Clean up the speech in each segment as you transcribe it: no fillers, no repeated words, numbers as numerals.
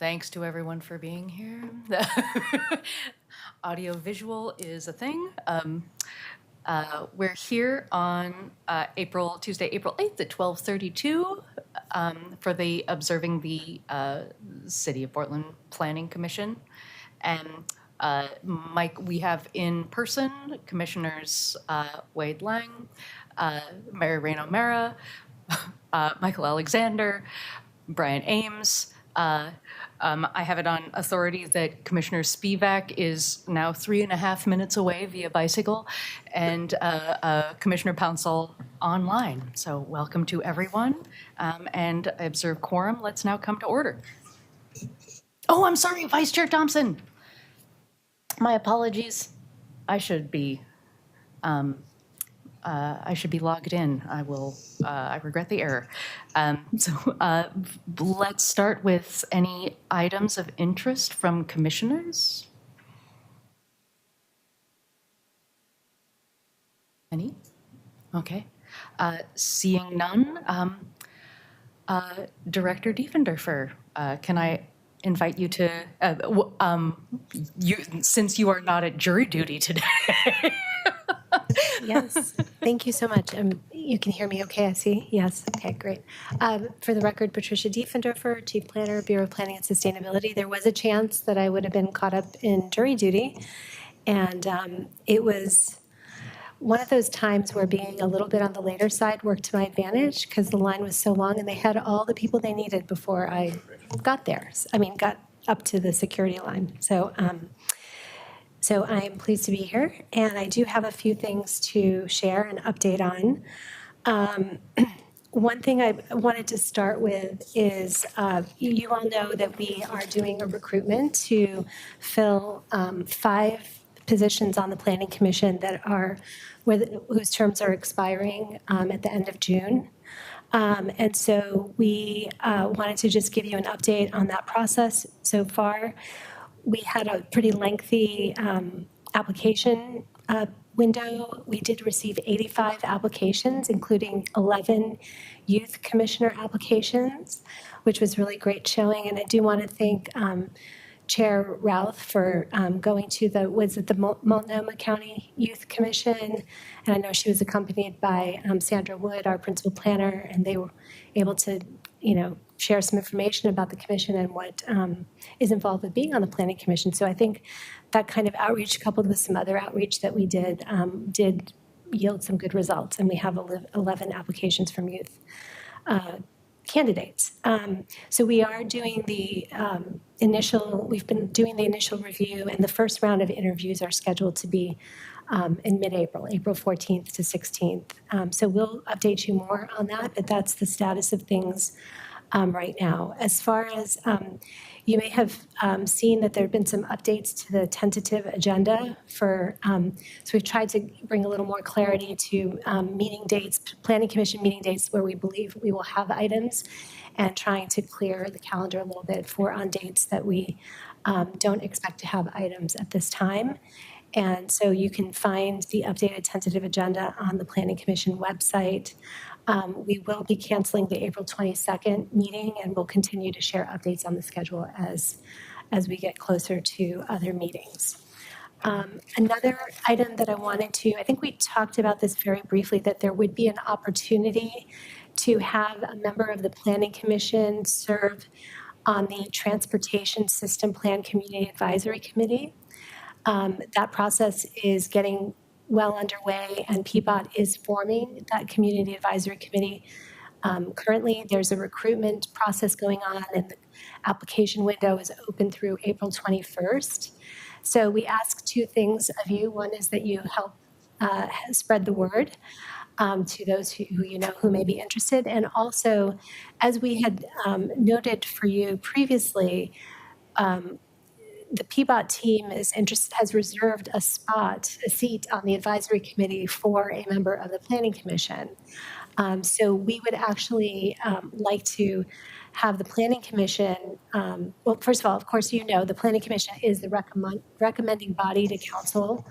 Thanks to everyone for being here. Audio visual is a thing. We're here on Tuesday, April 8th at 12:32 for the observing the City of Portland Planning Commission. And Mike, we have in person Commissioners Wade Lang, Mary Rain O'Mara, Michael Alexander, Brian Ames. I have it on authority that Commissioner Spivak is now 3.5 minutes away via bicycle, and Commissioner Pouncil online. So welcome to everyone, and I observe quorum. Let's now come to order. Oh, I'm sorry, Vice Chair Thompson. My apologies. I should be logged in. I regret the error. Let's start with any items of interest from commissioners. Any? Okay. Seeing none, Director Diefenderfer, can I invite you to, since you are not at jury duty today. Yes, thank you so much. You can hear me okay, I see? Yes, okay, great. For the record, Patricia Diefenderfer, Chief Planner, Bureau of Planning and Sustainability. There was a chance that I would have been caught up in jury duty, and it was one of those times where being a little bit on the later side worked to my advantage because the line was so long and they had all the people they needed before I got there. Got up to the security line. So I am pleased to be here, and I do have a few things to share and update on. One thing I wanted to start with is you all know that we are doing a recruitment to fill 5 positions on the Planning Commission whose terms are expiring at the end of June. And so we wanted to just give you an update on that process so far. We had a pretty lengthy application window. We did receive 85 applications, including 11 youth commissioner applications, which was really great showing. And I do want to thank Chair Routh for going to the Multnomah County Youth Commission. And I know she was accompanied by Sandra Wood, our principal planner, and they were able to, share some information about the commission and what is involved with being on the Planning Commission. So I think that kind of outreach, coupled with some other outreach that we did yield some good results. And we have 11 applications from youth candidates. So we are doing we've been doing the initial review, and the first round of interviews are scheduled to be in mid-April, April 14th to 16th. So we'll update you more on that, but that's the status of things right now. As far as you may have seen that there have been some updates to the tentative agenda so we've tried to bring a little more clarity to meeting dates, Planning Commission meeting dates where we believe we will have items, and trying to clear the calendar a little bit on dates that we don't expect to have items at this time. And so you can find the updated tentative agenda on the Planning Commission website. We will be canceling the April 22nd meeting, and we'll continue to share updates on the schedule as we get closer to other meetings. Another item that I think we talked about this very briefly, that there would be an opportunity to have a member of the Planning Commission serve on the Transportation System Plan Community Advisory Committee. That process is getting well underway, and PBOT is forming that community advisory committee. Currently, there's a recruitment process going on, and the application window is open through April 21st. So we ask 2 things of you. One is that you help spread the word to those who may be interested. And also, as we had noted for you previously, the PBOT team has reserved a seat on the advisory committee for a member of the Planning Commission. So we would actually like to have the Planning Commission, well, first of all, of course, the Planning Commission is the recommending body to Council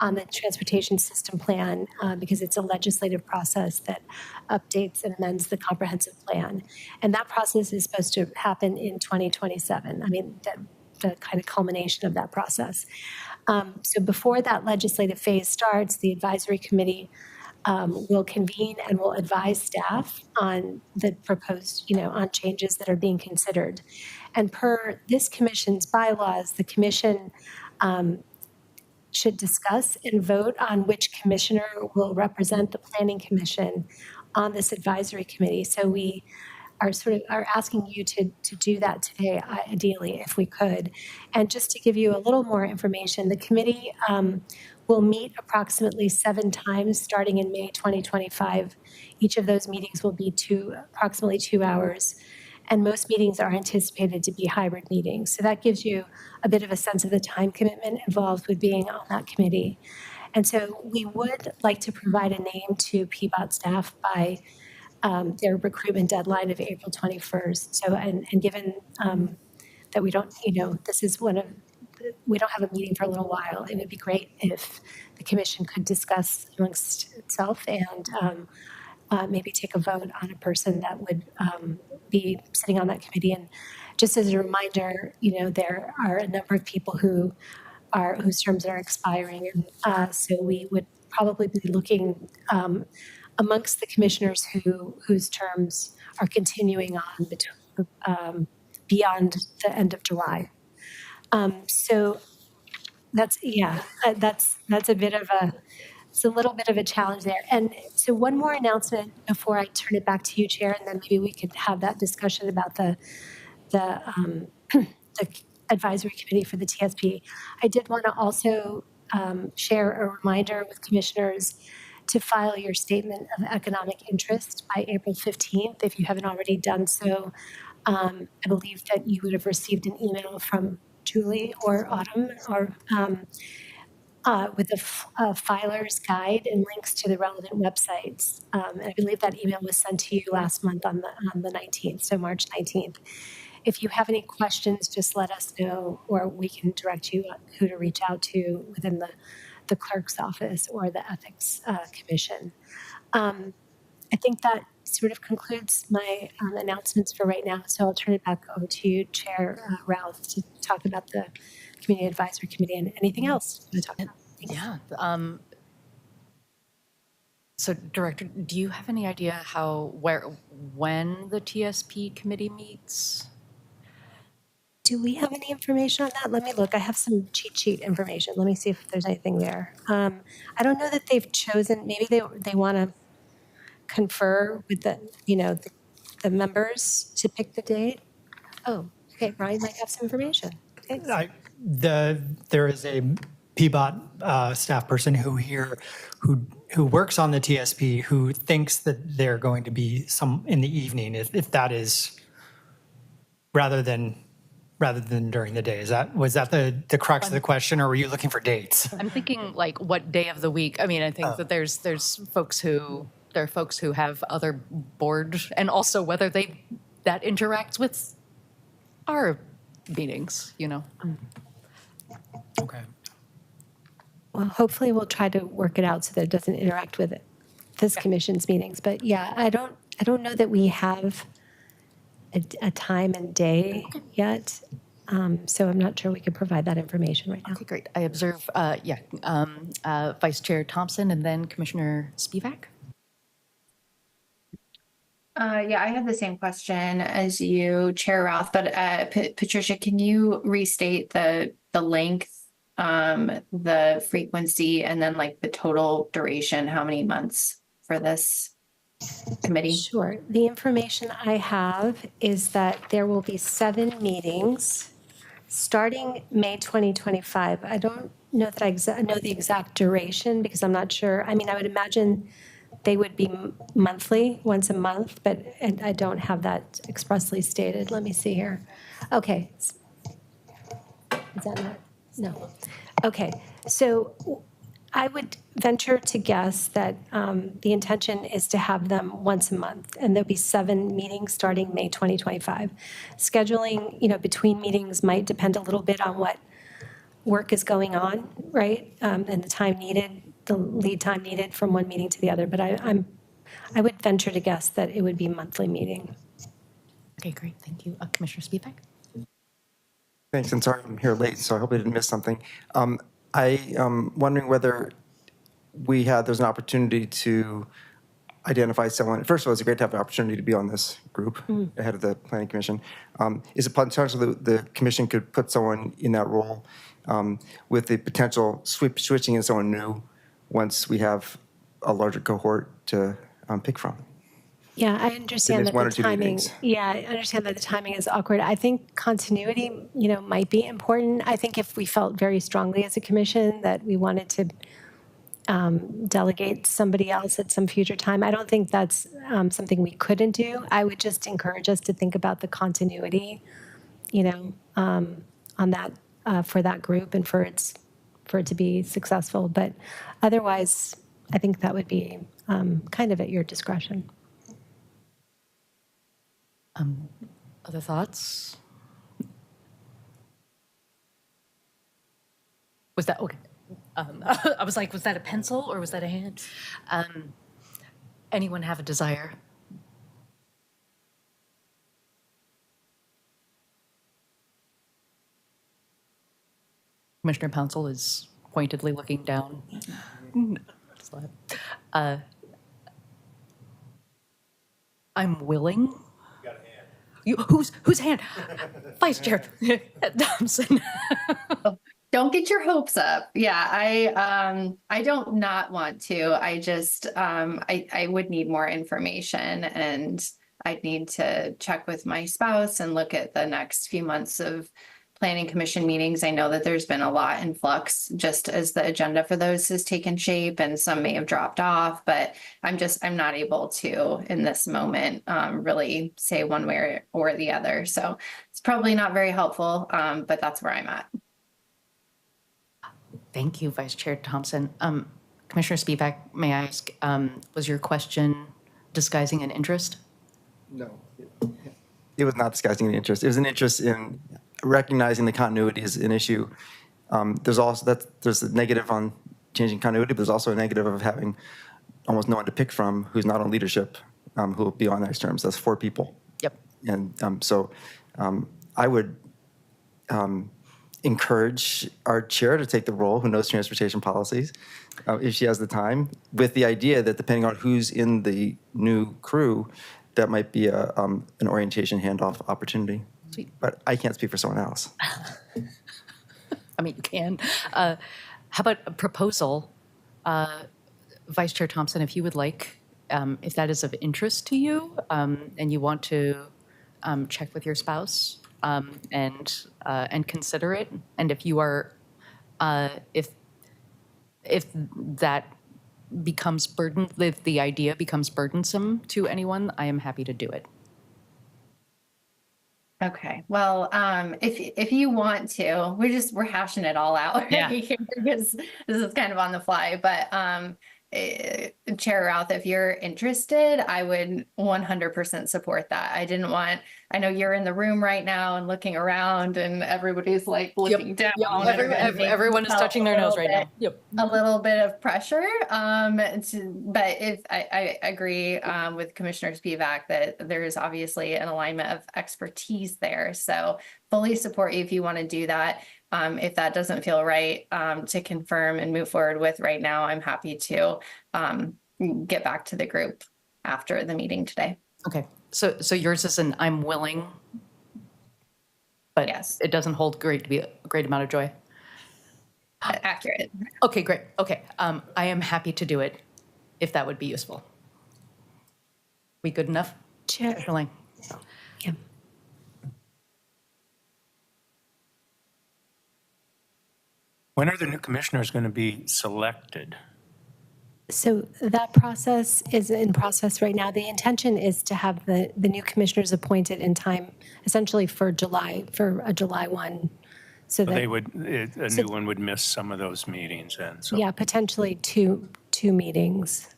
on the transportation system plan because it's a legislative process that updates and amends the comprehensive plan. And that process is supposed to happen in 2027. I mean, the kind of culmination of that process. So before that legislative phase starts, the advisory committee will convene and will advise staff on the proposed, on changes that are being considered. And per this commission's bylaws, the commission should discuss and vote on which commissioner will represent the planning commission on this advisory committee. So we are asking you to do that today, ideally, if we could. And just to give you a little more information, the committee will meet approximately 7 times starting in May 2025. Each of those meetings will be approximately 2 hours. And most meetings are anticipated to be hybrid meetings. So that gives you a bit of a sense of the time commitment involved with being on that committee. And so we would like to provide a name to PBOT staff by their recruitment deadline of April 21st. So, and given that we don't, this is we don't have a meeting for a little while, it would be great if the commission could discuss amongst itself and maybe take a vote on a person that would be sitting on that committee. And just as a reminder, there are a number of people whose terms are expiring. And so we would probably be looking amongst the commissioners whose terms are continuing on beyond the end of July. So that's a bit of it's a little bit of a challenge there. And so one more announcement before I turn it back to you, Chair, and then maybe we could have that discussion about the advisory committee for the TSP. I did want to also share a reminder with commissioners to file your statement of economic interest by April 15th. If you haven't already done so, I believe that you would have received an email from Julie or Autumn or with a filer's guide and links to the relevant websites. And I believe that email was sent to you last month on the 19th, so March 19th. If you have any questions, just let us know, or we can direct you on who to reach out to within the clerk's office or the ethics commission. I think that sort of concludes my announcements for right now. So I'll turn it back over to you, Chair Routh, to talk about the Community Advisory Committee and anything else you want to talk about. Thanks. Yeah. So, Director, do you have any idea when the TSP committee meets? Do we have any information on that? Let me look. I have some cheat sheet information. Let me see if there's anything there. I don't know that they've chosen. Maybe they want to confer with the members to pick the date. Oh, okay. Brian might have some information. Thanks. There is a PBOT staff person who works on the TSP who thinks that they're going to be some in the evening, if that is rather than during the day. Was that the crux of the question, or were you looking for dates? I'm thinking like what day of the week. I mean, I think that there are folks who have other board, and also whether that interacts with our meetings, Okay. Well, hopefully we'll try to work it out so that it doesn't interact with this commission's meetings. But yeah, I don't know that we have a time and day yet. So I'm not sure we could provide that information right now. Okay, great. I observe, Vice Chair Thompson and then Commissioner Spivak. Yeah, I have the same question as you, Chair Roth, but Patricia, can you restate the length, the frequency, and then like the total duration, how many months for this committee? Sure. The information I have is that there will be 7 meetings starting May 2025. I don't know that I know the exact duration because I'm not sure. I mean, I would imagine they would be monthly, once a month, and I don't have that expressly stated. Let me see here. Okay. Is that not? No. Okay. So I would venture to guess that the intention is to have them once a month, and there'll be 7 meetings starting May 2025. Scheduling, between meetings might depend a little bit on what work is going on, right? And the time needed, the lead time needed from one meeting to the other. But I would venture to guess that it would be monthly meeting. Okay, great, thank you. Commissioner Spivak? Thanks, and sorry I'm here late, so I hope I didn't miss something. I am wondering whether there's an opportunity to identify someone. First of all, it's great to have an opportunity to be on this group ahead of the Planning Commission. Is it potential that the commission could put someone in that role with the potential switching in someone new once we have a larger cohort to pick from? Yeah, I understand miss that one the or two timing, meetings. yeah, I understand that the timing is awkward. I think continuity, might be important. I think if we felt very strongly as a commission that we wanted to delegate somebody else at some future time, I don't think that's something we couldn't do. I would just encourage us to think about the continuity, on that, for that group and for it to be successful. But otherwise, I think that would be kind of at your discretion. Other thoughts? Was that, okay. I was like, was that a pencil or was that a hand? Anyone have a desire? Commissioner Pouncil is pointedly looking down. I'm willing. Whose hand? Vice Chair Thompson. Don't get your hopes up. Yeah, I don't not want to. I just I would need more information, and I'd need to check with my spouse and look at the next few months of planning commission meetings. I know that there's been a lot in flux just as the agenda for those has taken shape, and some may have dropped off, but I'm not able to in this moment really say one way or the other. So it's probably not very helpful, but that's where I'm at. Thank you, Vice Chair Thompson. Commissioner Spivak, may I ask, was your question disguising an interest? No. It was not disguising an interest. It was an interest in recognizing the continuity is an issue. There's a negative on changing continuity, but there's also a negative of having almost no one to pick from who's not on leadership, who will be on next terms. That's 4 people. Yep. And so I would encourage our chair to take the role, who knows transportation policies, if she has the time, with the idea that depending on who's in the new crew, that might be an orientation handoff opportunity. Sweet. But I can't speak for someone else. I mean, you can. How about a proposal? Vice Chair Thompson, if you would like, if that is of interest to you and you want to check with your spouse and consider it, and if you are, if that becomes if the idea becomes burdensome to anyone, I am happy to do it. Okay, well, if you want to, we're hashing it all out Yeah. here because this is kind of on the fly, but Chair Routh, if you're interested, I would 100% support that. I know you're in the room right now and looking around and everybody's like looking down. Everyone is touching their nose right now. Yep. A little bit of pressure, but if I agree with Commissioner Spivak that there is obviously an alignment of expertise there. So fully support you if you want to do that. If that doesn't feel right to confirm and move forward with right now, I'm happy to get back to the group after the meeting today. Okay, so yours is an I'm willing, but Yes. it doesn't hold a great amount of joy. Accurate. Okay, great. Okay, I am happy to do it if that would be useful. We good enough? Chair. Commissioner Lang? Yeah. When are the new commissioners going to be selected? So that process is in process right now. The intention is to have the new commissioners appointed in time, essentially for a July 1. So They that, would, a new one would miss some of those meetings and so. yeah, potentially two meetings.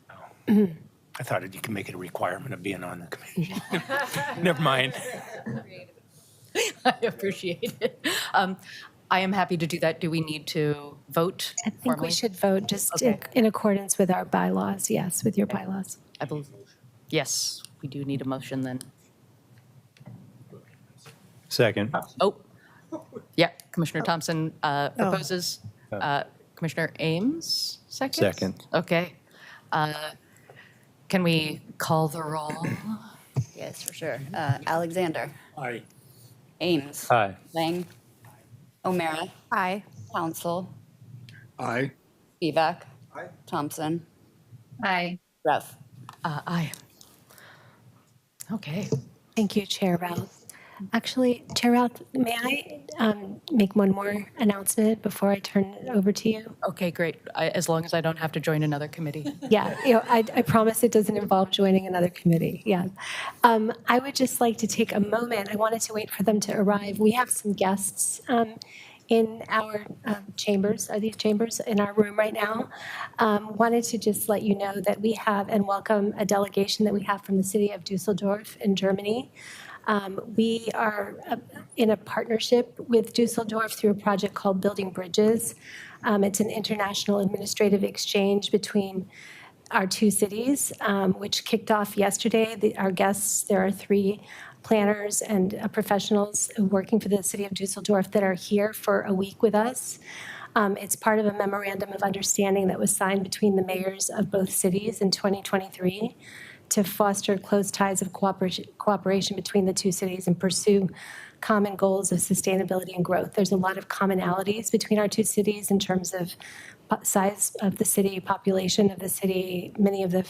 I thought you could make it a requirement of being on the committee. Never mind. I appreciate it. I am happy to do that. Do we need to vote I think formally? we should vote just Okay. in accordance with our bylaws, yes, with your bylaws. I believe, yes, we do need a motion then. Second. Oh, yeah, Commissioner Thompson proposes. Commissioner Ames, seconds? Second. Okay. Can we call the roll? Yes, for sure. Alexander. Aye. Ames. Aye. Lang. O'Mara. Aye. Council. Aye. Spivak. Thompson. Aye. Ruff. Aye. Okay. Thank you, Chair Routh. Actually, Chair Routh, may I make one more announcement before I turn it over to you? Okay, great. As long as I don't have to join another committee. Yeah, I promise it doesn't involve joining another committee, yeah. I would just like to take a moment, I wanted to wait for them to arrive. We have some guests in our chambers, are these chambers in our room right now? Wanted to just let you know that we have and welcome a delegation that we have from the city of Dusseldorf in Germany. We are in a partnership with Dusseldorf through a project called Building Bridges. It's an international administrative exchange between our two cities, which kicked off yesterday. Our guests, there are 3 planners and professionals working for the city of Dusseldorf that are here for a week with us. It's part of a memorandum of understanding that was signed between the mayors of both cities in 2023 to foster close ties of cooperation between the two cities and pursue common goals of sustainability and growth. There's a lot of commonalities between our two cities in terms of size of the city, population of the city, many of the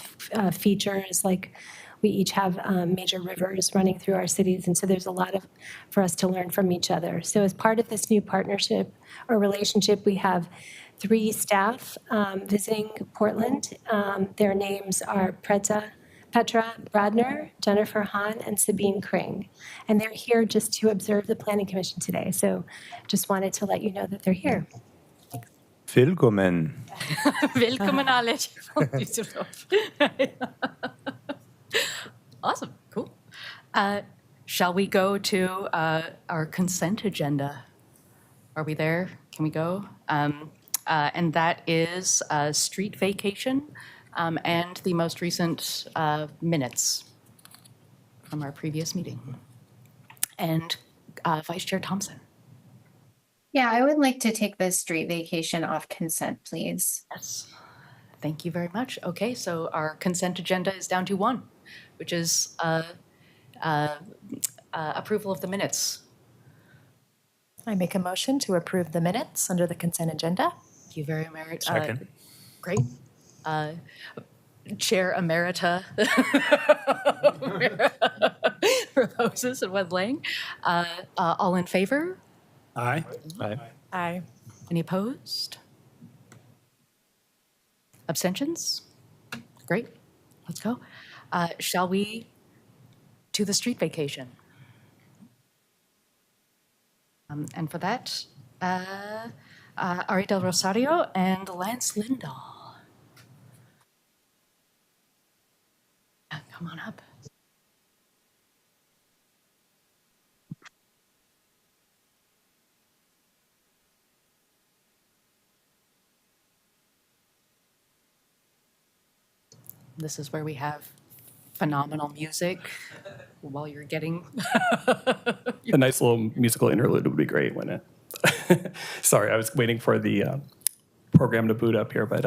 features, like we each have major rivers running through our cities, and so there's a lot for us to learn from each other. So as part of this new partnership or relationship, we have 3 staff visiting Portland. Their names are Petra Bradner, Jennifer Hahn, and Sabine Kring. And they're here just to observe the Planning Commission today. So just wanted to let you know that they're here. Willkommen. Willkommen alle von Düsseldorf. Awesome, cool. Shall we go to our consent agenda? Are we there? Can we go? And that is street vacation and the most recent minutes from our previous meeting. And Vice Chair Thompson. Yeah, I would like to take the street vacation off consent, please. Yes. Thank you very much. Okay, so our consent agenda is down to 1, which is approval of the minutes. I make a motion to approve the minutes under the consent agenda. Thank you very much. Second. Great. Chair Emerita proposes and Wed Lang. All in favor? Aye. Aye. Aye. Any opposed? Abstentions? Great. Let's go. Shall we to the street vacation? And for that, Ari Del Rosario and Lance Lindahl. Come on up. This is where we have phenomenal music while you're getting. A nice little musical interlude would be great, wouldn't it? Sorry, I was waiting for the program to boot up here, but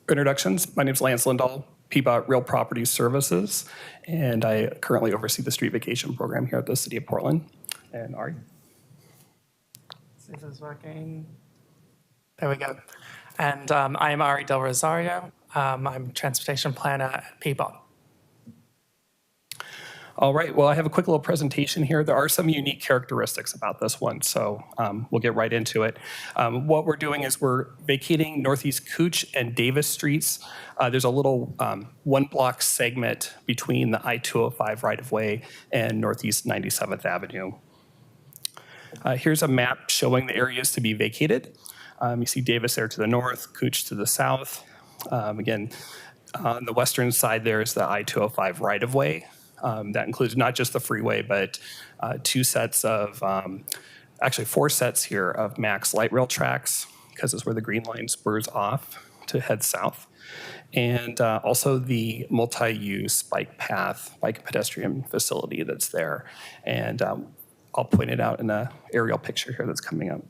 introductions. My name's Lance Lindahl, PBOT Real Property Services, and I currently oversee the street vacation program here at the City of Portland. And Ari? See if this is working. There we go. And I am Ari Del Rosario. I'm transportation planner at PBOT. All right, well, I have a quick little presentation here. There are some unique characteristics about this one, so we'll get right into it. What we're doing is we're vacating Northeast Cooch and Davis Streets. There's a little 1-block segment between the I-205 right-of-way and Northeast 97th Avenue. Here's a map showing the areas to be vacated. You see Davis there to the north, Cooch to the south. Again, on the western side, there's the I-205 right-of-way. That includes not just the freeway, but 2 sets of actually 4 sets here of MAX light rail tracks, because it's where the green line spurs off to head south. And also the multi-use bike path, bike and pedestrian facility that's there. And I'll point it out in an aerial picture here that's coming up.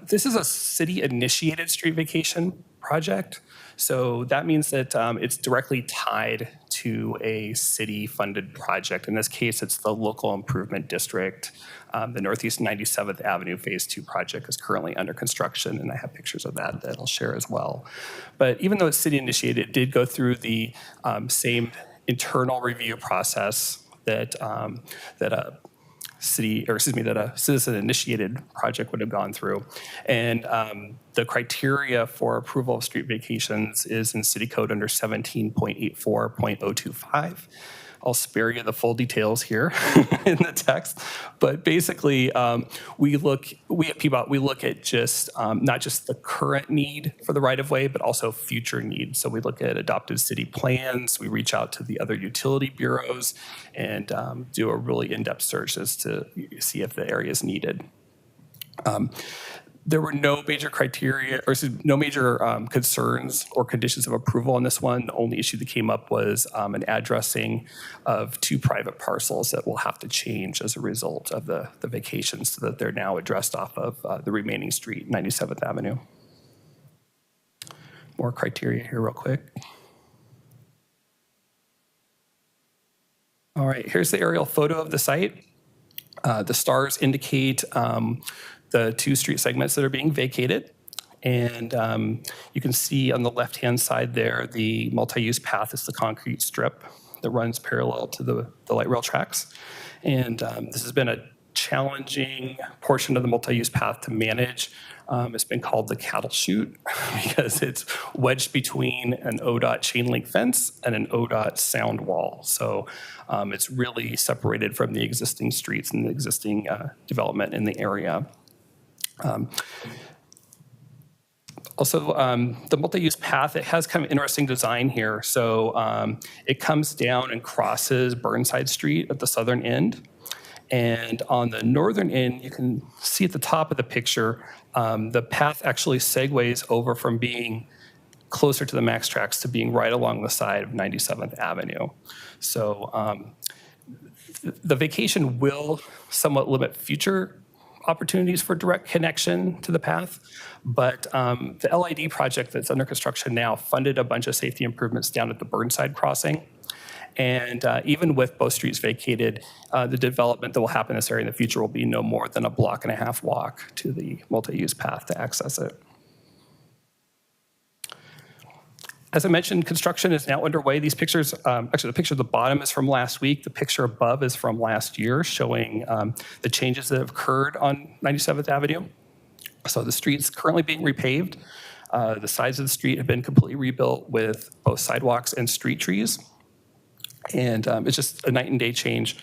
This is a city-initiated street vacation project. So that means that it's directly tied to a city-funded project. In this case, it's the local improvement district. The Northeast 97th Avenue Phase 2 project is currently under construction, and I have pictures of that I'll share as well. But even though it's city-initiated, it did go through the same internal review process that a citizen-initiated project would have gone through. And the criteria for approval of street vacations is in City Code under 17.84.025. I'll spare you the full details here in the text, but basically we at PBOT, we look at just not just the current need for the right-of-way, but also future needs. So we look at adopted city plans, we reach out to the other utility bureaus and do a really in-depth search as to see if the area is needed. There were no major criteria, or no major concerns or conditions of approval on this one. The only issue that came up was an addressing of 2 private parcels that will have to change as a result of the vacations, so that they're now addressed off of the remaining street, 97th Avenue. More criteria here real quick. All right, here's the aerial photo of the site. The stars indicate the 2 street segments that are being vacated. And you can see on the left-hand side there, the multi-use path is the concrete strip that runs parallel to the light rail tracks. And this has been a challenging portion of the multi-use path to manage. It's been called the cattle chute because it's wedged between an ODOT chain link fence and an ODOT sound wall. So it's really separated from the existing streets and the existing development in the area. Also, the multi-use path, it has kind of interesting design here. So it comes down and crosses Burnside Street at the southern end. And on the northern end, you can see at the top of the picture, the path actually segues over from being closer to the MAX tracks to being right along the side of 97th Avenue. So the vacation will somewhat limit future opportunities for direct connection to the path, but the LID project that's under construction now funded a bunch of safety improvements down at the Burnside crossing. And even with both streets vacated, the development that will happen in this area in the future will be no more than a 1.5 block walk to the multi-use path to access it. As I mentioned, construction is now underway. These pictures, actually the picture at the bottom is from last week. The picture above is from last year, showing the changes that have occurred on 97th Avenue. So the street's currently being repaved. The sides of the street have been completely rebuilt with both sidewalks and street trees. And it's just a night and day change.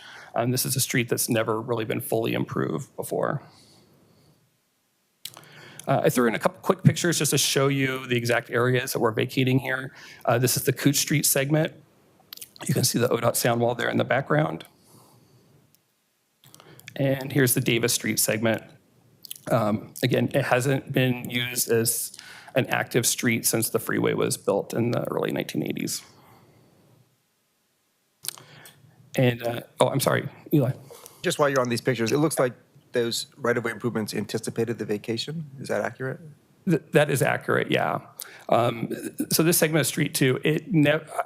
This is a street that's never really been fully improved before. I threw in a couple quick pictures just to show you the exact areas that we're vacating here. This is the Cooch Street segment. You can see the ODOT sound wall there in the background. And here's the Davis Street segment. Again, it hasn't been used as an active street since the freeway was built in the early 1980s. And, oh, I'm sorry, Eli. Just while you're on these pictures, it looks like those right-of-way improvements anticipated the vacation. Is that accurate? That is accurate, yeah. So this segment of Street 2,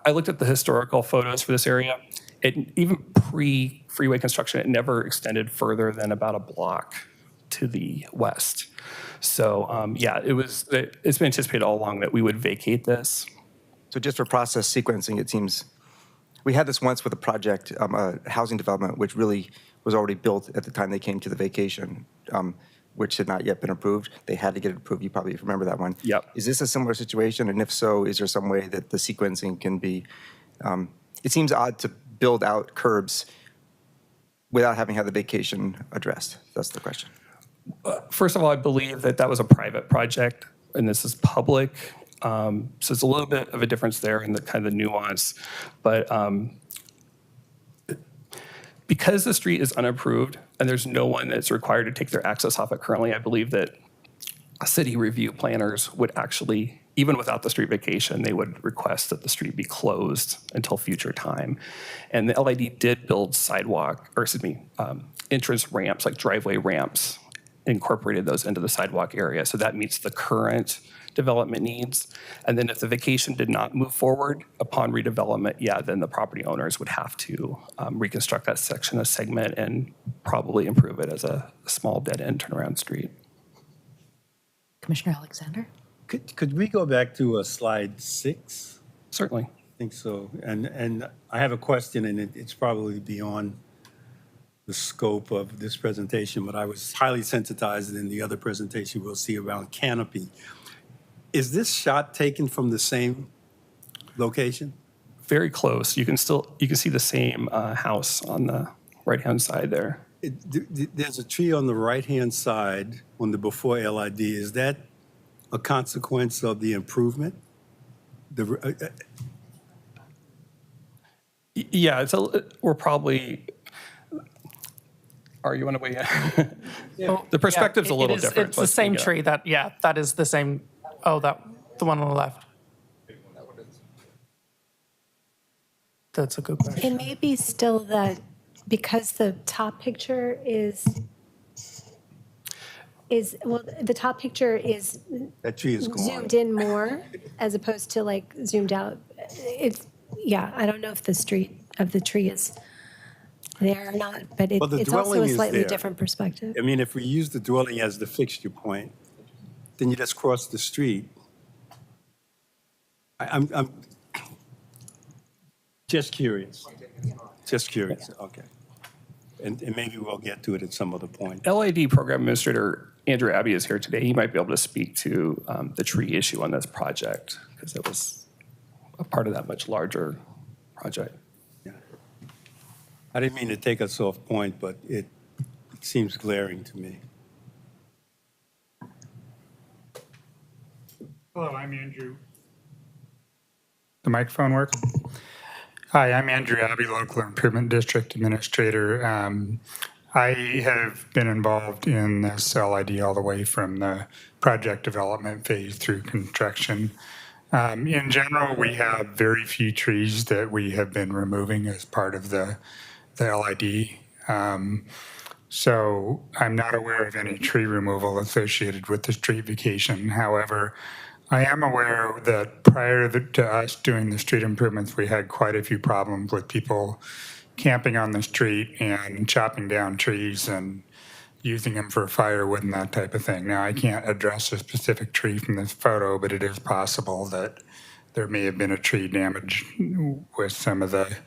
I looked at the historical photos for this area. Even pre-freeway construction, it never extended further than about a block to the west. So yeah, it's been anticipated all along that we would vacate this. So just for process sequencing, it seems, we had this once with a project, a housing development, which really was already built at the time they came to the vacation, which had not yet been approved. They had to get it approved. You probably remember that one. Yep. Is this a similar situation? And if so, is there some way that the sequencing can be, it seems odd to build out curbs without having had the vacation addressed. That's the question. First of all, I believe that was a private project and this is public. So it's a little bit of a difference there in the kind of the nuance. But because the street is unapproved, and there's no one that's required to take their access off it currently. I believe that city review planners would actually, even without the street vacation, they would request that the street be closed until future time. And the LID did build entrance ramps, like driveway ramps, incorporated those into the sidewalk area. So that meets the current development needs. And then if the vacation did not move forward upon redevelopment, then the property owners would have to reconstruct that section of segment and probably improve it as a small dead-end turnaround street. Commissioner Alexander? Could we go back to slide 6? Certainly. I think so. And I have a question, and it's probably beyond the scope of this presentation, but I was highly sensitized in the other presentation we'll see around canopy. Is this shot taken from the same location? Very close. You can see the same house on the right-hand side there. There's a tree on the right-hand side on the before LID. Is that a consequence of the improvement? Yeah, we're probably. You want to weigh in? The perspective's a little different. It's the same tree that is the same. Oh, the one on the left. That's a good question. It may be still that, because the top picture is, the top picture is That tree is gone. zoomed in more as opposed to like zoomed out. I don't know if the street of the tree is there or not, but Well, the it's also dwelling a is slightly there. different perspective. I mean, if we use the dwelling as the fixture point, then you just cross the street. I'm just curious. Just curious, okay. And maybe we'll get to it at some other point. LID Program Administrator Andrew Abbey is here today. He might be able to speak to the tree issue on this project, because it was a part of that much larger project. I didn't mean to take us off point, but it seems glaring to me. Hello, I'm Andrew. The microphone work? Hi, I'm Andrew Abbey, Local Improvement District Administrator. I have been involved in this LID all the way from the project development phase through construction. In general, we have very few trees that we have been removing as part of the LID. So I'm not aware of any tree removal associated with the street vacation. However, I am aware that prior to us doing the street improvements, we had quite a few problems with people camping on the street and chopping down trees and using them for firewood and that type of thing. Now, I can't address a specific tree from this photo, but it is possible that there may have been a tree damage with some of the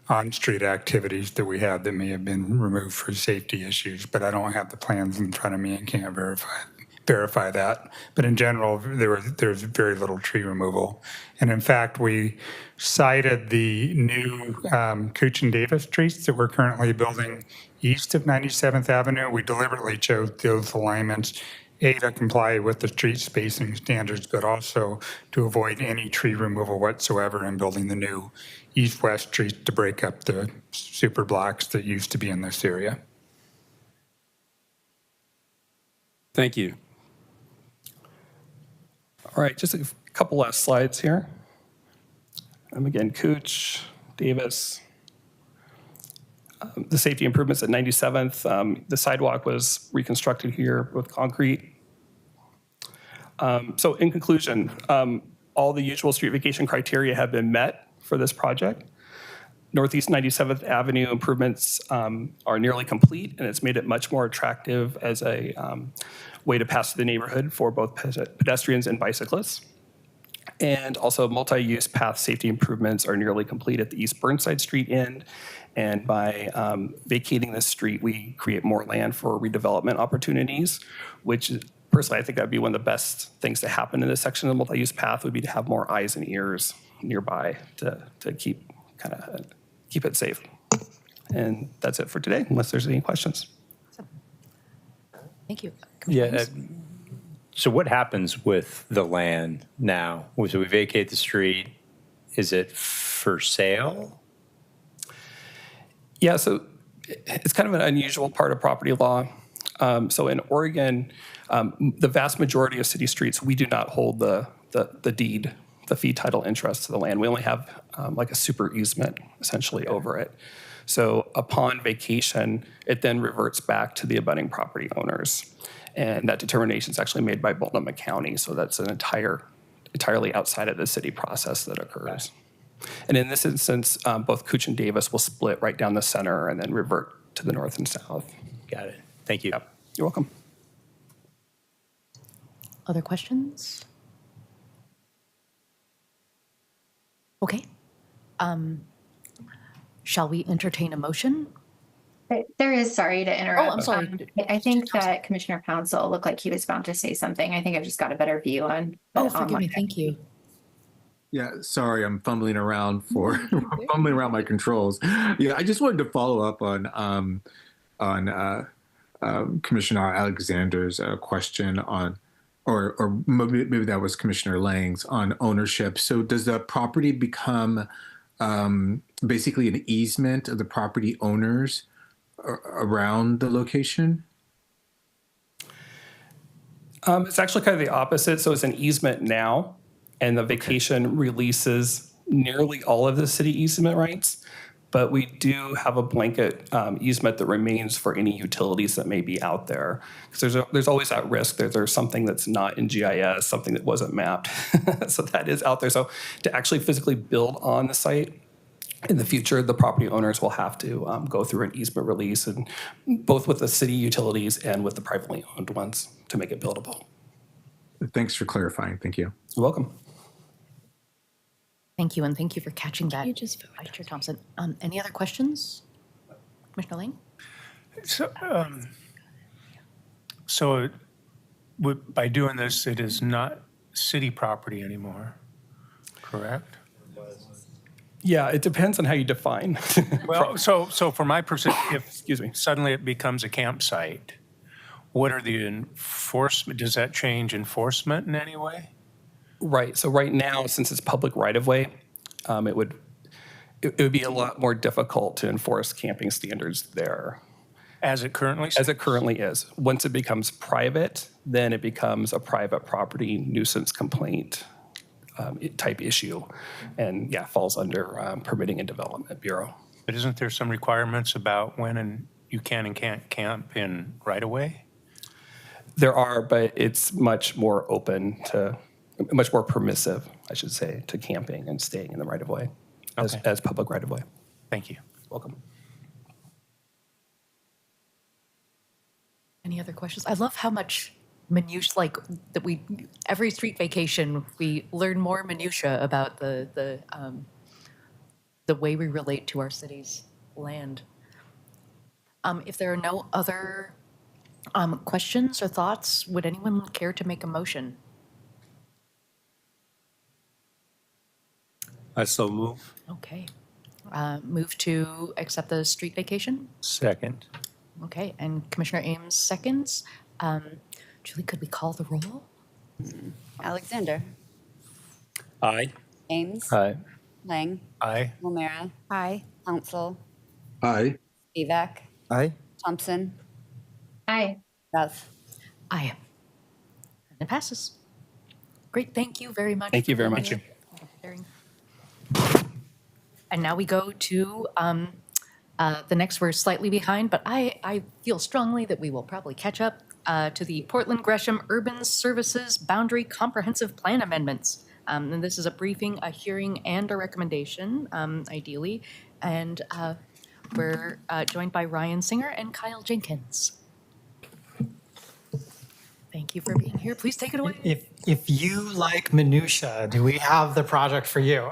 on-street activities that we had that may have been removed for safety issues, but I don't have the plans in front of me and can't verify that. But in general, there's very little tree removal. And in fact, we cited the new Cooch and Davis streets that we're currently building east of 97th Avenue. We deliberately chose those alignments, A, to comply with the street spacing standards, but also to avoid any tree removal whatsoever in building the new east-west streets to break up the super blocks that used to be in this area. Thank you. All right, just a couple last slides here. Again, Cooch, Davis. The safety improvements at 97th. The sidewalk was reconstructed here with concrete. So in conclusion, all the usual street vacation criteria have been met for this project. Northeast 97th Avenue improvements are nearly complete, and it's made it much more attractive as a way to pass through the neighborhood for both pedestrians and bicyclists. And also multi-use path safety improvements are nearly complete at the East Burnside Street end. And by vacating this street, we create more land for redevelopment opportunities, which personally, I think that'd be one of the best things to happen in this section of the multi-use path would be to have more eyes and ears nearby to keep it safe. And that's it for today, unless there's any questions. Thank you. Yeah. So what happens with the land now? So we vacate the street. Is it for sale? Yeah, so it's kind of an unusual part of property law. So in Oregon, the vast majority of city streets, we do not hold the deed, the fee title interest to the land. We only have like a super easement essentially over it. So upon vacation, it then reverts back to the abutting property owners. And that determination is actually made by Multnomah County. So that's an entirely outside of the city process that occurs. And in this instance, both Cooch and Davis will split right down the center and then revert to the north and south. Got it. Thank you. Yep. You're welcome. Other questions? Okay. Shall we entertain a motion? There is, sorry to interrupt. I'm sorry. I think that Commissioner Council looked like he was about to say something. I think I've just got a better view on. Oh, on forgive my- me. Thank you. Yeah, sorry, I'm fumbling around fumbling around my controls. Yeah, I just wanted to follow up on Commissioner Alexander's question on, or maybe that was Commissioner Lang's on ownership. So does the property become basically an easement of the property owners around the location? It's actually kind of the opposite. So it's an easement now, and the vacation releases nearly all of the city easement rights. But we do have a blanket easement that remains for any utilities that may be out there. Because there's always that risk that there's something that's not in GIS, something that wasn't mapped. So that is out there. So to actually physically build on the site, in the future, the property owners will have to go through an easement release, and both with the city utilities and with the privately owned ones to make it buildable. Thanks for clarifying. Thank you. You're welcome. Thank you, and thank you for catching that. You just voted. Vice Chair Thompson. Any other questions? Commissioner Lang? So by doing this, it is not city property anymore, correct? Yeah, it depends on how you define. Well, so for my perception, if Excuse me. suddenly it becomes a campsite, what are the enforcement? Does that change enforcement in any way? Right. So right now, since it's public right-of-way, it would be a lot more difficult to enforce camping standards there. As it currently As it currently is. Once it becomes private, then it becomes a private property nuisance complaint type issue, and falls under Permitting and Development Bureau. But isn't there some requirements about when you can and can't camp in right-of-way? There are, but it's much more much more permissive, I should say, to camping and staying in the right-of-way as public right-of-way. Thank you. Welcome. Any other questions? I love how much minutia, like that every street vacation, we learn more minutia about the way we relate to our city's land. If there are no other questions or thoughts, would anyone care to make a motion? I so move. Okay. Move to accept the street vacation? Second. Okay, and Commissioner Ames seconds. Julie, could we call the roll? Alexander. Aye. Ames. Aye. Lang. Aye. O'Meara. Aye. Council. Aye. Spivak. Aye. Thompson. Aye. Beth. Aye. And it passes. Great, thank you very much. Thank you very much. And now we go to the next, we're slightly behind, but I feel strongly that we will probably catch up to the Portland Gresham Urban Services Boundary Comprehensive Plan Amendments. And this is a briefing, a hearing, and a recommendation, ideally. And we're joined by Ryan Singer and Kyle Jenkins. Thank you for being here. Please take it away. If you like minutia, do we have the project for you?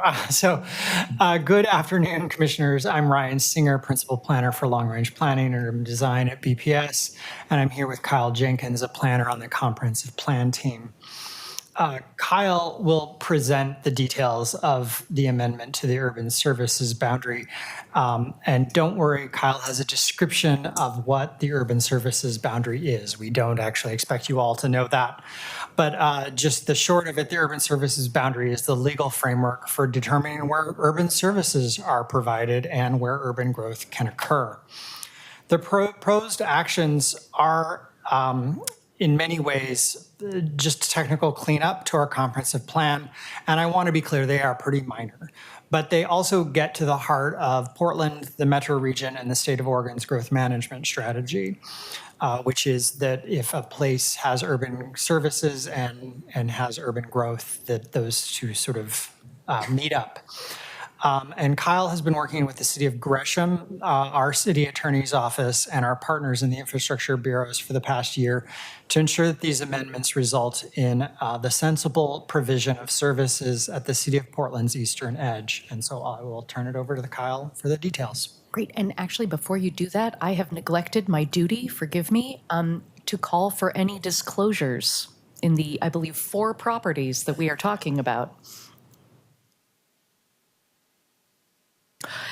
Good afternoon, commissioners. I'm Ryan Singer, Principal Planner for Long Range Planning and Urban Design at BPS, and I'm here with Kyle Jenkins, a planner on the Comprehensive Plan team. Kyle will present the details of the amendment to the urban services boundary. And don't worry, Kyle has a description of what the urban services boundary is. We don't actually expect you all to know that. But just the short of it, the urban services boundary is the legal framework for determining where urban services are provided and where urban growth can occur. The proposed actions are, in many ways, just technical cleanup to our comprehensive plan. And I want to be clear, they are pretty minor. But they also get to the heart of Portland, the metro region, and the state of Oregon's growth management strategy, which is that if a place has urban services and has urban growth, that those two sort of meet up. And Kyle has been working with the city of Gresham, our city attorney's office, and our partners in the infrastructure bureaus for the past year to ensure that these amendments result in the sensible provision of services at the city of Portland's eastern edge. And so I will turn it over to Kyle for the details. Great. And actually, before you do that, I have neglected my duty, forgive me, to call for any disclosures in the, I believe, 4 properties that we are talking about.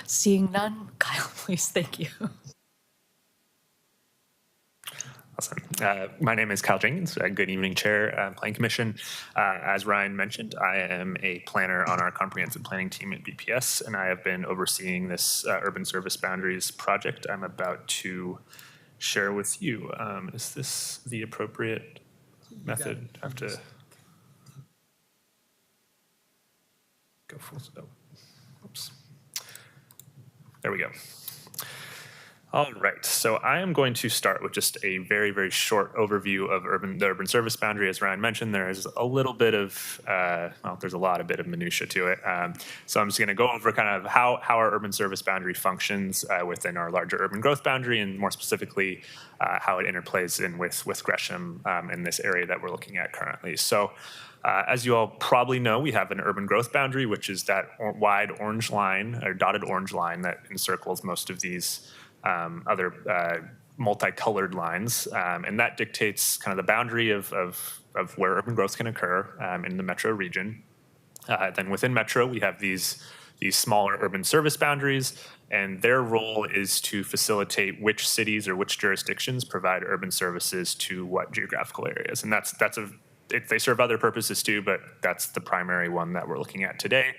Seeing none, Kyle, please, thank you. Awesome. My name is Kyle Jenkins. Good evening, Chair, Planning Commission. As Ryan mentioned, I am a planner on our comprehensive planning team at BPS, and I have been overseeing this urban service boundaries project I'm about to share with you. Is this the appropriate method? I have to go full. Oh, oops. There we go. All right, so I am going to start with just a very, very short overview of the urban service boundary. As Ryan mentioned, there is a little bit of, well, there's a lot of minutia to it. So I'm just gonna go over kind of how our urban service boundary functions within our larger urban growth boundary, and more specifically, how it interplays in with Gresham in this area that we're looking at currently. So as you all probably know, we have an urban growth boundary, which is that wide orange line or dotted orange line that encircles most of these other multicolored lines. And that dictates kind of the boundary of where urban growth can occur in the metro region. Then within metro, we have these smaller urban service boundaries, and their role is to facilitate which cities or which jurisdictions provide urban services to what geographical areas. And they serve other purposes too, but that's the primary one that we're looking at today.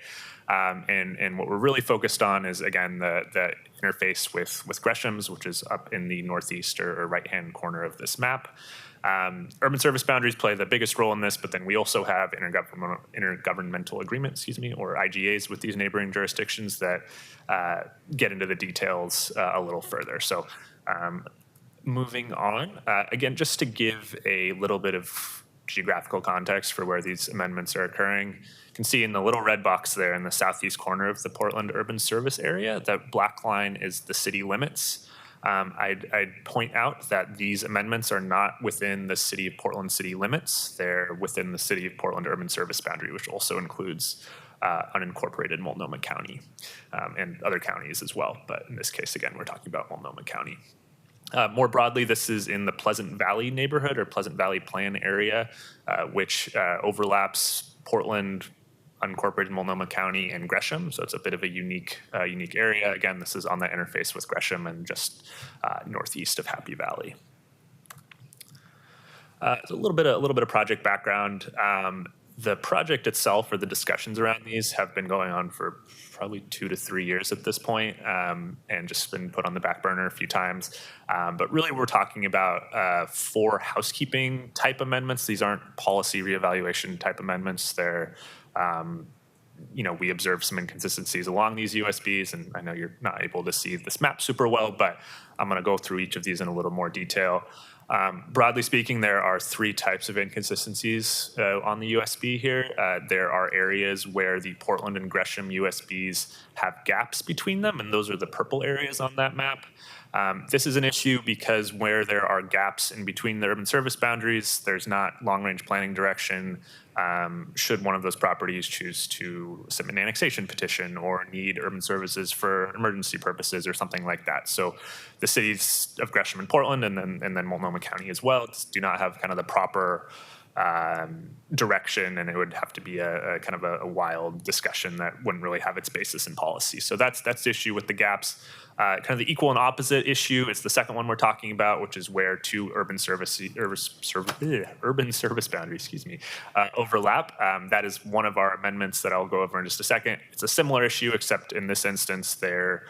And what we're really focused on is, again, the interface with Gresham's, which is up in the northeast or right-hand corner of this map. Urban service boundaries play the biggest role in this, but then we also have intergovernmental agreements, or IGAs, with these neighboring jurisdictions that get into the details a little further. So moving on, again, just to give a little bit of geographical context for where these amendments are occurring. You can see in the little red box there in the southeast corner of the Portland urban service area, that black line is the city limits. I'd point out that these amendments are not within the city of Portland city limits. They're within the city of Portland urban service boundary, which also includes unincorporated Multnomah County and other counties as well. But in this case, again, we're talking about Multnomah County. More broadly, this is in the Pleasant Valley neighborhood or Pleasant Valley Plan area, which overlaps Portland, unincorporated Multnomah County, and Gresham. So it's a bit of a unique area. Again, this is on the interface with Gresham and just northeast of Happy Valley. So a little bit of project background. The project itself, or the discussions around these, have been going on for probably 2 to 3 years at this point, and just been put on the back burner a few times. But really, we're talking about 4 housekeeping type amendments. These aren't policy reevaluation type amendments. They're, we observed some inconsistencies along these USBs, and I know you're not able to see this map super well, but I'm going to go through each of these in a little more detail. Broadly speaking, there are 3 types of inconsistencies on the USB here. There are areas where the Portland and Gresham USBs have gaps between them, and those are the purple areas on that map. This is an issue because where there are gaps in between the urban service boundaries, there's not long-range planning direction. Should one of those properties choose to submit an annexation petition or need urban services for emergency purposes or something like that. So the cities of Gresham and Portland, and then Multnomah County as well, do not have kind of the proper direction, and it would have to be a kind of a wild discussion that wouldn't really have its basis in policy. So that's the issue with the gaps. Kind of the equal and opposite issue is the second one we're talking about, which is where 2 urban service boundaries, overlap. That is one of our amendments that I'll go over in just a second. It's a similar issue, except in this instance, they're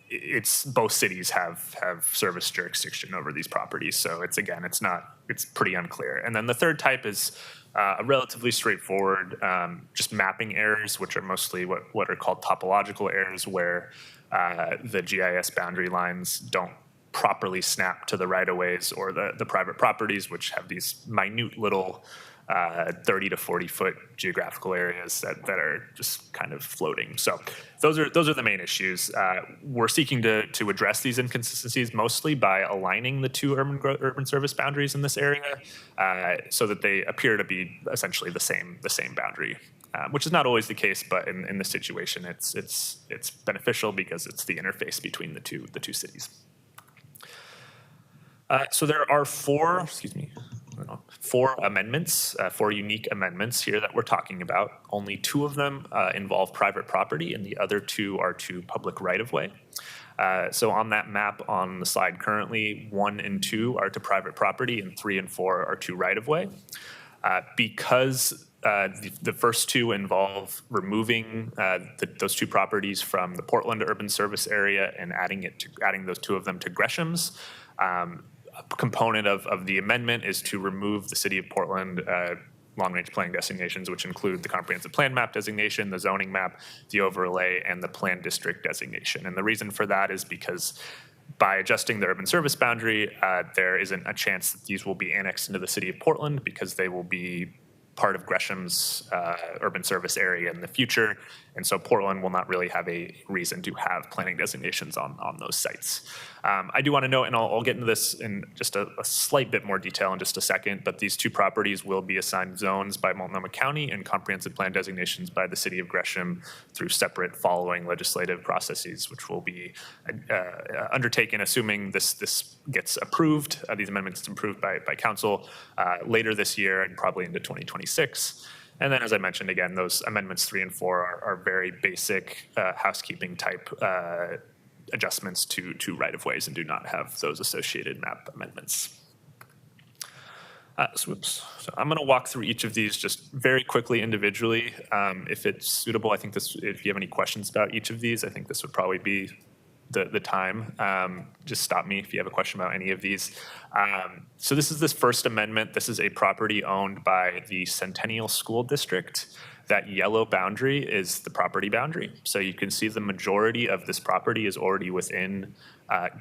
it's both cities have service jurisdiction over these properties. So it's pretty unclear. And then the third type is a relatively straightforward, just mapping errors, which are mostly what are called topological errors, where the GIS boundary lines don't properly snap to the right-of-ways or the private properties, which have these minute little 30 to 40 foot geographical areas that are just kind of floating. So those are the main issues. We're seeking to address these inconsistencies mostly by aligning the two urban service boundaries in this area so that they appear to be essentially the same boundary. Which is not always the case, but in this situation, it's beneficial because it's the interface between the two cities. So there are four amendments, four unique amendments here that we're talking about. Only two of them involve private property, and the other two are to public right-of-way. So on that map on the slide currently, 1 and 2 are to private property, and 3 and 4 are to right-of-way. Because the first two involve removing those two properties from the Portland urban service area and adding those two of them to Gresham's. A component of the amendment is to remove the City of Portland long-range planning designations, which include the comprehensive plan map designation, the zoning map, the overlay, and the plan district designation. And the reason for that is because by adjusting the urban service boundary, there isn't a chance that these will be annexed into the City of Portland because they will be part of Gresham's urban service area in the future. And so Portland will not really have a reason to have planning designations on those sites. I do want to note, and I'll get into this in just a slight bit more detail in just a second, but these two properties will be assigned zones by Multnomah County and comprehensive plan designations by the City of Gresham through separate following legislative processes, which will be undertaken assuming this gets approved, these amendments approved by council later this year and probably into 2026. And then, as I mentioned again, those amendments 3 and 4 are very basic housekeeping type adjustments to right-of-ways and do not have those associated map amendments. So I'm going to walk through each of these just very quickly individually. If it's suitable, I think if you have any questions about each of these, I think this would probably be the time. Just stop me if you have a question about any of these. So this first amendment. This is a property owned by the Centennial School District. That yellow boundary is the property boundary. So you can see the majority of this property is already within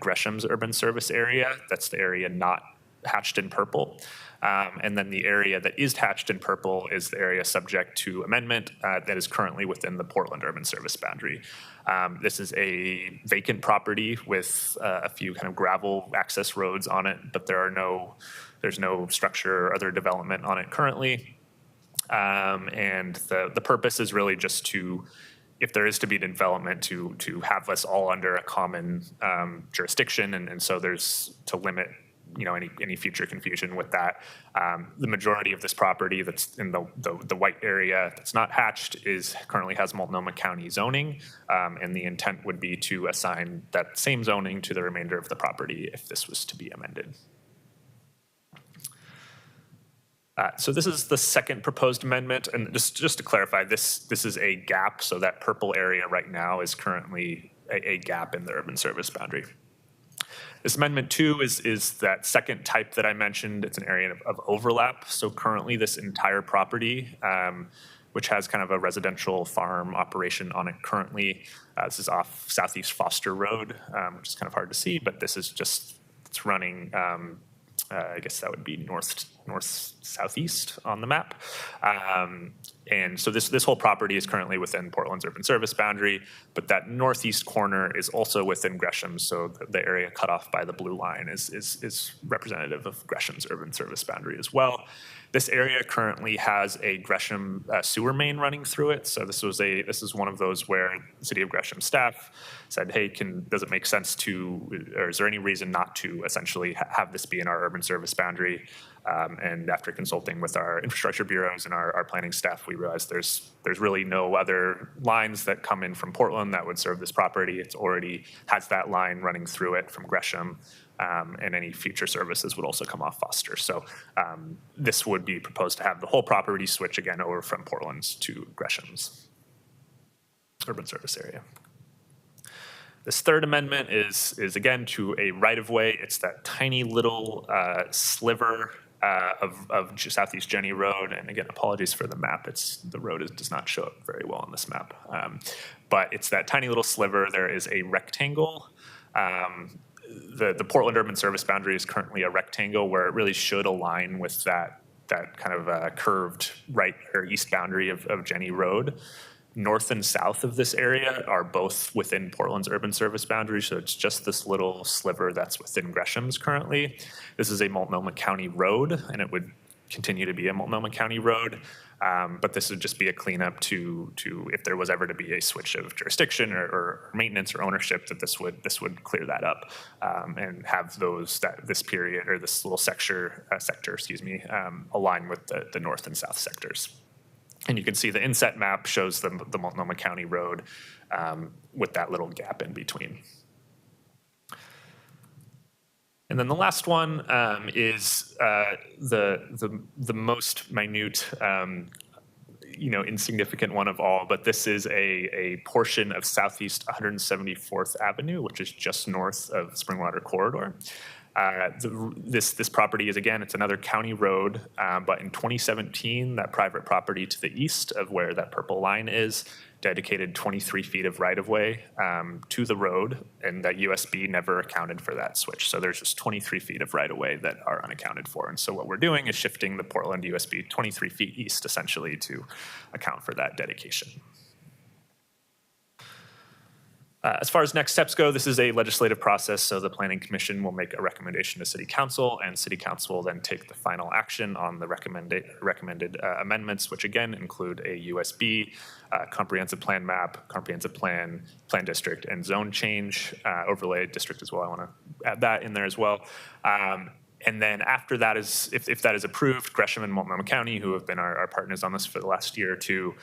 Gresham's urban service area. That's the area not hatched in purple. And then the area that is hatched in purple is the area subject to amendment that is currently within the Portland urban service boundary. This is a vacant property with a few kind of gravel access roads on it, but there's no structure or other development on it currently. And the purpose is really just to, if there is to be development, to have us all under a common jurisdiction, and so there's to limit any future confusion with that. The majority of this property that's in the white area that's not hatched currently has Multnomah County zoning, and the intent would be to assign that same zoning to the remainder of the property if this was to be amended. So this is the second proposed amendment, and just to clarify, this is a gap, so that purple area right now is currently a gap in the urban service boundary. This amendment 2 is that second type that I mentioned. It's an area of overlap. So currently this entire property, which has kind of a residential farm operation on it currently, this is off Southeast Foster Road, which is kind of hard to see, but this is it's running, I guess that would be north-southeast on the map. And so this whole property is currently within Portland's urban service boundary, but that northeast corner is also within Gresham, so the area cut off by the blue line is representative of Gresham's urban service boundary as well. This area currently has a Gresham sewer main running through it, so this is one of those where the City of Gresham staff said, hey, does it make sense or is there any reason not to essentially have this be in our urban service boundary? And after consulting with our infrastructure bureaus and our planning staff, we realized there's really no other lines that come in from Portland that would serve this property. It's already has that line running through it from Gresham, and any future services would also come off Foster. So this would be proposed to have the whole property switch again over from Portland's to Gresham's urban service area. This third amendment is again to a right-of-way. It's that tiny little sliver of Southeast Jenny Road. And again, apologies for the map. The road does not show up very well on this map. But it's that tiny little sliver. There is a rectangle. The Portland Urban Service boundary is currently a rectangle where it really should align with that kind of curved right or east boundary of Jenny Road. North and south of this area are both within Portland's urban service boundary, so it's just this little sliver that's within Gresham's currently. This is a Multnomah County road, and it would continue to be a Multnomah County road, but this would just be a cleanup to if there was ever to be a switch of jurisdiction or maintenance or ownership, that this would clear that up and have this period or this little sector align with the north and south sectors. And you can see the inset map shows the Multnomah County Road with that little gap in between. And then the last one is the most minute, insignificant one of all. But this is a portion of Southeast 174th Avenue, which is just north of Springwater Corridor. This property is, again, it's another county road, but in 2017, that private property to the east of where that purple line is dedicated 23 feet of right-of-way to the road, and that USB never accounted for that switch. So there's just 23 feet of right-of-way that are unaccounted for. And so what we're doing is shifting the Portland USB 23 feet east, essentially, to account for that dedication. As far as next steps go, this is a legislative process, so the Planning Commission will make a recommendation to City Council, and City Council will then take the final action on the recommended amendments, which again include a USB, comprehensive plan map, comprehensive plan district, and zone change, overlay district as well. I want to add that in there as well. And then after that is, if that is approved, Gresham and Multnomah County, who have been our partners on this for the last year or two,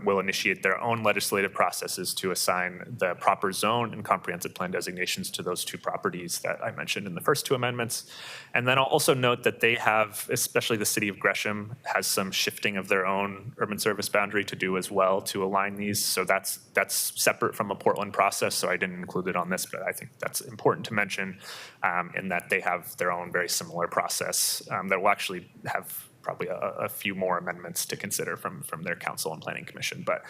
will initiate their own legislative processes to assign the proper zone and comprehensive plan designations to those two properties that I mentioned in the first two amendments. And then I'll also note that they have, especially the city of Gresham, has some shifting of their own urban service boundary to do as well to align these. So that's separate from a Portland process, so I didn't include it on this, but I think that's important to mention in that they have their own very similar process that will actually have probably a few more amendments to consider from their council and planning commission. But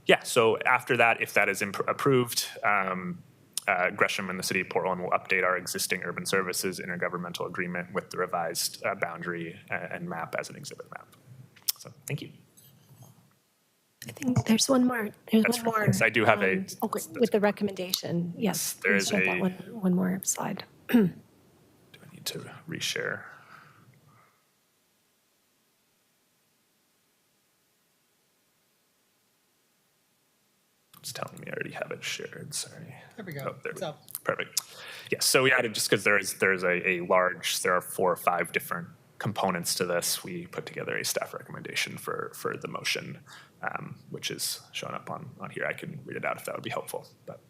yeah, so after that, if that is approved, Gresham and the city of Portland will update our existing urban services intergovernmental agreement with the revised boundary and map as an exhibit map. So thank you. I think there's one more. Yes, I do have a. With the recommendation, yes. There is show that one more slide. Do I need to reshare? It's telling me I already have it shared. Sorry. There we go. Oh, there It's we go. up. Perfect. Yes. So we added, just because there's a large, there are 4 or 5 different components to this. We put together a staff recommendation for the motion, which is shown up on here. I can read it out if that would be helpful. But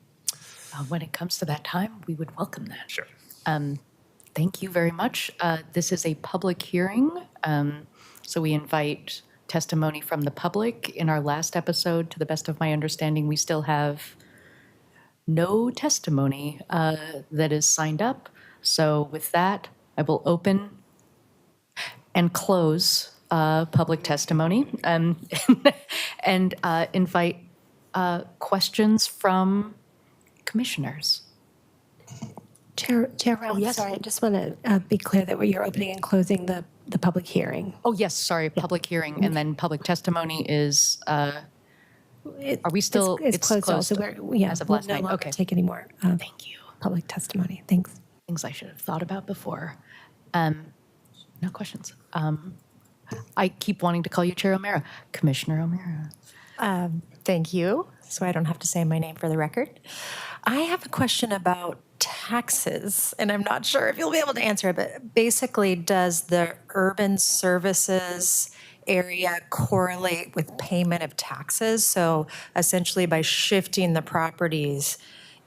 When it comes to that time, we would welcome that. sure. Thank you very much. This is a public hearing, so we invite testimony from the public. In our last episode, to the best of my understanding, we still have no testimony that is signed up. So with that, I will open and close public testimony and invite questions from commissioners. Chair Rao, yes. sorry, I just want to be clear that you're opening and closing the public hearing. Oh, yes, sorry, public hearing, and then public testimony is, are we still? It's closed also. As of last we'll night, no longer okay. take any more Thank you. public testimony. Thanks. Things I should have thought about before. No questions. I keep wanting to call you Chair O'Mara. Commissioner O'Mara. Thank you, so I don't have to say my name for the record. I have a question about taxes, and I'm not sure if you'll be able to answer it, but basically, does the urban services area correlate with payment of taxes? So essentially, by shifting the properties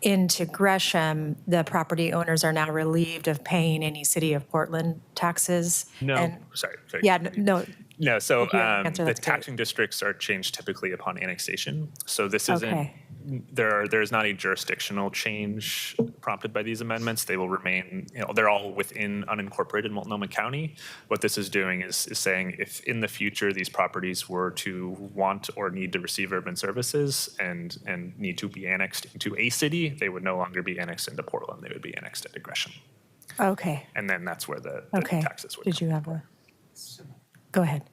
into Gresham, the property owners are now relieved of paying any City of Portland taxes? No, And- sorry. Yeah, no, No, so If you answer, the that's great. taxing districts are changed typically upon annexation. So this isn't Okay. there's not a jurisdictional change prompted by these amendments. They will remain, they're all within unincorporated Multnomah County. What this is doing is saying if in the future these properties were to want or need to receive urban services and need to be annexed into a city, they would no longer be annexed into Portland. They would be annexed into Gresham. Okay, And then that's where the okay. taxes would Did come. you have a? Go ahead.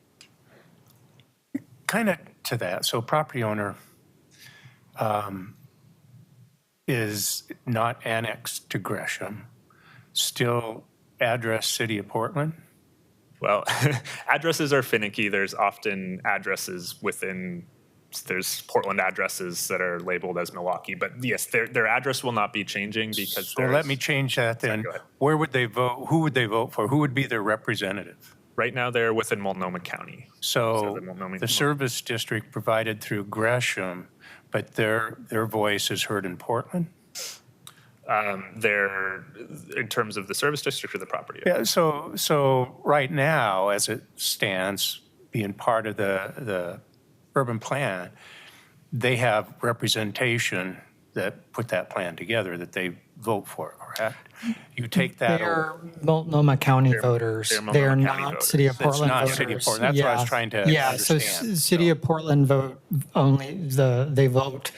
Kind of to that, so property owner is not annexed to Gresham, still address City of Portland? Well, addresses are finicky. There's often addresses there's Portland addresses that are labeled as Milwaukee, but yes, their address will not be changing because So let me change that then. go ahead. Where would they vote? Who would they vote for? Who would be their representative? Right now, they're within Multnomah County. So Multnomah- the service district provided through Gresham, but their voice is heard in Portland? They're, in terms of the service district or the property? Yeah, so right now, as it stands, being part of the urban plan, they have representation that put that plan together that they vote for, correct? You take that They're over. Multnomah County voters. they're They're Multnomah County not voters. City of It's Portland not voters. City of Portland. That's what I was trying to Yeah, so understand. City of Portland vote only, they vote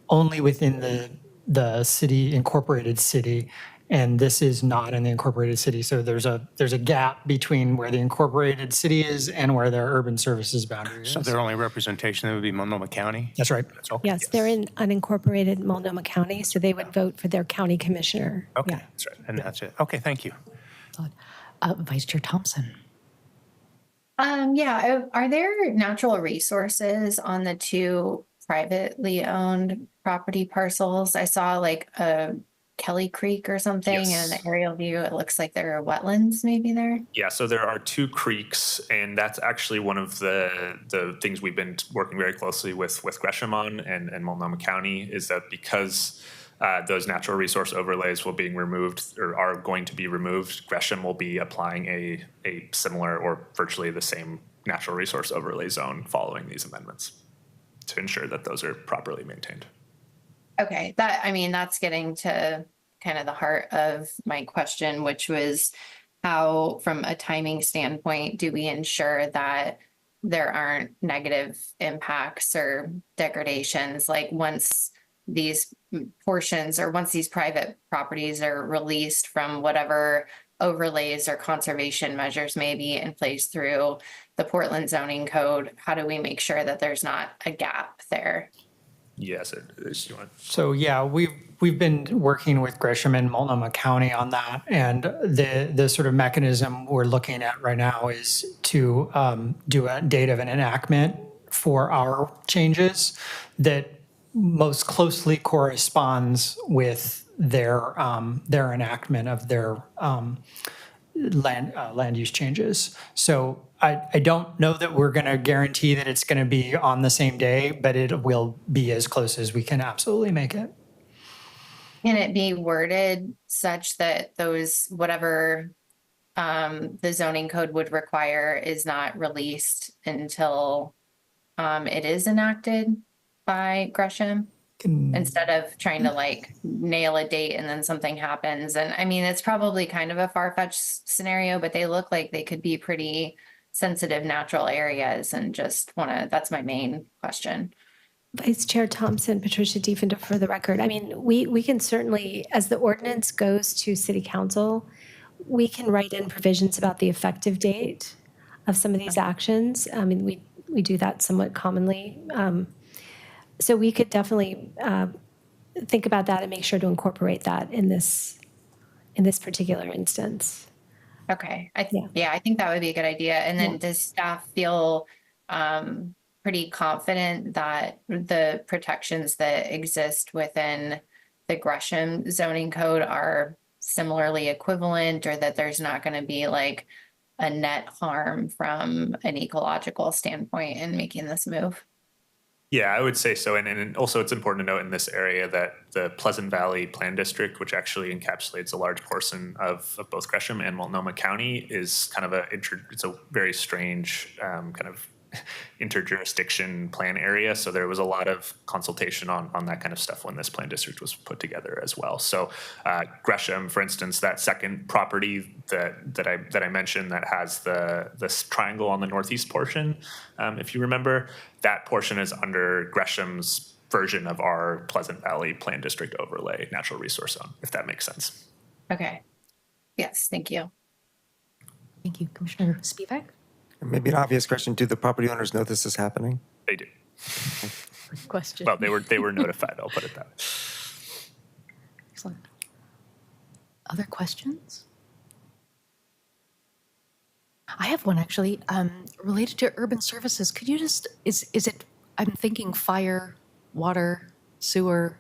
only within the city, incorporated city, and this is not in the incorporated city. So there's a gap between where the incorporated city is and where their urban services boundary is. So their only representation would be Multnomah County? That's right. That's okay. Yes, they're in unincorporated Multnomah County, so they would vote for their county commissioner. Okay, Yeah. that's right. And that's it. Okay, thank you. Vice Chair Thompson. Yeah, are there natural resources on the two privately owned property parcels? I saw like a Kelly Creek or something, and in Yes. the aerial view, it looks like there are wetlands maybe there. Yeah, so there are two creeks, and that's actually one of the things we've been working very closely with Gresham on and Multnomah County is that because those natural resource overlays will being removed or are going to be removed, Gresham will be applying a similar or virtually the same natural resource overlay zone following these amendments to ensure that those are properly maintained. Okay, that's getting to kind of the heart of my question, which was how, from a timing standpoint, do we ensure that there aren't negative impacts or degradations? Like once these portions or once these private properties are released from whatever overlays or conservation measures may be in place through the Portland zoning code, how do we make sure that there's not a gap there? Yes, you want So yeah, we've been working with Gresham and Multnomah County on that, and the sort of mechanism we're looking at right now is to do a date of an enactment for our changes that most closely corresponds with their enactment of their land use changes. So I don't know that we're going to guarantee that it's going to be on the same day, but it will be as close as we can absolutely make it. Can it be worded such that those, whatever the zoning code would require is not released until it is enacted by Gresham? Instead of trying to like nail a date and then something happens. And I mean, it's probably kind of a far-fetched scenario, but they look like they could be pretty sensitive natural areas, and just that's my main question. Vice Chair Thompson, Patricia Diefender for the record. I mean, we can certainly, as the ordinance goes to City Council, we can write in provisions about the effective date of some of these actions. I mean, we do that somewhat commonly. So we could definitely think about that and make sure to incorporate that in this particular instance. Okay, I think that would be a good idea. And then does staff feel pretty confident that the protections that exist within the Gresham zoning code are similarly equivalent, or that there's not going to be like a net harm from an ecological standpoint in making this move? Yeah, I would say so. And also it's important to note in this area that the Pleasant Valley Plan District, which actually encapsulates a large portion of both Gresham and Multnomah County, is kind of it's a very strange kind of interjurisdiction plan area. So there was a lot of consultation on that kind of stuff when this plan district was put together as well. So Gresham, for instance, that second property that I mentioned that has this triangle on the northeast portion, if you remember, that portion is under Gresham's version of our Pleasant Valley Plan District Overlay Natural Resource Zone, if that makes sense. Okay. Yes, thank you. Thank you, Commissioner Spivak. Maybe an obvious question, do the property owners know this is happening? They do. Question. Well, they were notified, I'll put it that way. Excellent. Other questions? I have one actually, related to urban services. Could you just, is it, I'm thinking fire, water, sewer,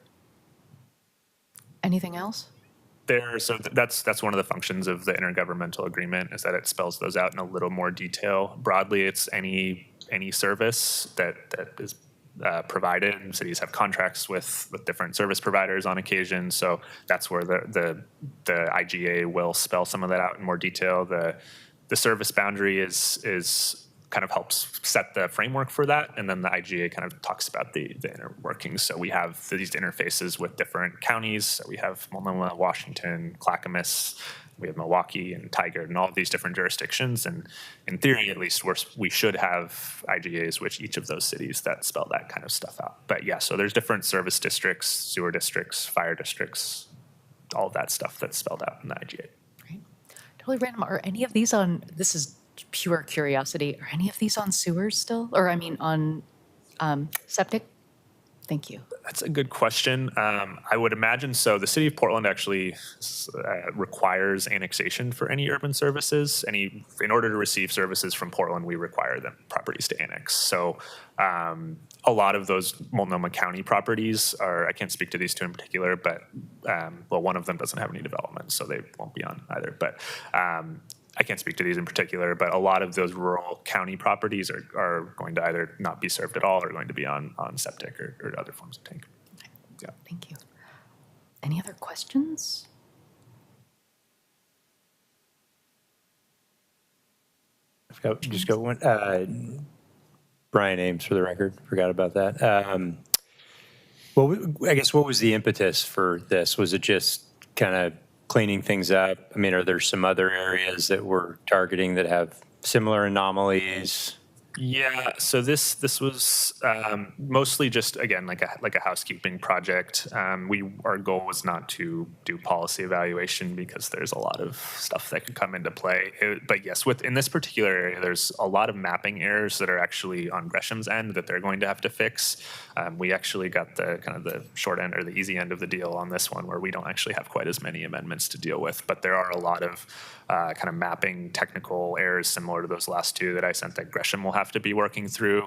anything else? So that's one of the functions of the intergovernmental agreement, is that it spells those out in a little more detail. Broadly, it's any service that is provided, and cities have contracts with different service providers on occasion. So that's where the IGA will spell some of that out in more detail. The service boundary is kind of helps set the framework for that, and then the IGA kind of talks about the inner workings. So we have these interfaces with different counties. So we have Multnomah, Washington, Clackamas, we have Milwaukee and Tigard, and all of these different jurisdictions. And in theory, at least, we should have IGAs with each of those cities that spell that kind of stuff out. But yeah, so there's different service districts, sewer districts, fire districts, all of that stuff that's spelled out in the IGA. Right. Totally random. Are any of these on, this is pure curiosity, are any of these on sewers still? Or I mean on septic? Thank you. That's a good question. I would imagine so. The city of Portland actually requires annexation for any urban services. In order to receive services from Portland, we require them properties to annex. So a lot of those Multnomah County properties are, I can't speak to these two in particular, but well, one of them doesn't have any development, so they won't be on either. But I can't speak to these in particular, but a lot of those rural county properties are going to either not be served at all or going to be on septic or other forms of tank. Yeah. Thank you. Any other questions? Just go one. Brian Ames, for the record. Forgot about that. Well, I guess what was the impetus for this? Was it just kind of cleaning things up? I mean, are there some other areas that we're targeting that have similar anomalies? Yeah, so this was mostly just, again, like a housekeeping project. Our goal was not to do policy evaluation because there's a lot of stuff that could come into play. But yes, in this particular area, there's a lot of mapping errors that are actually on Gresham's end that they're going to have to fix. We actually got the kind of the short end or the easy end of the deal on this one, where we don't actually have quite as many amendments to deal with. But there are a lot of kind of mapping technical errors similar to those last two that I sent that Gresham will have to be working through.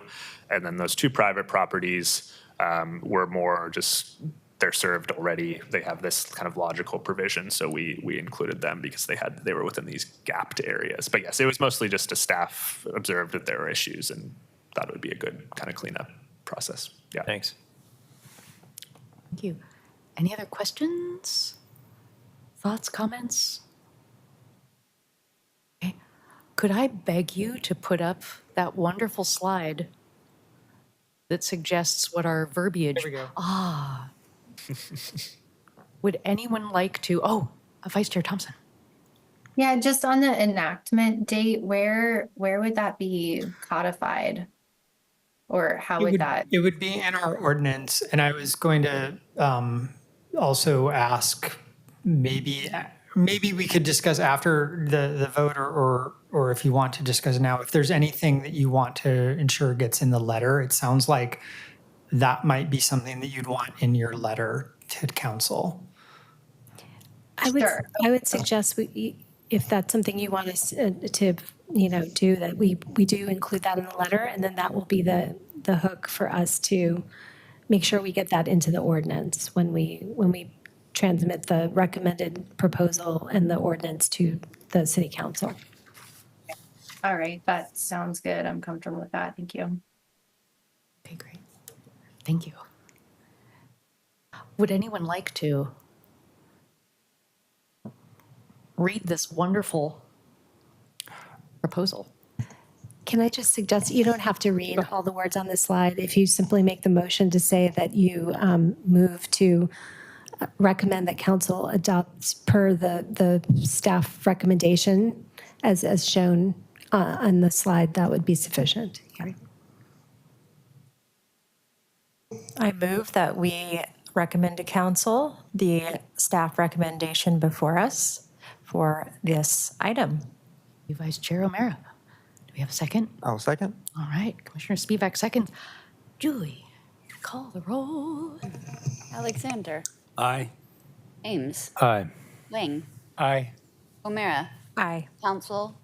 And then those two private properties were more just, they're served already. They have this kind of logical provision. So we included them because they were within these gapped areas. But yes, it was mostly just a staff observed that there were issues and thought it would be a good kind of cleanup process. Yeah. Thanks. Thank you. Any other questions? Thoughts, comments? Okay. Could I beg you to put up that wonderful slide that suggests what our verbiage? There we go. Ah. Would anyone like to, Vice Chair Thompson. Yeah, just on the enactment date, where would that be codified? Or how would that? It would be in our ordinance, and I was going to also ask, maybe we could discuss after the vote, or if you want to discuss now, if there's anything that you want to ensure gets in the letter. It sounds like that might be something that you'd want in your letter to council. I would suggest if that's something you want us to do, that we do include that in the letter, and then that will be the hook for us to make sure we get that into the ordinance when we transmit the recommended proposal and the ordinance to the city council. All right, that sounds good. I'm comfortable with that. Thank you. Okay, great. Thank you. Would anyone like to read this wonderful proposal? Can I just suggest, you don't have to read all the words on this slide. If you simply make the motion to say that you move to recommend that council adopts per the staff recommendation as shown on the slide, that would be sufficient. I move that we recommend to council the staff recommendation before us for this item. Vice Chair O'Mara. Do we have a second? I'll second. All right, Commissioner Spivak seconds. Julie, call the roll. Alexander. Aye. Ames. Aye. Lang. Aye. O'Mara. Aye. Council.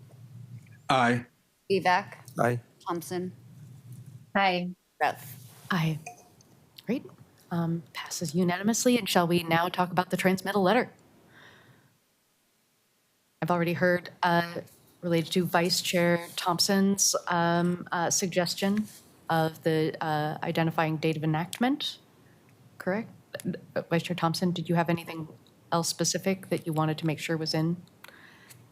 Aye. Spivak. Aye. Thompson. Hi. Reth. Aye. Great. Passes unanimously. And shall we now talk about the transmittal letter? I've already heard related to Vice Chair Thompson's suggestion of the identifying date of enactment, correct? Vice Chair Thompson, did you have anything else specific that you wanted to make sure was in?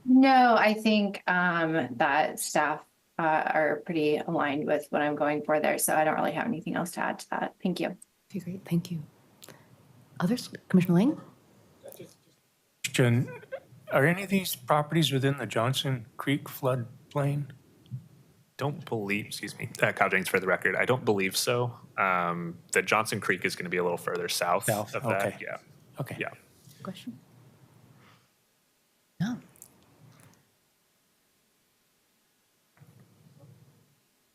No, I think that staff are pretty aligned with what I'm going for there, so I don't really have anything else to add to that. Thank you. Okay, great. Thank you. Others? Commissioner Lang? Question, are any of these properties within the Johnson Creek floodplain? Don't believe, excuse me, Kyle Jennings for the record, I don't believe so. The Johnson Creek is going to be a little further south South, of that. okay. Yeah. Okay. Yeah. Question? No.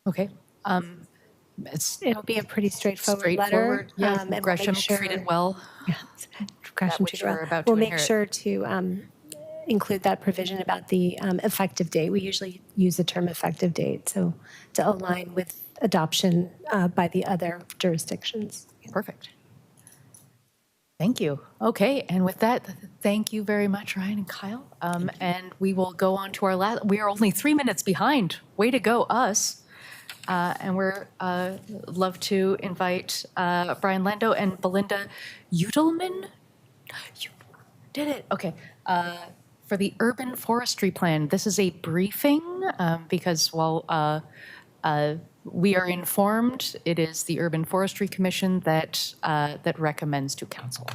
Okay. It'll be a pretty straightforward letter. Straightforward. Yeah, and we'll make Gresham sure- treated well. Gresham which treated well. we're about to We'll make inherit. sure to include that provision about the effective date. We usually use the term effective date, so to align with adoption by the other jurisdictions. Perfect. Thank you. Okay, and with that, thank you very much, Ryan and Kyle. And we will go on to our last, we are only 3 minutes behind. Way to go, us. And we're love to invite Brian Lando and Belinda Udelman. You did it. Okay. For the urban forestry plan, this is a briefing because while we are informed, it is the Urban Forestry Commission that that recommends to council.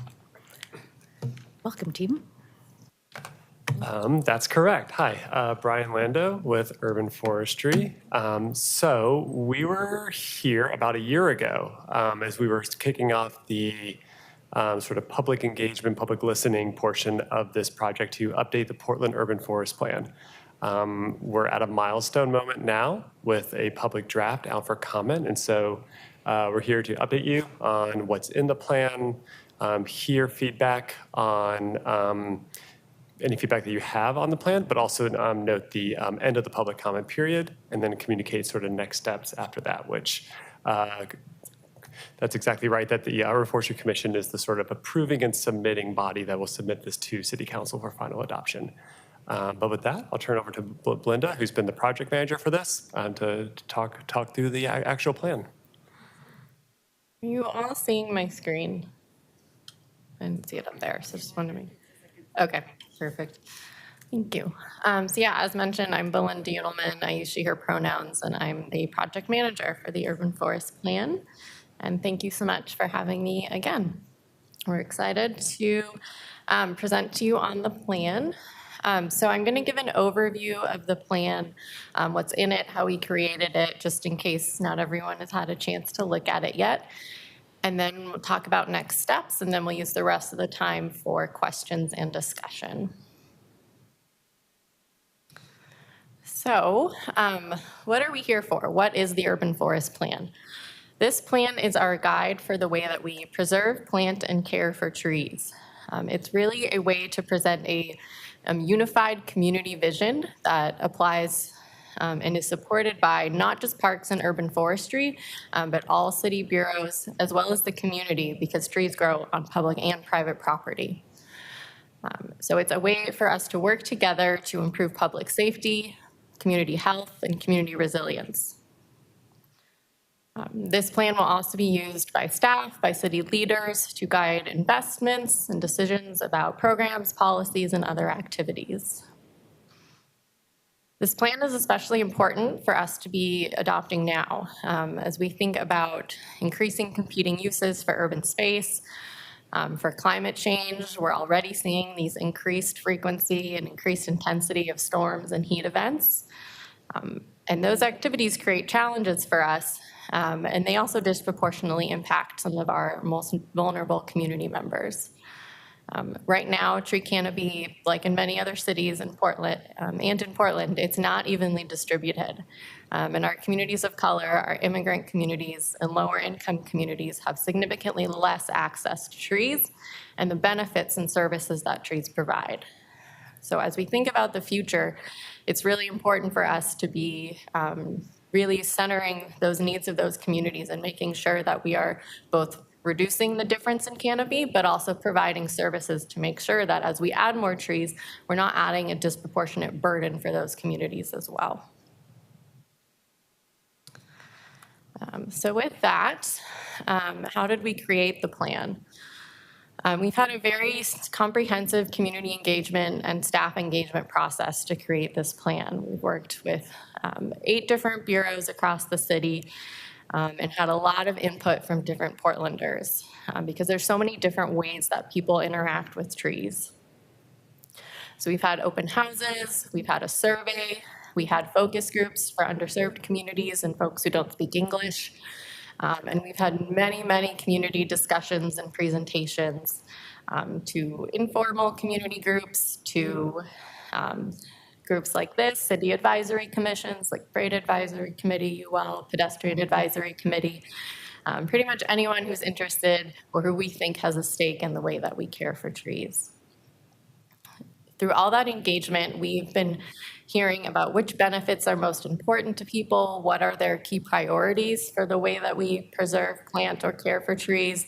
Welcome, team. That's correct. Hi, Brian Lando with Urban Forestry. So we were here about a year ago as we were kicking off the sort of public engagement, public listening portion of this project to update the Portland Urban Forest Plan. We're at a milestone moment now with a public draft out for comment. And so we're here to update you on what's in the plan, hear feedback on any feedback that you have on the plan, but also note the end of the public comment period and then communicate sort of next steps after that, which that's exactly right, that the Urban Forestry Commission is the sort of approving and submitting body that will submit this to City Council for final adoption. But with that, I'll turn over to Belinda, who's been the project manager for this, to talk through the actual plan. Are you all seeing my screen? I didn't see it up there, so just wanted to make. Okay, perfect. Thank you. So yeah, as mentioned, I'm Belinda Udelman. I use she, her pronouns, and I'm the project manager for the Urban Forest Plan. And thank you so much for having me again. We're excited to present to you on the plan. So I'm going to give an overview of the plan, what's in it, how we created it, just in case not everyone has had a chance to look at it yet. And then we'll talk about next steps, and then we'll use the rest of the time for questions and discussion. So what are we here for? What is the Urban Forest Plan? This plan is our guide for the way that we preserve, plant, and care for trees. It's really a way to present a unified community vision that applies and is supported by not just parks and urban forestry, but all city bureaus, as well as the community, because trees grow on public and private property. So it's a way for us to work together to improve public safety, community health, and community resilience. This plan will also be used by staff, by city leaders to guide investments and decisions about programs, policies, and other activities. This plan is especially important for us to be adopting now as we think about increasing competing uses for urban space, for climate change. We're already seeing these increased frequency and increased intensity of storms and heat events. And those activities create challenges for us, and they also disproportionately impact some of our most vulnerable community members. Right now, tree canopy, like in many other cities in Portland, it's not evenly distributed. And our communities of color, our immigrant communities, and lower income communities have significantly less access to trees and the benefits and services that trees provide. So as we think about the future, it's really important for us to be really centering those needs of those communities and making sure that we are both reducing the difference in canopy, but also providing services to make sure that as we add more trees, we're not adding a disproportionate burden for those communities as well. So with that, how did we create the plan? We've had a very comprehensive community engagement and staff engagement process to create this plan. We've worked with 8 different bureaus across the city and had a lot of input from different Portlanders because there's so many different ways that people interact with trees. So we've had open houses, we've had a survey, we had focus groups for underserved communities and folks who don't speak English. And we've had many, many community discussions and presentations to informal community groups, to groups like this, city advisory commissions like Freight Advisory Committee, UL, Pedestrian Advisory Committee, pretty much anyone who's interested or who we think has a stake in the way that we care for trees. Through all that engagement, we've been hearing about which benefits are most important to people, what are their key priorities for the way that we preserve, plant, or care for trees,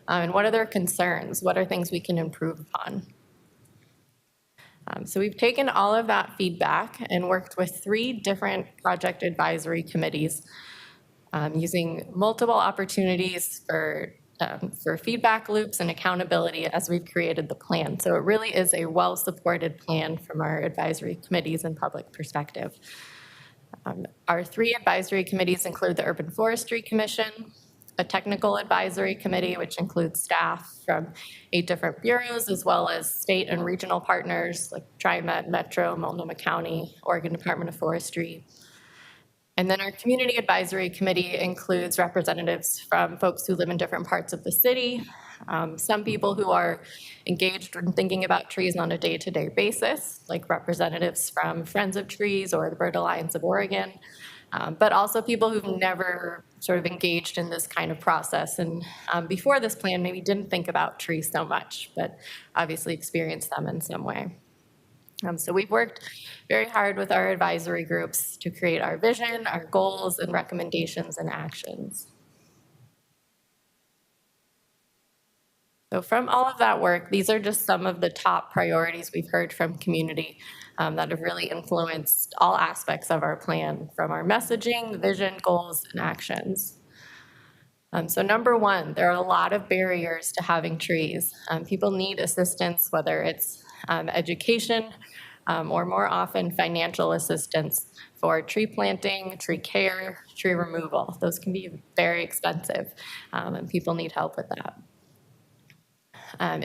and what are their concerns, what are things we can improve upon. So we've taken all of that feedback and worked with 3 different project advisory committees using multiple opportunities for feedback loops and accountability as we've created the plan. So it really is a well-supported plan from our advisory committees and public perspective. Our 3 advisory committees include the Urban Forestry Commission, a technical advisory committee, which includes staff from 8 different bureaus, as well as state and regional partners like TriMet, Metro, Multnomah County, Oregon Department of Forestry. And then our community advisory committee includes representatives from folks who live in different parts of the city, some people who are engaged in thinking about trees on a day-to-day basis, like representatives from Friends of Trees or the Bird Alliance of Oregon, but also people who've never sort of engaged in this kind of process and before this plan maybe didn't think about trees so much, but obviously experienced them in some way. So we've worked very hard with our advisory groups to create our vision, our goals, and recommendations and actions. So from all of that work, these are just some of the top priorities we've heard from community that have really influenced all aspects of our plan, from our messaging, the vision, goals, and actions. So number 1, there are a lot of barriers to having trees. People need assistance, whether it's education or more often financial assistance for tree planting, tree care, tree removal. Those can be very expensive and people need help with that.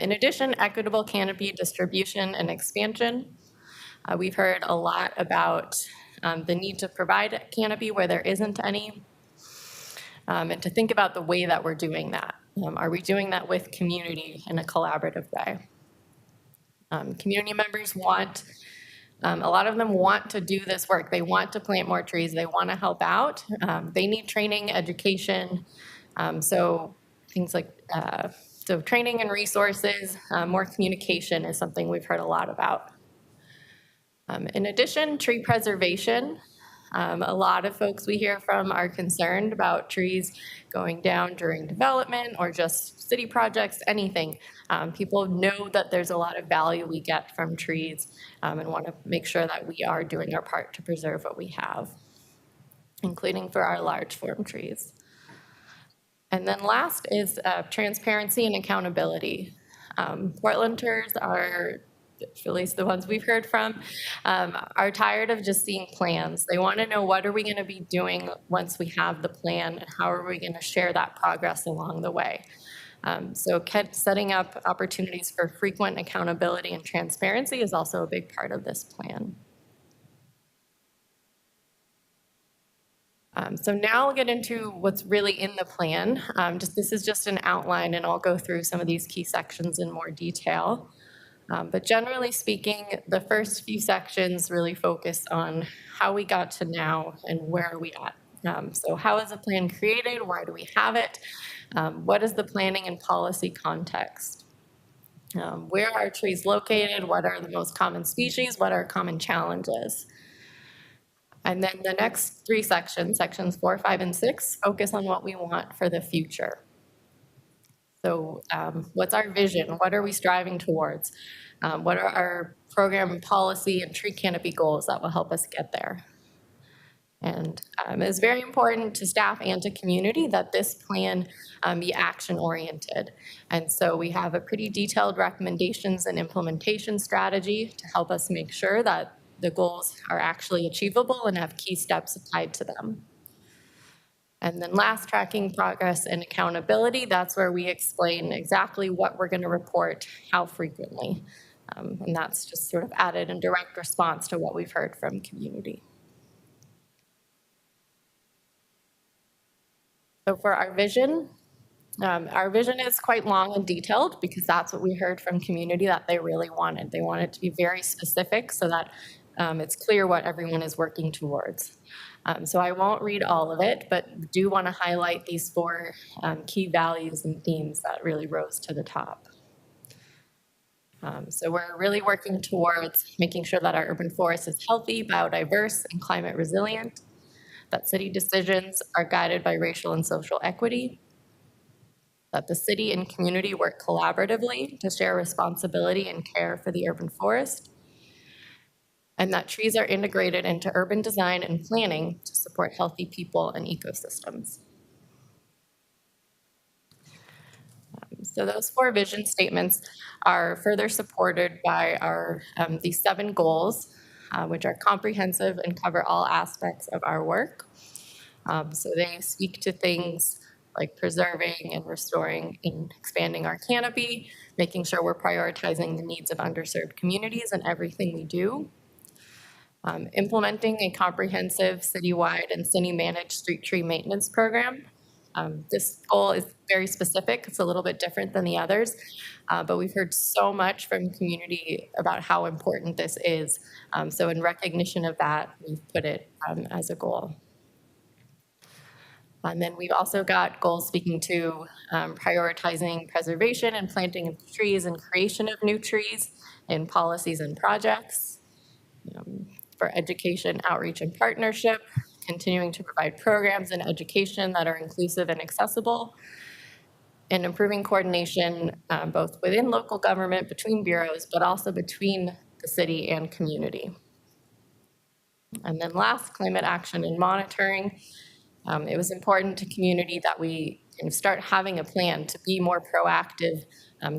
In addition, equitable canopy distribution and expansion. We've heard a lot about the need to provide canopy where there isn't any, and to think about the way that we're doing that. Are we doing that with community in a collaborative way? Community members want, a lot of them want to do this work. They want to plant more trees. They want to help out. They need training, education. So things like, so training and resources, more communication is something we've heard a lot about. In addition, tree preservation. A lot of folks we hear from are concerned about trees going down during development or just city projects, anything. People know that there's a lot of value we get from trees and want to make sure that we are doing our part to preserve what we have, including for our large form trees. And then last is transparency and accountability. Portlanders are at least the ones we've heard from, are tired of just seeing plans. They want to know, what are we going to be doing once we have the plan, and how are we going to share that progress along the way? So setting up opportunities for frequent accountability and transparency is also a big part of this plan. So now I'll get into what's really in the plan. This is just an outline, and I'll go through some of these key sections in more detail. But generally speaking, the first few sections really focus on how we got to now and where are we at. So how is the plan created? Why do we have it? What is the planning and policy context? Where are trees located? What are the most common species? What are common challenges? And then the next three sections, sections 4, 5, and 6, focus on what we want for the future. So what's our vision? What are we striving towards? What are our program and policy and tree canopy goals that will help us get there? And it's very important to staff and to community that this plan be action-oriented. And so we have a pretty detailed recommendations and implementation strategy to help us make sure that the goals are actually achievable and have key steps applied to them. And then last, tracking progress and accountability. That's where we explain exactly what we're going to report, how frequently. And that's just sort of added in direct response to what we've heard from community. So for our vision is quite long and detailed because that's what we heard from community that they really wanted. They wanted to be very specific so that it's clear what everyone is working towards. So I won't read all of it, but do want to highlight these 4 key values and themes that really rose to the top. So we're really working towards making sure that our urban forest is healthy, biodiverse, and climate resilient, that city decisions are guided by racial and social equity, that the city and community work collaboratively to share responsibility and care for the urban forest, and that trees are integrated into urban design and planning to support healthy people and ecosystems. So those 4 vision statements are further supported by our these 7 goals, which are comprehensive and cover all aspects of our work. So they speak to things like preserving and restoring and expanding our canopy, making sure we're prioritizing the needs of underserved communities in everything we do. Implementing a comprehensive citywide and city-managed street tree maintenance program. This goal is very specific. It's a little bit different than the others, but we've heard so much from community about how important this is. So in recognition of that, we've put it as a goal. And then we've also got goals speaking to prioritizing preservation and planting of trees and creation of new trees in policies and projects. For education, outreach, and partnership, continuing to provide programs and education that are inclusive and accessible, and improving coordination both within local government, between bureaus, but also between the city and community. And then last, climate action and monitoring. It was important to community that we start having a plan to be more proactive,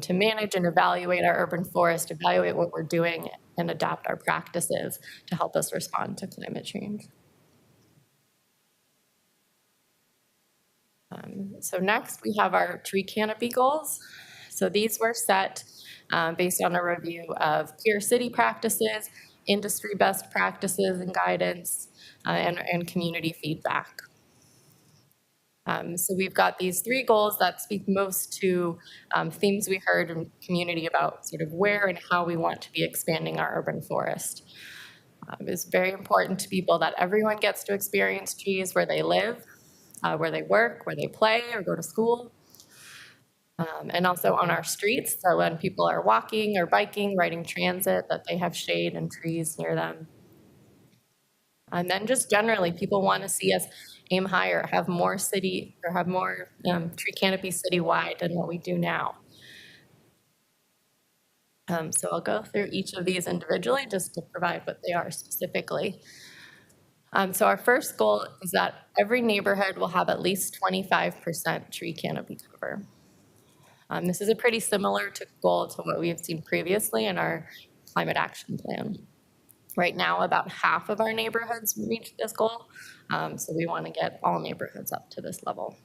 to manage and evaluate our urban forest, evaluate what we're doing, and adapt our practices to help us respond to climate change. So next, we have our tree canopy goals. So these were set based on a review of peer city practices, industry best practices and guidance, and community feedback. So we've got these 3 goals that speak most to themes we heard in community about sort of where and how we want to be expanding our urban forest. It's very important to people that everyone gets to experience trees where they live, where they work, where they play or go to school, and also on our streets. So when people are walking or biking, riding transit, that they have shade and trees near them. And then just generally, people want to see us aim higher, have more tree canopy citywide than what we do now. So I'll go through each of these individually just to provide what they are specifically. So our first goal is that every neighborhood will have at least 25% tree canopy cover. This is a pretty similar goal to what we have seen previously in our climate action plan. Right now, about half of our neighborhoods reach this goal, so we want to get all neighborhoods up to this level.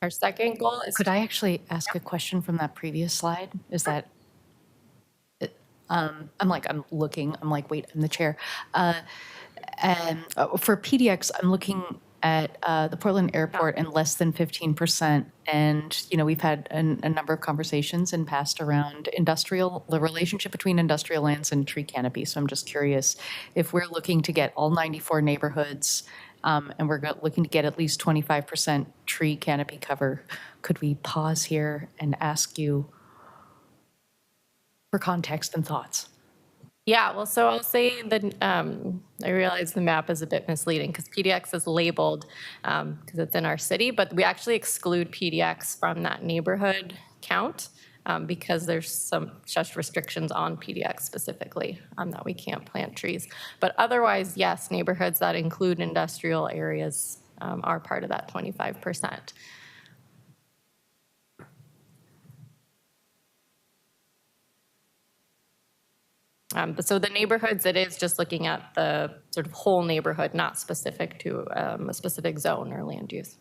Our second goal is Could I actually ask a question from that previous slide? Is that, I'm like, I'm like, wait, I'm the chair. And for PDX, I'm looking at the Portland Airport and less than 15%. And, you know, we've had a number of conversations in past around the relationship between industrial lands and tree canopy. So I'm just curious if we're looking to get all 94 neighborhoods and we're looking to get at least 25% tree canopy cover, could we pause here and ask you for context and thoughts? Yeah, well, so I'll say that I realize the map is a bit misleading because PDX is labeled because it's in our city, but we actually exclude PDX from that neighborhood count because there's some such restrictions on PDX specifically that we can't plant trees. But otherwise, yes, neighborhoods that include industrial areas are part of that 25%. But so the neighborhoods, it is just looking at the sort of whole neighborhood, not specific to a specific zone or land use.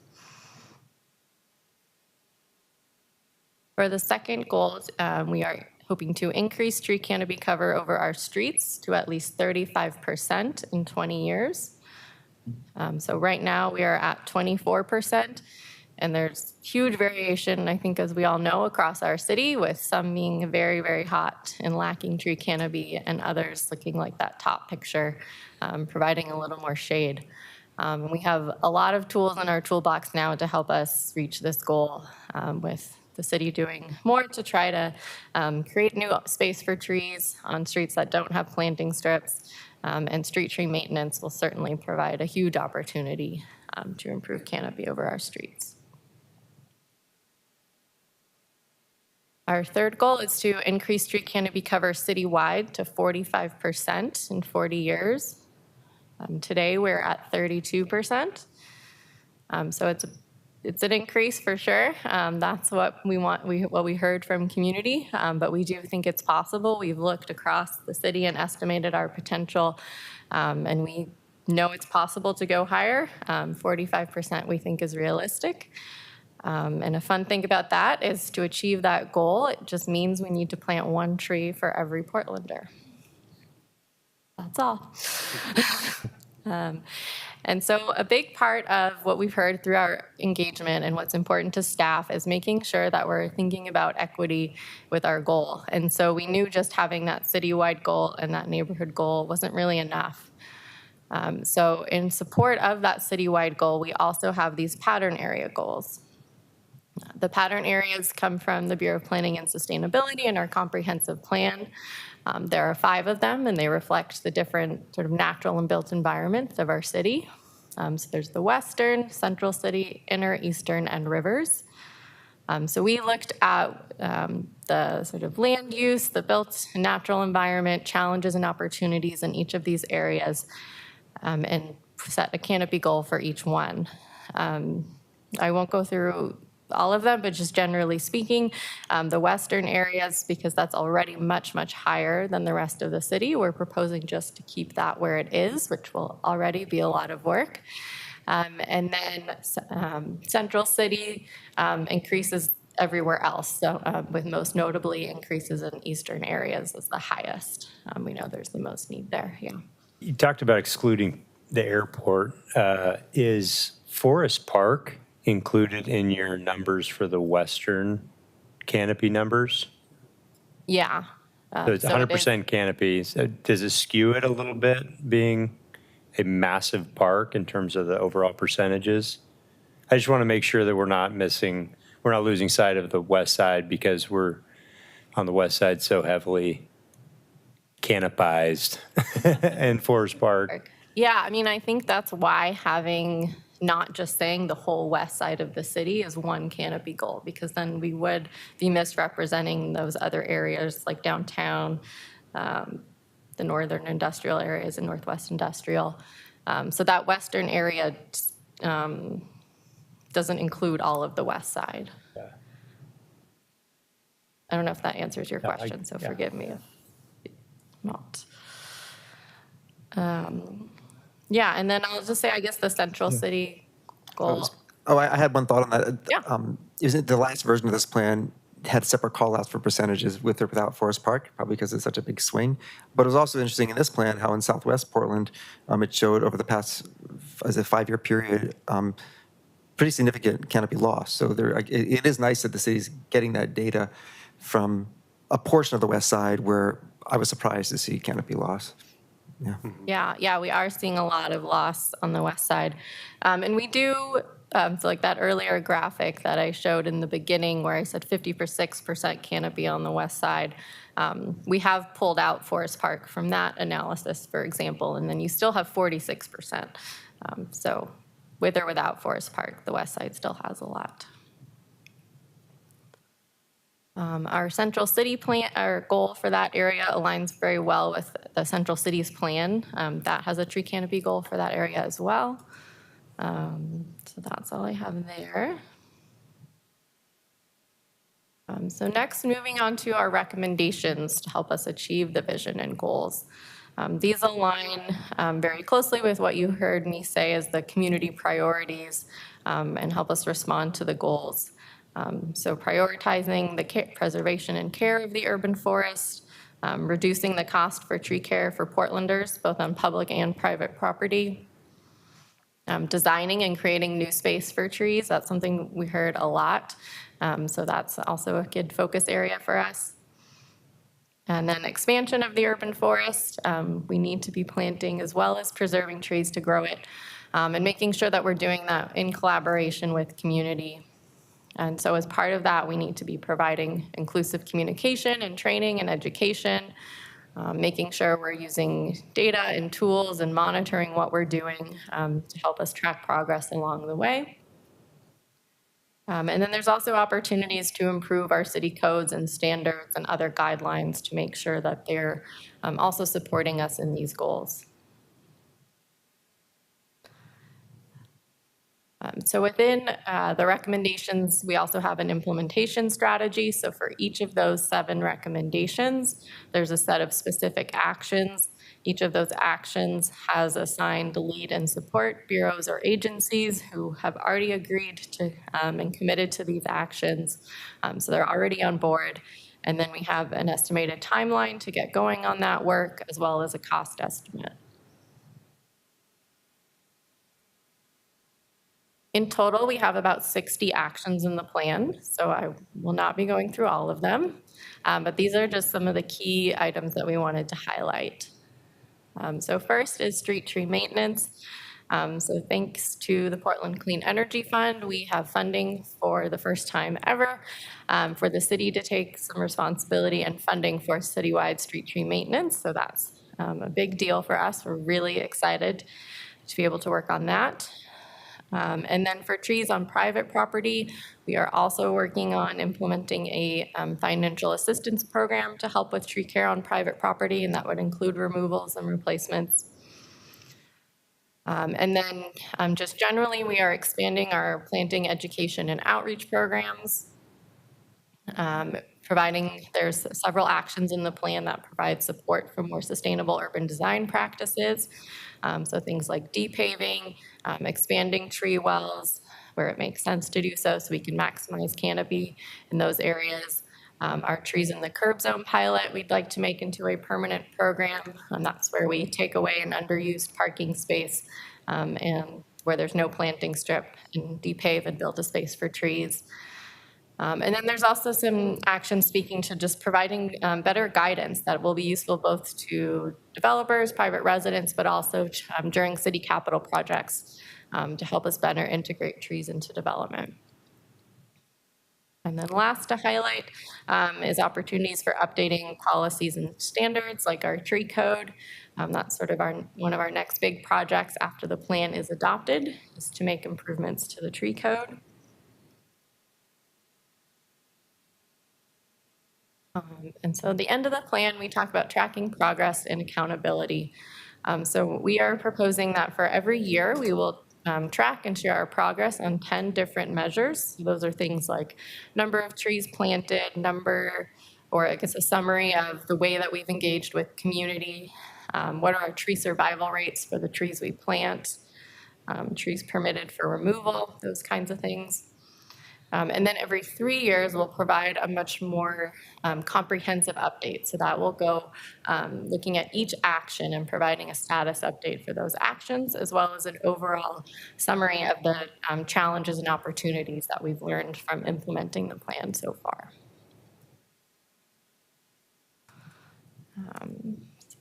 For the second goal, we are hoping to increase tree canopy cover over our streets to at least 35% in 20 years. So right now we are at 24%. And there's huge variation, I think, as we all know, across our city, with some being very, very hot and lacking tree canopy, and others looking like that top picture, providing a little more shade. We have a lot of tools in our toolbox now to help us reach this goal, with the city doing more to try to create new space for trees on streets that don't have planting strips. And street tree maintenance will certainly provide a huge opportunity to improve canopy over our streets. Our third goal is to increase tree canopy cover citywide to 45% in 40 years. Today, we're at 32%. So it's an increase for sure. That's what we want, what we heard from community, but we do think it's possible. We've looked across the city and estimated our potential, and we know it's possible to go higher. 45% we think is realistic. And a fun thing about that is to achieve that goal, it just means we need to plant one tree for every Portlander. That's all. And so a big part of what we've heard through our engagement and what's important to staff is making sure that we're thinking about equity with our goal. And so we knew just having that citywide goal and that neighborhood goal wasn't really enough. So in support of that citywide goal, we also have these pattern area goals. The pattern areas come from the Bureau of Planning and Sustainability in our comprehensive plan. There are 5 of them, and they reflect the different sort of natural and built environments of our city. So there's the western, central city, inner, eastern, and rivers. So we looked at the sort of land use, the built natural environment, challenges and opportunities in each of these areas, and set a canopy goal for each one. I won't go through all of them, but just generally speaking, the western areas, because that's already much, much higher than the rest of the city, we're proposing just to keep that where it is, which will already be a lot of work. And then central city increases everywhere else, so with most notably increases in eastern areas is the highest. We know there's the most need there, yeah. You talked about excluding the airport. Is Forest Park included in your numbers for the western canopy numbers? Yeah. So it's 100% canopy. So does it skew it a little bit, being a massive park in terms of the overall percentages? I just want to make sure that we're not losing sight of the west side, because we're on the west side so heavily canopized in Forest Park. Yeah, I mean, I think that's why having not just saying the whole west side of the city is one canopy goal, because then we would be misrepresenting those other areas like downtown, the northern industrial areas and northwest industrial. So that western area doesn't include all of the west side. I don't know if that answers your Yeah, question, so yeah. forgive me if not. Yeah, and then I'll just say, I guess the central city goal. I had one thought on that. Yeah. Isn't the last version of this plan had separate call outs for percentages with or without Forest Park, probably because it's such a big swing. But it was also interesting in this plan how in Southwest Portland, it showed over the past, as a 5-year period, pretty significant canopy loss. So it is nice that the city's getting that data from a portion of the west side where I was surprised to see canopy loss. Yeah, we are seeing a lot of loss on the west side. And we do, so like that earlier graphic that I showed in the beginning where I said 56% canopy on the west side, we have pulled out Forest Park from that analysis, for example, and then you still have 46%. So with or without Forest Park, the west side still has a lot. Our central city plan, our goal for that area aligns very well with the central cities plan. That has a tree canopy goal for that area as well. So that's all I have there. So next, moving on to our recommendations to help us achieve the vision and goals. These align very closely with what you heard me say as the community priorities and help us respond to the goals. So prioritizing the preservation and care of the urban forest, reducing the cost for tree care for Portlanders, both on public and private property, designing and creating new space for trees. That's something we heard a lot. So that's also a good focus area for us. And then expansion of the urban forest. We need to be planting as well as preserving trees to grow it, and making sure that we're doing that in collaboration with community. And so as part of that, we need to be providing inclusive communication and training and education, making sure we're using data and tools and monitoring what we're doing to help us track progress along the way. And then there's also opportunities to improve our city codes and standards and other guidelines to make sure that they're also supporting us in these goals. So within the recommendations, we also have an implementation strategy. So for each of those 7 recommendations, there's a set of specific actions. Each of those actions has assigned lead and support bureaus or agencies who have already agreed to and committed to these actions. So they're already on board. And then we have an estimated timeline to get going on that work, as well as a cost estimate. In total, we have about 60 actions in the plan, so I will not be going through all of them, but these are just some of the key items that we wanted to highlight. So first is street tree maintenance. So thanks to the Portland Clean Energy Fund, we have funding for the first time ever for the city to take some responsibility and funding for citywide street tree maintenance. So that's a big deal for us. We're really excited to be able to work on that. And then for trees on private property, we are also working on implementing a financial assistance program to help with tree care on private property, and that would include removals and replacements. And then just generally, we are expanding our planting education and outreach programs, there's several actions in the plan that provide support for more sustainable urban design practices. So things like depaving, expanding tree wells where it makes sense to do so we can maximize canopy in those areas. Our trees in the curb zone pilot, we'd like to make into a permanent program, and that's where we take away an underused parking space and where there's no planting strip and depave and build a space for trees. And then there's also some action speaking to just providing better guidance that will be useful both to developers, private residents, but also during city capital projects to help us better integrate trees into development. And then last to highlight is opportunities for updating policies and standards like our tree code. That's sort of one of our next big projects after the plan is adopted, is to make improvements to the tree code. And so at the end of the plan, we talk about tracking progress and accountability. So we are proposing that for every year, we will track and share our progress on 10 different measures. Those are things like number of trees planted, or I guess a summary of the way that we've engaged with community. What are our tree survival rates for the trees we plant? Trees permitted for removal, those kinds of things. And then every 3 years, we'll provide a much more comprehensive update. So that will go looking at each action and providing a status update for those actions, as well as an overall summary of the challenges and opportunities that we've learned from implementing the plan so far.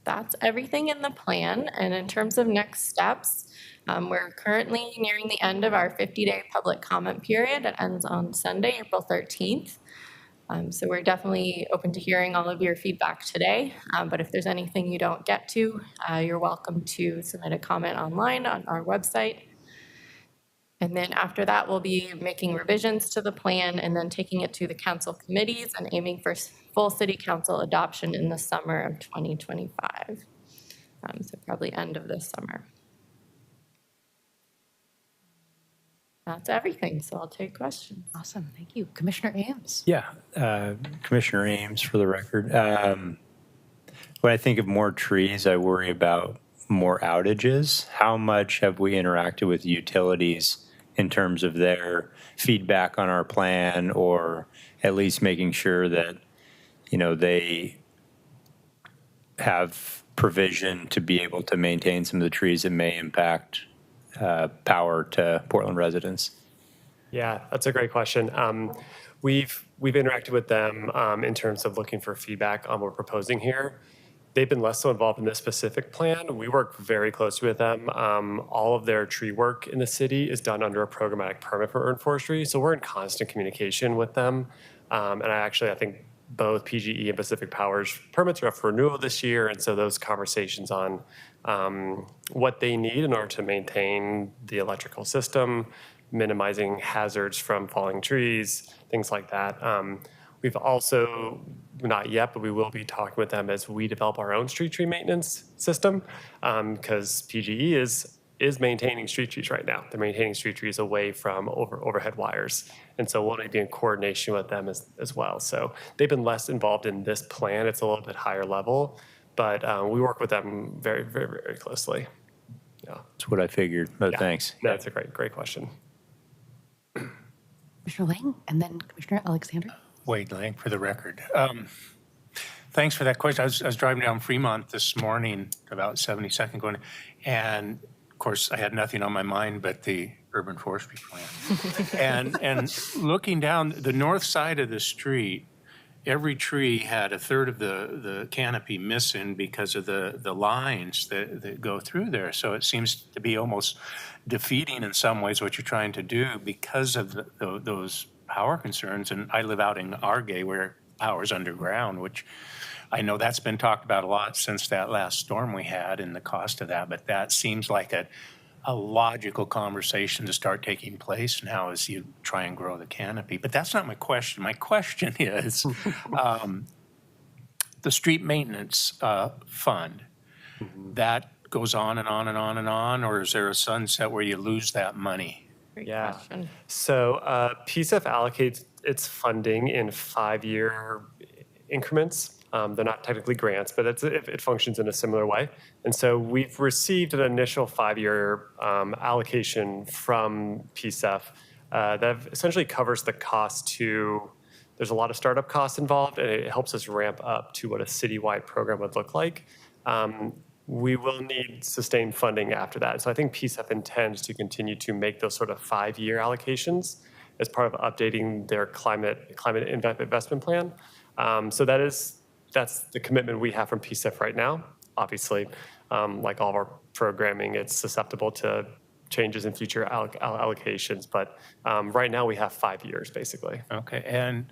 That's everything in the plan. And in terms of next steps, we're currently nearing the end of our 50-day public comment period. It ends on Sunday, April 13th. So we're definitely open to hearing all of your feedback today. But if there's anything you don't get to, you're welcome to submit a comment online on our website. And then after that, we'll be making revisions to the plan and then taking it to the council committees and aiming for full city council adoption in the summer of 2025. So probably end of this summer. That's everything, so I'll take questions. Awesome, thank you. Commissioner Ames. Yeah, Commissioner Ames for the record. When I think of more trees, I worry about more outages. How much have we interacted with utilities in terms of their feedback on our plan, or at least making sure that, you know, they have provision to be able to maintain some of the trees that may impact power to Portland residents? Yeah, that's a great question. We've interacted with them in terms of looking for feedback on what we're proposing here. They've been less so involved in this specific plan. We work very closely with them. All of their tree work in the city is done under a programmatic permit for urban forestry, so we're in constant communication with them. And I think both PGE and Pacific Power's permits are up for renewal this year, and so those conversations on what they need in order to maintain the electrical system, minimizing hazards from falling trees, things like that. We've also, not yet, but we will be talking with them as we develop our own street tree maintenance system, because PGE is maintaining street trees right now. They're maintaining street trees away from overhead wires. And so we'll need to be in coordination with them as well. So they've been less involved in this plan. It's a little bit higher level, but we work with them very, very, very closely. Yeah. That's what I figured. No, thanks. No, that's a great question. Commissioner Lang, and then Commissioner Alexander. Wade Lang for the record. Thanks for that question. I was driving down Fremont this morning, about 72nd going, and of course I had nothing on my mind but the urban forestry plan. and looking down the north side of the street, every tree had a third of the canopy missing because of the lines that go through there. So it seems to be almost defeating in some ways what you're trying to do because of those power concerns. And I live out in Argay where power's underground, which I know that's been talked about a lot since that last storm we had and the cost of that. But that seems like a logical conversation to start taking place now as you try and grow the canopy. But that's not my question. My question is the street maintenance fund, that goes on and on and on and on, or is there a sunset where you lose that money? Yeah. So PSEF allocates its funding in 5-year increments. They're not technically grants, but it functions in a similar way. And so we've received an initial 5-year allocation from PSEF that essentially covers the cost to, there's a lot of startup costs involved, and it helps us ramp up to what a citywide program would look like. We will need sustained funding after that. So I think PSEF intends to continue to make those sort of 5-year allocations as part of updating their climate investment plan. So that's the commitment we have from PSEF right now. Obviously, like all of our programming, it's susceptible to changes in future allocations. But right now we have 5 years, basically. Okay, and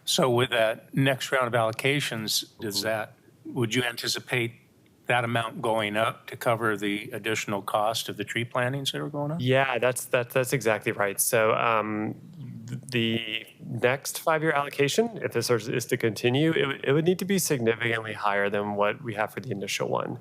so with that next round of allocations, would you anticipate that amount going up to cover the additional cost of the tree plantings that are going on? Yeah, that's exactly right. So the next 5-year allocation, if this is to continue, it would need to be significantly higher than what we have for the initial one.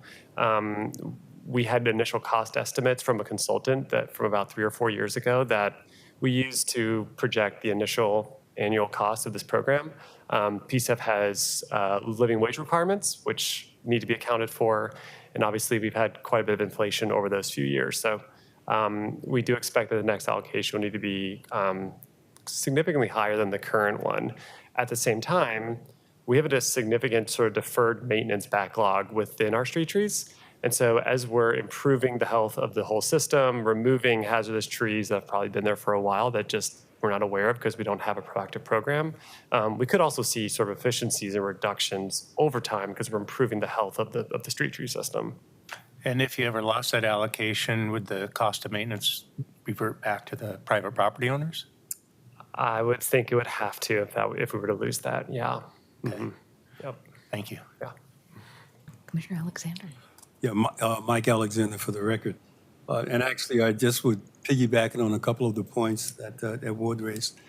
we had initial cost estimates from a consultant that from about 3 or 4 years ago that we used to project the initial annual cost of this program. PSEF has living wage requirements, which need to be accounted for. And obviously, we've had quite a bit of inflation over those few years. So we do expect that the next allocation will need to be significantly higher than the current one. At the same time, we have a significant sort of deferred maintenance backlog within our street trees. And so as we're improving the health of the whole system, removing hazardous trees that have probably been there for a while that just we're not aware of because we don't have a proactive program, we could also see sort of efficiencies and reductions over time because we're improving the health of the street tree system. And if you ever lost that allocation, would the cost of maintenance revert back to the private property owners? I would think it would have to if we were to lose that, yeah. Okay. Mhm. Yep. Thank you. Yeah. Commissioner Alexander. Yeah, Mike Alexander for the record. And actually, I just would piggyback on a couple of the points that Ward raised.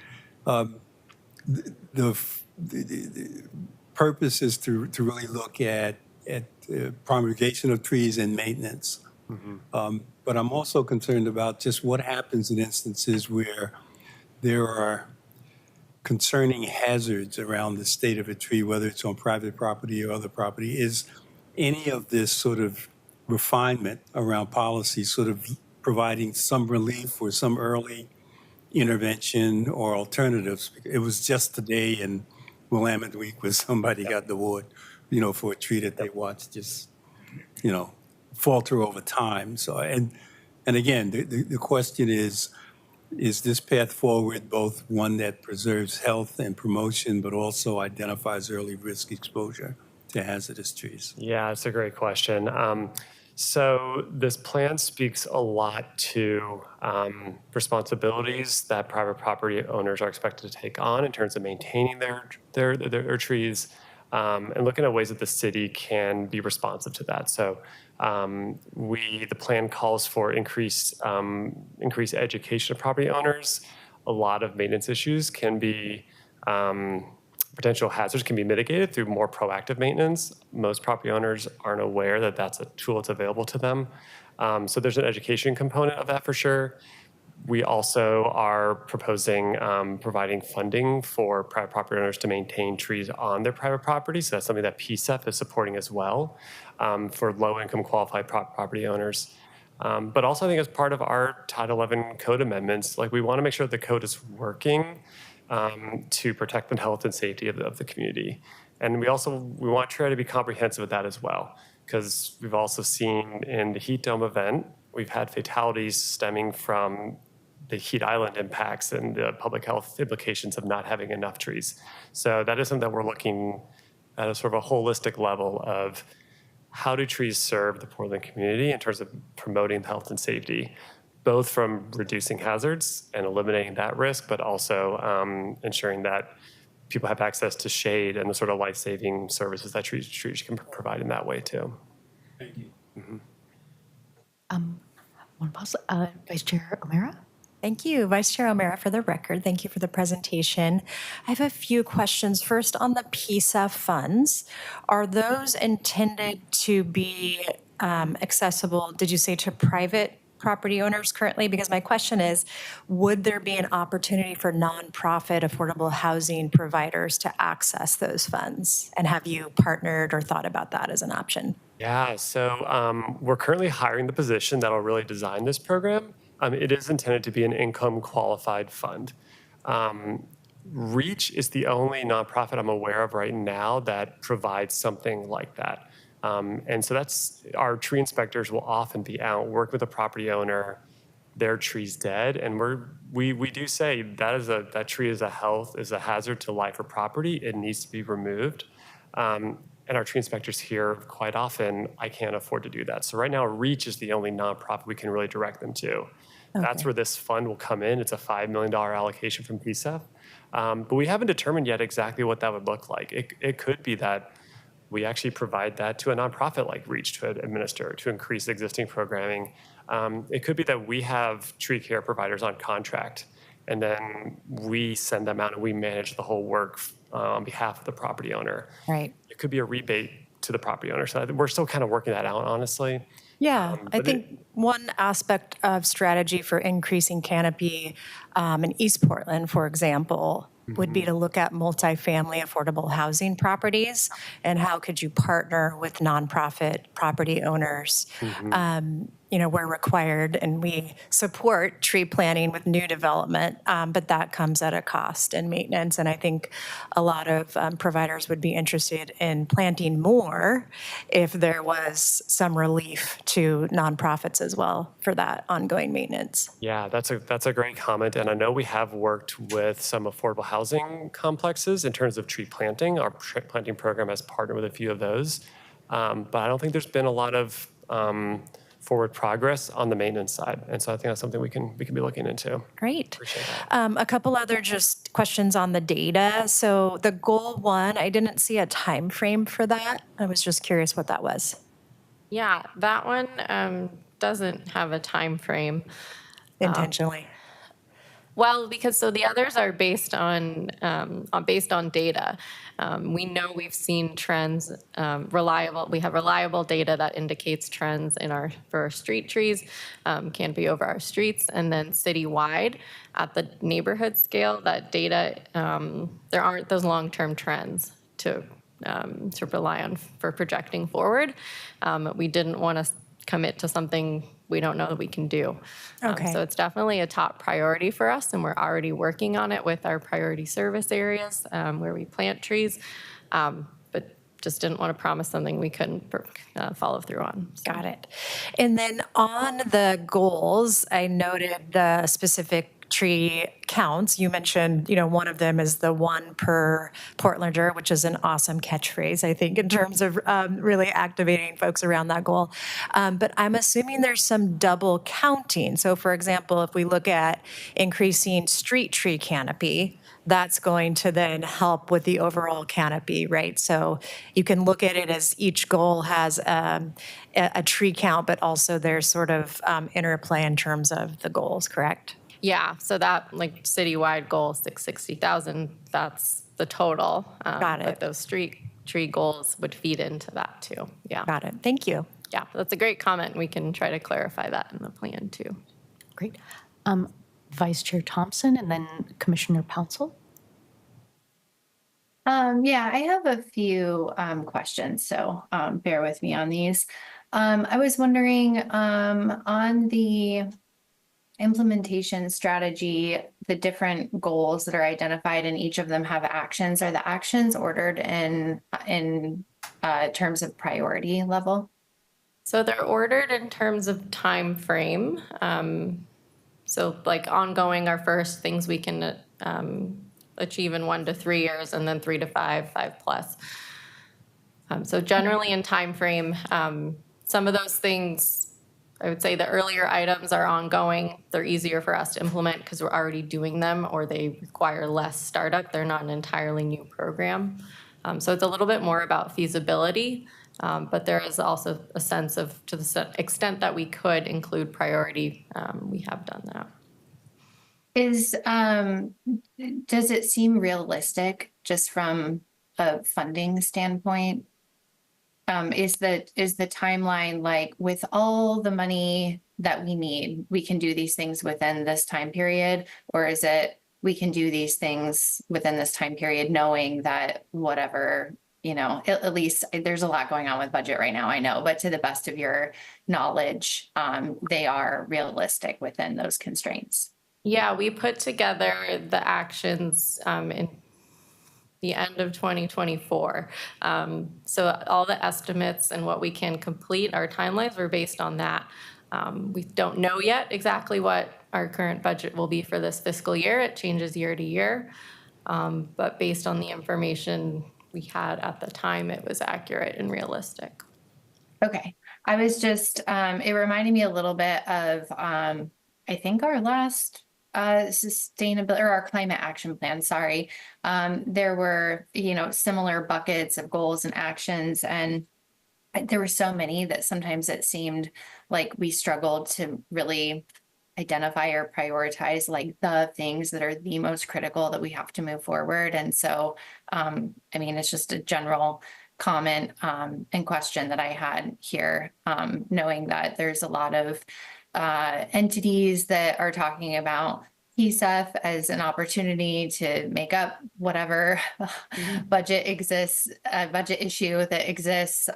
The purpose is to really look at promulgation of trees and maintenance. But I'm also concerned about just what happens in instances where there are concerning hazards around the state of a tree, whether it's on private property or other property. Is any of this sort of refinement around policy sort of providing some relief or some early intervention or alternatives? It was just today in Willamette Week where somebody got the award, for a tree that they watched just, falter over time. So, and again, the question is this path forward both one that preserves health and promotion, but also identifies early risk exposure to hazardous trees? Yeah, it's a great question. So this plan speaks a lot to responsibilities that private property owners are expected to take on in terms of maintaining their trees and looking at ways that the city can be responsive to that. So the plan calls for increased education of property owners. A lot of maintenance issues can be potential hazards can be mitigated through more proactive maintenance. Most property owners aren't aware that that's a tool that's available to them. So there's an education component of that for sure. We also are proposing providing funding for private property owners to maintain trees on their private property. So that's something that PSEF is supporting as well for low-income qualified property owners. But also I think as part of our Title 11 code amendments, we want to make sure that the code is working to protect the health and safety of the community. And we want to try to be comprehensive with that as well, because we've also seen in the heat dome event, we've had fatalities stemming from the heat island impacts and the public health implications of not having enough trees. So that is something that we're looking at a sort of a holistic level of how do trees serve the Portland community in terms of promoting health and safety, both from reducing hazards and eliminating that risk, but also ensuring that people have access to shade and the sort of life-saving services that trees can provide in that way too. Thank you. One pause. Vice Chair O'Meara. Thank you, Vice Chair O'Meara, for the record. Thank you for the presentation. I have a few questions. First, on the PSEF funds, are those intended to be accessible, did you say, to private property owners currently? Because my question is, would there be an opportunity for nonprofit affordable housing providers to access those funds? And have you partnered or thought about that as an option? Yeah, so we're currently hiring the position that'll really design this program. It is intended to be an income qualified fund. REACH is the only nonprofit I'm aware of right now that provides something like that. And so our tree inspectors will often be out, work with a property owner, their tree's dead, and we do say that tree is a hazard to life or property. It needs to be removed. And our tree inspectors hear quite often, I can't afford to do that. So right now, REACH is the only nonprofit we can really direct them to. Okay. That's where this fund will come in. It's a $5 million allocation from PSEF. But we haven't determined yet exactly what that would look like. It could be that we actually provide that to a nonprofit like REACH to administer, to increase existing programming. It could be that we have tree care providers on contract, and then we send them out and we manage the whole work on behalf of the property owner. Right. It could be a rebate to the property owner. So we're still kind of working that out, honestly. Yeah, I but think one aspect of strategy for increasing canopy in East Portland, for example, would be to look at multifamily affordable housing properties and how could you partner with nonprofit property owners. We're required and we support tree planting with new development, but that comes at a cost and maintenance. And I think a lot of providers would be interested in planting more if there was some relief to nonprofits as well for that ongoing maintenance. Yeah, that's a great comment. And I know we have worked with some affordable housing complexes in terms of tree planting. Our tree planting program has partnered with a few of those. But I don't think there's been a lot of forward progress on the maintenance side. And so I think that's something we can be looking into. Great. Appreciate that. A couple other just questions on the data. So the goal 1, I didn't see a time frame for that. I was just curious what that was. Yeah, that one doesn't have a time frame. Intentionally. Well, because so the others are based on data. We know we've seen trends, reliable. We have reliable data that indicates trends for our street trees, canopy over our streets, and then citywide at the neighborhood scale. That data, there aren't those long-term trends to rely on for projecting forward. We didn't want to commit to something we don't know that we can do. Okay. So it's definitely a top priority for us, and we're already working on it with our priority service areas where we plant trees, but just didn't want to promise something we couldn't follow through on. So. Got it. And then on the goals, I noted the specific tree counts. You mentioned, one of them is the 1 per Portlander, which is an awesome catchphrase, I think, in terms of really activating folks around that goal. But I'm assuming there's some double counting. So for example, if we look at increasing street tree canopy, that's going to then help with the overall canopy, right? So you can look at it as each goal has a tree count, but also there's sort of interplay in terms of the goals, correct? Yeah, so that like citywide goal, 660,000, that's the total. Got it. But those street tree goals would feed into that too. Yeah. Got it. Thank you. Yeah, that's a great comment. We can try to clarify that in the plan too. Great. Vice Chair Thompson and then Commissioner Pouncil. Yeah, I have a few questions, so bear with me on these. I was wondering on the implementation strategy, the different goals that are identified and each of them have actions. Are the actions ordered in terms of priority level? So they're ordered in terms of time frame. So like ongoing are first things we can achieve in 1 to 3 years, and then 3 to 5, 5+. So generally in time frame, some of those things, I would say the earlier items are ongoing. They're easier for us to implement because we're already doing them, or they require less startup. They're not an entirely new program. So it's a little bit more about feasibility, but there is also a sense of, to the extent that we could include priority, we have done that. Does it seem realistic just from a funding standpoint? Is the timeline like with all the money that we need, we can do these things within this time period? Or is it we can do these things within this time period knowing that whatever, at least there's a lot going on with budget right now, I know, but to the best of your knowledge, they are realistic within those constraints? Yeah, we put together the actions in the end of 2024. So all the estimates and what we can complete, our timelines were based on that. We don't know yet exactly what our current budget will be for this fiscal year. It changes year to year. But based on the information we had at the time, it was accurate and realistic. Okay. I was just, it reminded me a little bit of, I think our last sustainability or our climate action plan, sorry. There were, similar buckets of goals and actions, and there were so many that sometimes it seemed like we struggled to really identify or prioritize like the things that are the most critical that we have to move forward. And so, it's just a general comment and question that I had here, knowing that there's a lot of entities that are talking about PSEF as an opportunity to make up whatever budget exists, budget issue that exists.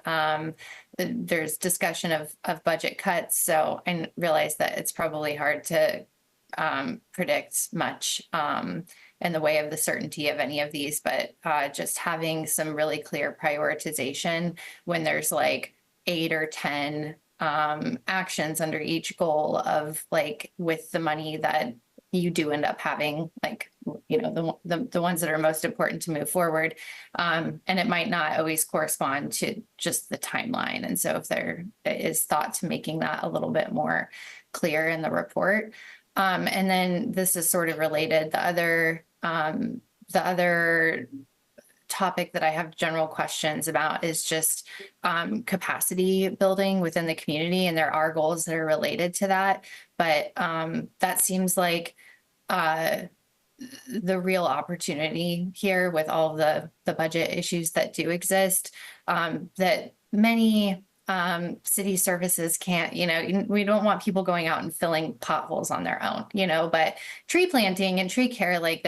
There's discussion of budget cuts, so I realize that it's probably hard to predict much in the way of the certainty of any of these, but just having some really clear prioritization when there's like 8 or 10 actions under each goal of like with the money that you do end up having, like, you know, the ones that are most important to move forward. And it might not always correspond to just the timeline. And so if there is thought to making that a little bit more clear in the report. And then this is sort of related. The other topic that I have general questions about is just capacity building within the community. And there are goals that are related to that. But that seems like the real opportunity here with all the budget issues that do exist, that many city services can't, you know, we don't want people going out and filling potholes on their own, you know, but tree planting and tree care, like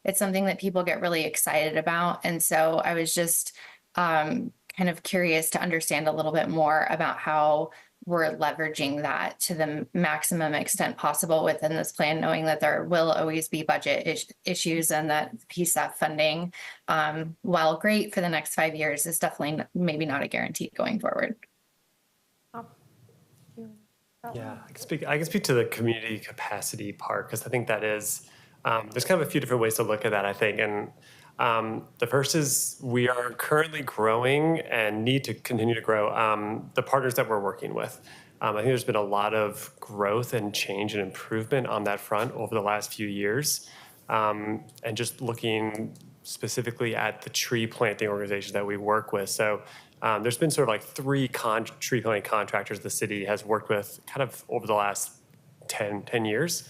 it's something that people get really excited about. And so I was just kind of curious to understand a little bit more about how we're leveraging that to the maximum extent possible within this plan, knowing that there will always be budget issues and that PSEF funding, while great for the next 5 years, is definitely maybe not a guarantee going forward. Yeah, I can speak to the community capacity part, because I think that is, there's kind of a few different ways to look at that, I think. And the first is we are currently growing and need to continue to grow the partners that we're working with. I think there's been a lot of growth and change and improvement on that front over the last few years. And just looking specifically at the tree planting organizations that we work with. So there's been sort of like 3 tree planting contractors the city has worked with kind of over the last 10 years.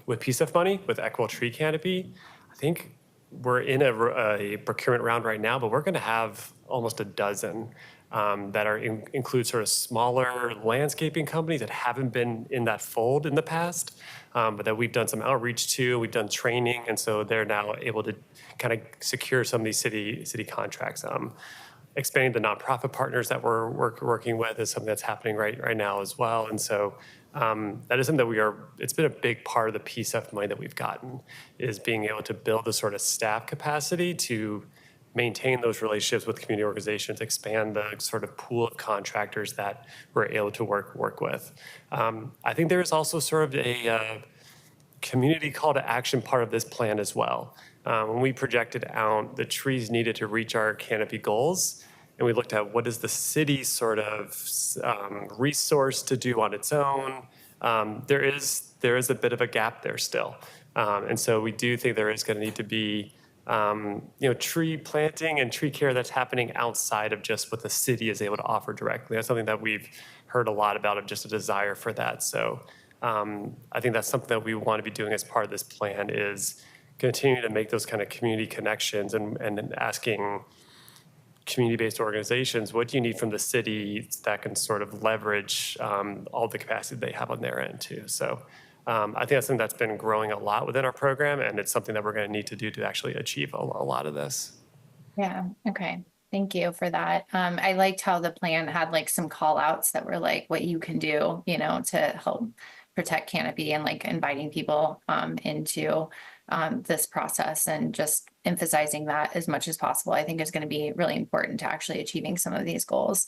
With PSEF money, with Equitable Tree Canopy, I think we're in a procurement round right now, but we're going to have almost a dozen that are include sort of smaller landscaping companies that haven't been in that fold in the past, but that we've done some outreach to, we've done training, and so they're now able to kind of secure some of these city contracts. Expanding the nonprofit partners that we're working with is something that's happening right now as well. And so that is something that it's been a big part of the PSEF money that we've gotten, is being able to build the sort of staff capacity to maintain those relationships with community organizations, expand the sort of pool of contractors that we're able to work with. I think there is also sort of a community call to action part of this plan as well. When we projected out the trees needed to reach our canopy goals, and we looked at what is the city's sort of resource to do on its own, there is a bit of a gap there still. And so we do think there is going to need to be tree planting and tree care that's happening outside of just what the city is able to offer directly. That's something that we've heard a lot about, of just a desire for that. So I think that's something that we want to be doing as part of this plan, is continue to make those kind of community connections and asking community-based organizations, what do you need from the city that can sort of leverage all the capacity they have on their end too. So I think that's something that's been growing a lot within our program, and it's something that we're going to need to do to actually achieve a lot of this. Yeah, okay. Thank you for that. I liked how the plan had like some call outs that were like what you can do, you know, to help protect canopy, and like inviting people into this process, and just emphasizing that as much as possible, I think is going to be really important to actually achieving some of these goals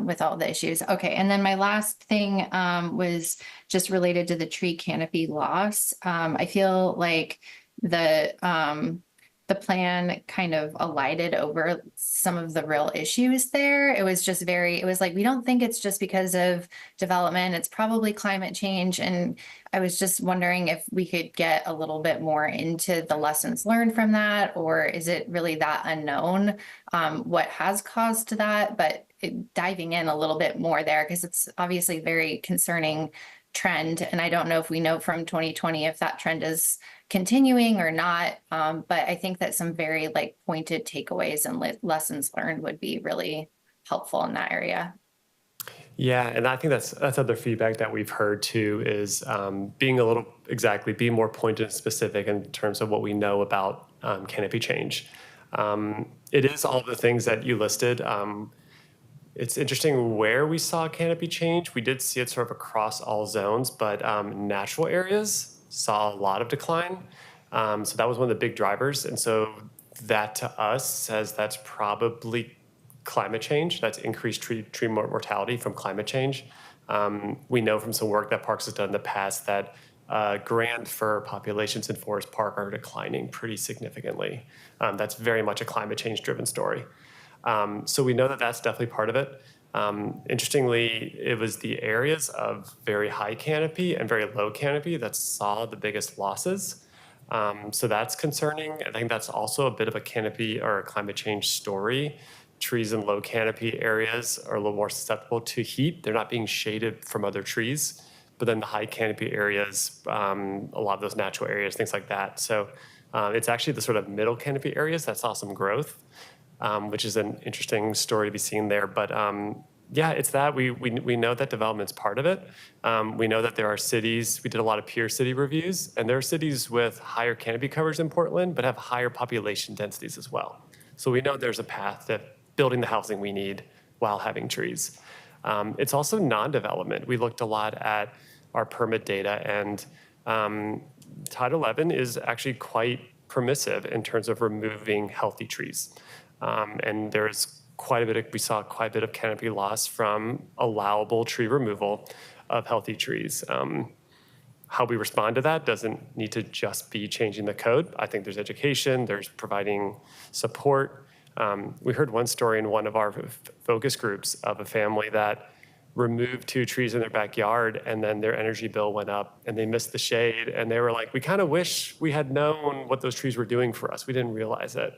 with all the issues. Okay, and then my last thing was just related to the tree canopy loss. I feel like the plan kind of alighted over some of the real issues there. It was just it was like, we don't think it's just because of development, it's probably climate change. And I was just wondering if we could get a little bit more into the lessons learned from that, or is it really that unknown what has caused that? But diving in a little bit more there, because it's obviously very concerning trend. And I don't know if we know from 2020 if that trend is continuing or not. But I think that some very like pointed takeaways and lessons learned would be really helpful in that area. Yeah, and I think that's other feedback that we've heard too is being more pointed and specific in terms of what we know about canopy change. It is all the things that you listed. It's interesting where we saw canopy change. We did see it sort of across all zones, but natural areas saw a lot of decline. So that was one of the big drivers. And so that to us says that's probably climate change. That's increased tree mortality from climate change. We know from some work that Parks has done in the past that grand fir populations in Forest Park are declining pretty significantly. That's very much a climate change driven story. So we know that that's definitely part of it. Interestingly, it was the areas of very high canopy and very low canopy that saw the biggest losses. So that's concerning. I think that's also a bit of a canopy or a climate change story. Trees in low canopy areas are a little more susceptible to heat. They're not being shaded from other trees. But then the high canopy areas, a lot of those natural areas, things like that. So it's actually the sort of middle canopy areas that saw some growth, which is an interesting story to be seen there. But yeah, it's that. We know that development's part of it. We know that there are cities, we did a lot of peer city reviews, and there are cities with higher canopy coverage in Portland, but have higher population densities as well. So we know there's a path to building the housing we need while having trees. It's also non-development. We looked a lot at our permit data, and Title 11 is actually quite permissive in terms of removing healthy trees. And there's we saw quite a bit of canopy loss from allowable tree removal of healthy trees. How we respond to that doesn't need to just be changing the code. I think there's education, there's providing support. We heard one story in one of our focus groups of a family that removed 2 trees in their backyard, and then their energy bill went up and they missed the shade. And they were like, we kind of wish we had known what those trees were doing for us. We didn't realize it.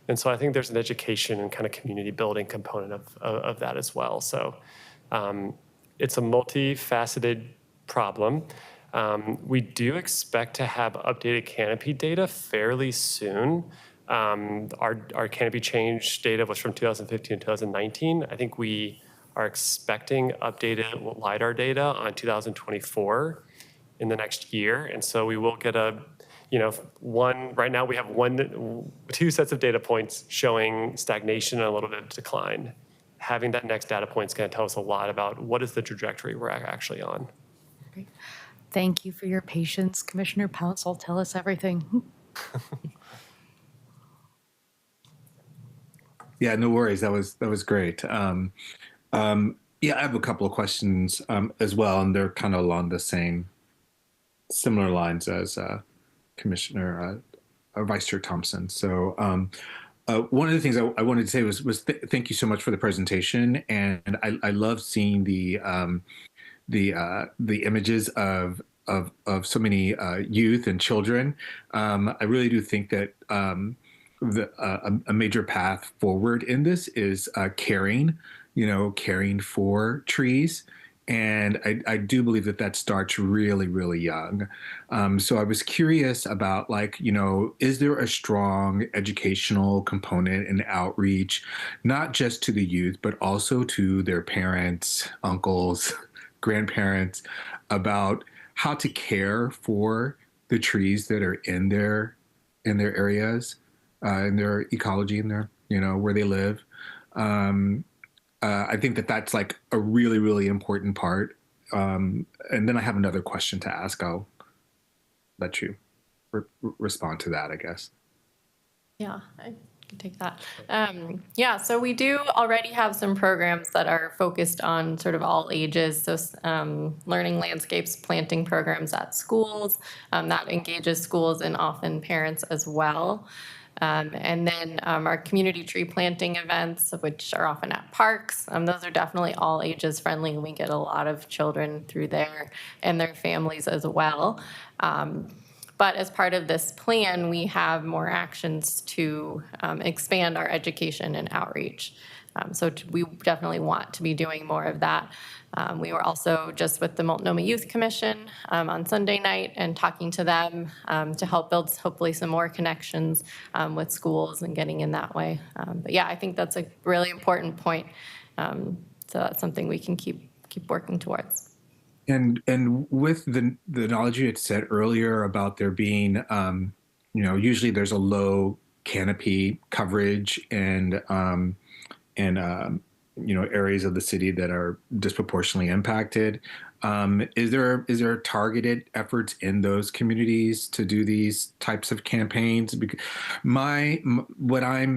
And so I think there's an education and kind of community building component of that as well. So it's a multifaceted problem. We do expect to have updated canopy data fairly soon. Our canopy change data was from 2015 and 2019. I think we are expecting updated LiDAR data on 2024 in the next year. And so we will get right now we have 2 sets of data points showing stagnation and a little bit of decline. Having that next data point is going to tell us a lot about what is the trajectory we're actually on. Great. Thank you for your patience. Commissioner Pounce will tell us everything. Yeah, no worries. That was great. Yeah, I have a couple of questions as well, and they're kind of along the similar lines as Commissioner Vice Chair Thompson. So one of the things I wanted to say was thank you so much for the presentation, and I love seeing the images of so many youth and children. I really do think that a major path forward in this is caring for trees. And I do believe that starts really, really young. So I was curious about is there a strong educational component and outreach, not just to the youth, but also to their parents, uncles, grandparents, about how to care for the trees that are in their areas, in their ecology, in their, where they live. I think that's like a really, really important part. And then I have another question to ask. I'll let you respond to that, I guess. Yeah, I can take that. Yeah, so we do already have some programs that are focused on sort of all ages. So learning landscapes, planting programs at schools, that engages schools and often parents as well. And then our community tree planting events, which are often at parks, those are definitely all ages friendly, and we get a lot of children through there and their families as well. But as part of this plan, we have more actions to expand our education and outreach. We definitely want to be doing more of that. We were also just with the Multnomah Youth Commission on Sunday night and talking to them to help build hopefully some more connections with schools and getting in that way. But yeah, I think that's a really important point. So that's something we can keep working towards. And with the knowledge you had said earlier about there being, usually there's a low canopy coverage and areas of the city that are disproportionately impacted. Is there targeted efforts in those communities to do these types of campaigns? Because what I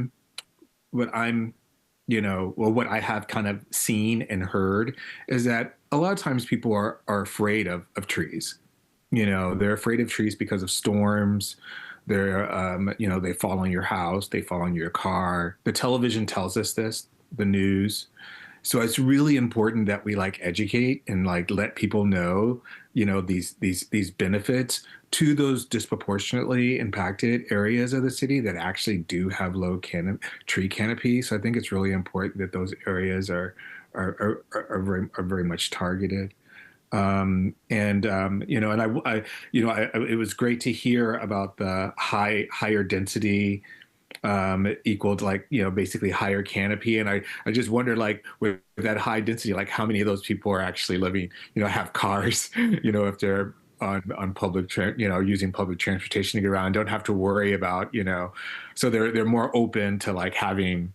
have kind of seen and heard is that a lot of times people are afraid of trees. They're afraid of trees because of storms. They're, they fall on your house, they fall on your car. The television tells us this, the news. So it's really important that we educate and let people know, these benefits to those disproportionately impacted areas of the city that actually do have low tree canopy. So I think it's really important that those areas are very much targeted. It was great to hear about the higher density equaled basically higher canopy. And I just wonder with that high density, how many of those people are actually living, have cars, if they're on public, using public transportation to get around, don't have to worry about, so they're more open to having,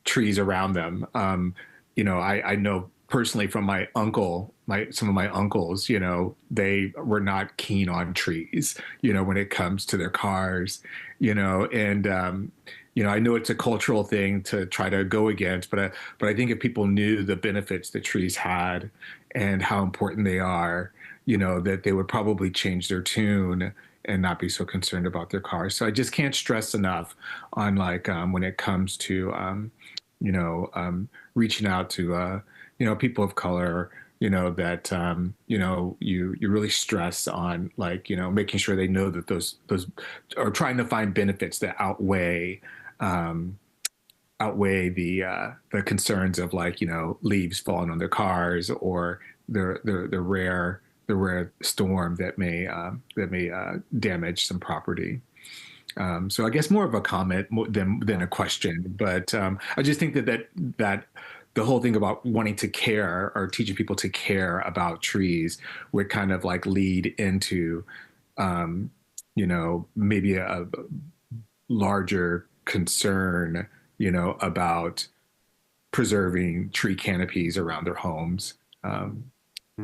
trees around them. I know personally from some of my uncles, they were not keen on trees, when it comes to their cars, and, I know it's a cultural thing to try to go against, but I think if people knew the benefits that trees had and how important they are, that they would probably change their tune and not be so concerned about their cars. So I just can't stress enough on when it comes to, reaching out to, people of color, that, you really stress on making sure they know that those are trying to find benefits that outweigh the concerns of leaves falling on their cars or the rare storm that may damage some property. So I guess more of a comment than a question, but I just think that the whole thing about wanting to care or teaching people to care about trees would kind of lead into, maybe a larger concern, about preserving tree canopies around their homes.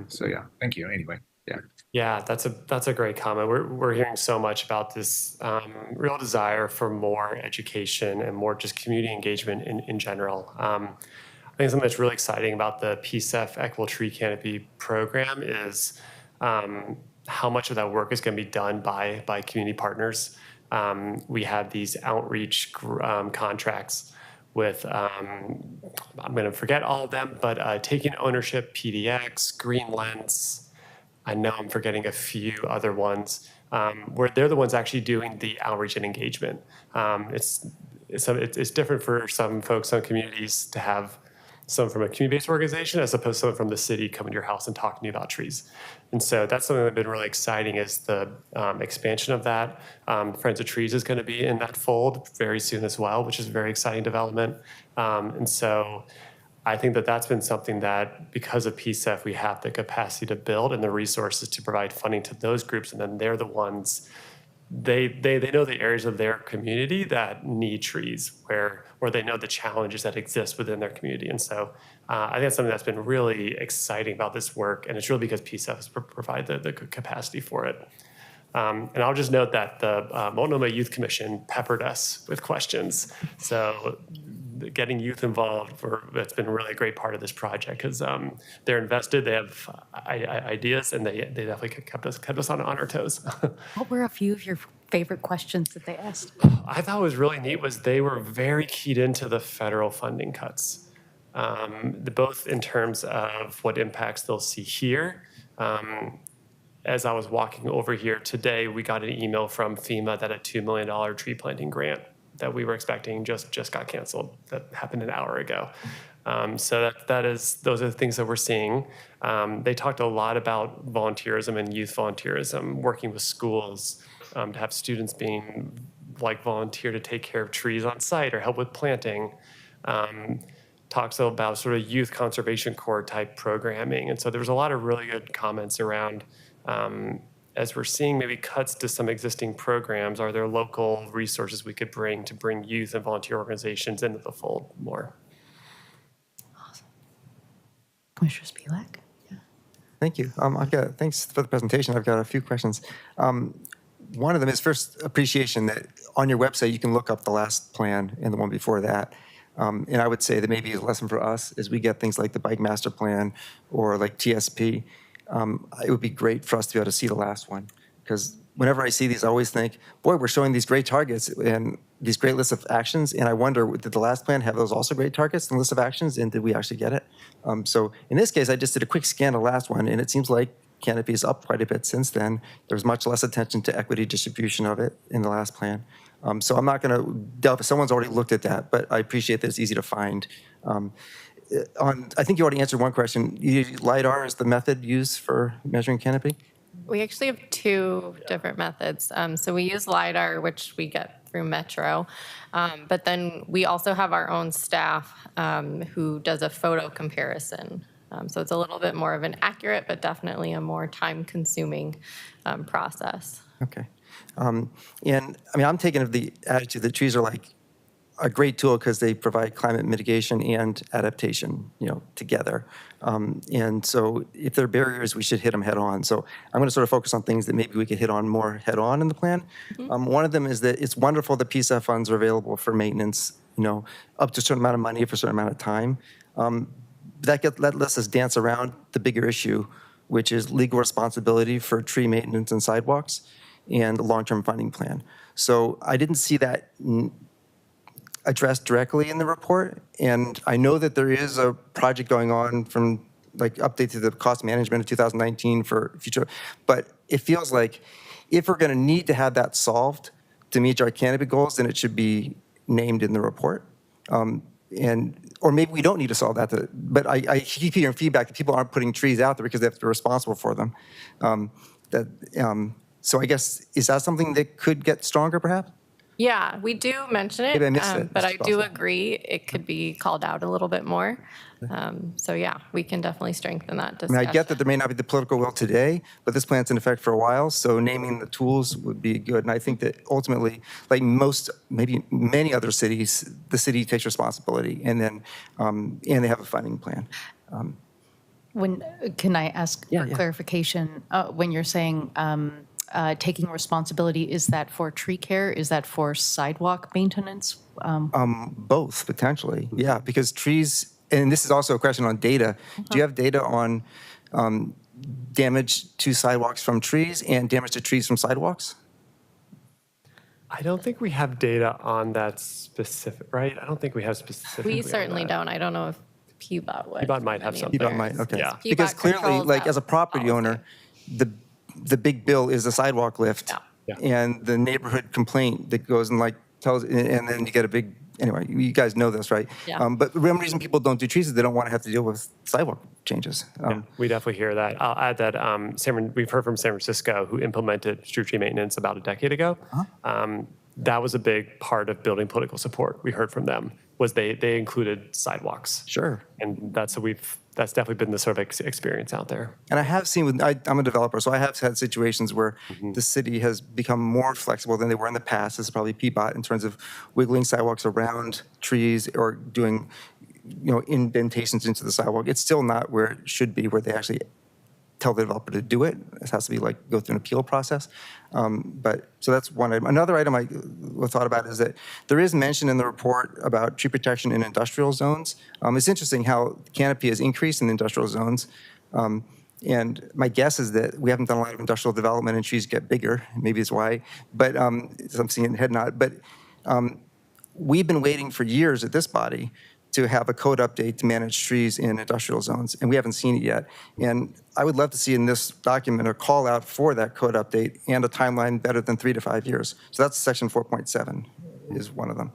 So yeah, thank you. Anyway, yeah. Yeah, that's a great comment. We're hearing so much about this real desire for more education and more just community engagement in general. I think something that's really exciting about the PCEF Equitable Tree Canopy program is how much of that work is going to be done by community partners. We have these outreach contracts with, I'm going to forget all of them, but Taking Ownership, PDX, Green Lens. I know I'm forgetting a few other ones where they're the ones actually doing the outreach and engagement. It's different for some folks, some communities to have someone from a community-based organization as opposed to someone from the city coming to your house and talking to you about trees. And so that's something that's been really exciting is the expansion of that. Friends of Trees is going to be in that fold very soon as well, which is a very exciting development. And so I think that that's been something that because of PCEF, we have the capacity to build and the resources to provide funding to those groups. And then they're the ones, they know the areas of their community that need trees or they know the challenges that exist within their community. And so I think that's something that's been really exciting about this work. And it's really because PCEF has provided the capacity for it. And I'll just note that the Multnomah Youth Commission peppered us with questions. So getting youth involved, that's been really a great part of this project because they're invested, they have ideas, and they definitely kept us on our toes. What were a few of your favorite questions that they asked? I thought was really neat was they were very keyed into the federal funding cuts, both in terms of what impacts they'll see here. As I was walking over here today, we got an email from FEMA that a $2 million tree planting grant that we were expecting just got canceled. That happened an hour ago. So those are the things that we're seeing. They talked a lot about volunteerism and youth volunteerism, working with schools to have students being volunteer to take care of trees on site or help with planting. Talks about sort of youth conservation corps type programming. And so there was a lot of really good comments around, as we're seeing maybe cuts to some existing programs, are there local resources we could bring to bring youth and volunteer organizations into the fold more? Commissioner Spivak? Thank you. Thanks for the presentation. I've got a few questions. One of them is first appreciation that on your website you can look up the last plan and the one before that. And I would say that maybe a lesson for us as we get things like the Bike Master Plan or like TSP, it would be great for us to be able to see the last one. Because whenever I see these, I always think, boy, we're showing these great targets and these great lists of actions. And I wonder, did the last plan have those also great targets and lists of actions? And did we actually get it? So in this case, I just did a quick scan of the last one. And it seems like Canopy is up quite a bit since then. There's much less attention to equity distribution of it in the last plan. So I'm not going to delve. Someone's already looked at that, but I appreciate that it's easy to find. I think you already answered one question. LiDAR is the method used for measuring canopy? We actually have two different methods. So we use LiDAR, which we get through Metro. But then we also have our own staff who does a photo comparison. So it's a little bit more of an accurate, but definitely a more time-consuming process. Okay. And I mean, I'm taking of the attitude that trees are like a great tool because they provide climate mitigation and adaptation, together. And so if there are barriers, we should hit them head on. So I'm going to sort of focus on things that maybe we could hit on more head on in the plan. One of them is that it's wonderful that PSEF funds are available for maintenance, up to a certain amount of money for a certain amount of time. That lets us dance around the bigger issue, which is legal responsibility for tree maintenance and sidewalks and the long-term funding plan. So I didn't see that addressed directly in the report. And I know that there is a project going on from update to the cost management of 2019 for future, but it feels like if we're going to need to have that solved to meet our canopy goals, then it should be named in the report. Or maybe we don't need to solve that, but I keep hearing feedback that people aren't putting trees out there because they have to be responsible for them. So I guess, is that something that could get stronger perhaps? Yeah, we do mention it, Maybe I missed it. but I That's do awesome. agree it could be called out a little bit more. So yeah, we can definitely strengthen that I discussion. mean, I get that there may not be the political will today, but this plan's in effect for a while, so naming the tools would be good. And I think that ultimately, like maybe many other cities, the city takes responsibility, and then and they have a funding plan. Can I ask for clarification? When you're saying taking responsibility, is that for tree care? Is that for sidewalk maintenance? Both, potentially, yeah, because trees, and this is also a question on data. Do you have data on damage to sidewalks from trees and damage to trees from sidewalks? I don't think we have data on that specific, right? I don't think we have specific. We certainly don't. I don't know if PBOT would. PBOT might have something. PBOT might, okay. Yeah. Because PBOT clearly, controls like that as a property owner, the big bill is the sidewalk lift and the neighborhood complaint that goes and tells, and then you get a big, anyway, you guys know this, right? Yeah. But the reason people don't do trees is they don't want to have to deal with sidewalk changes. We definitely hear that. I'll add that we've heard from San Francisco, who implemented street tree maintenance about a decade ago. That was a big part of building political support. We heard from them was they included sidewalks. Sure. And that's definitely been the sort of experience out there. And I have seen, I'm a developer, so I have had situations where the city has become more flexible than they were in the past. This is probably PBOT in terms of wiggling sidewalks around trees or doing, indentations into the sidewalk. It's still not where it should be, where they actually tell the developer to do it. It has to be go through an appeal process. So that's one item. Another item I thought about is that there is mention in the report about tree protection in industrial zones. It's interesting how canopy has increased in industrial zones. And my guess is that we haven't done a lot of industrial development and trees get bigger. Maybe it's why, but I'm seeing head nod. But we've been waiting for years at this body to have a code update to manage trees in industrial zones, and we haven't seen it yet. And I would love to see in this document a call out for that code update and a timeline better than 3 to 5 years. So that's section 4.7. is one of them.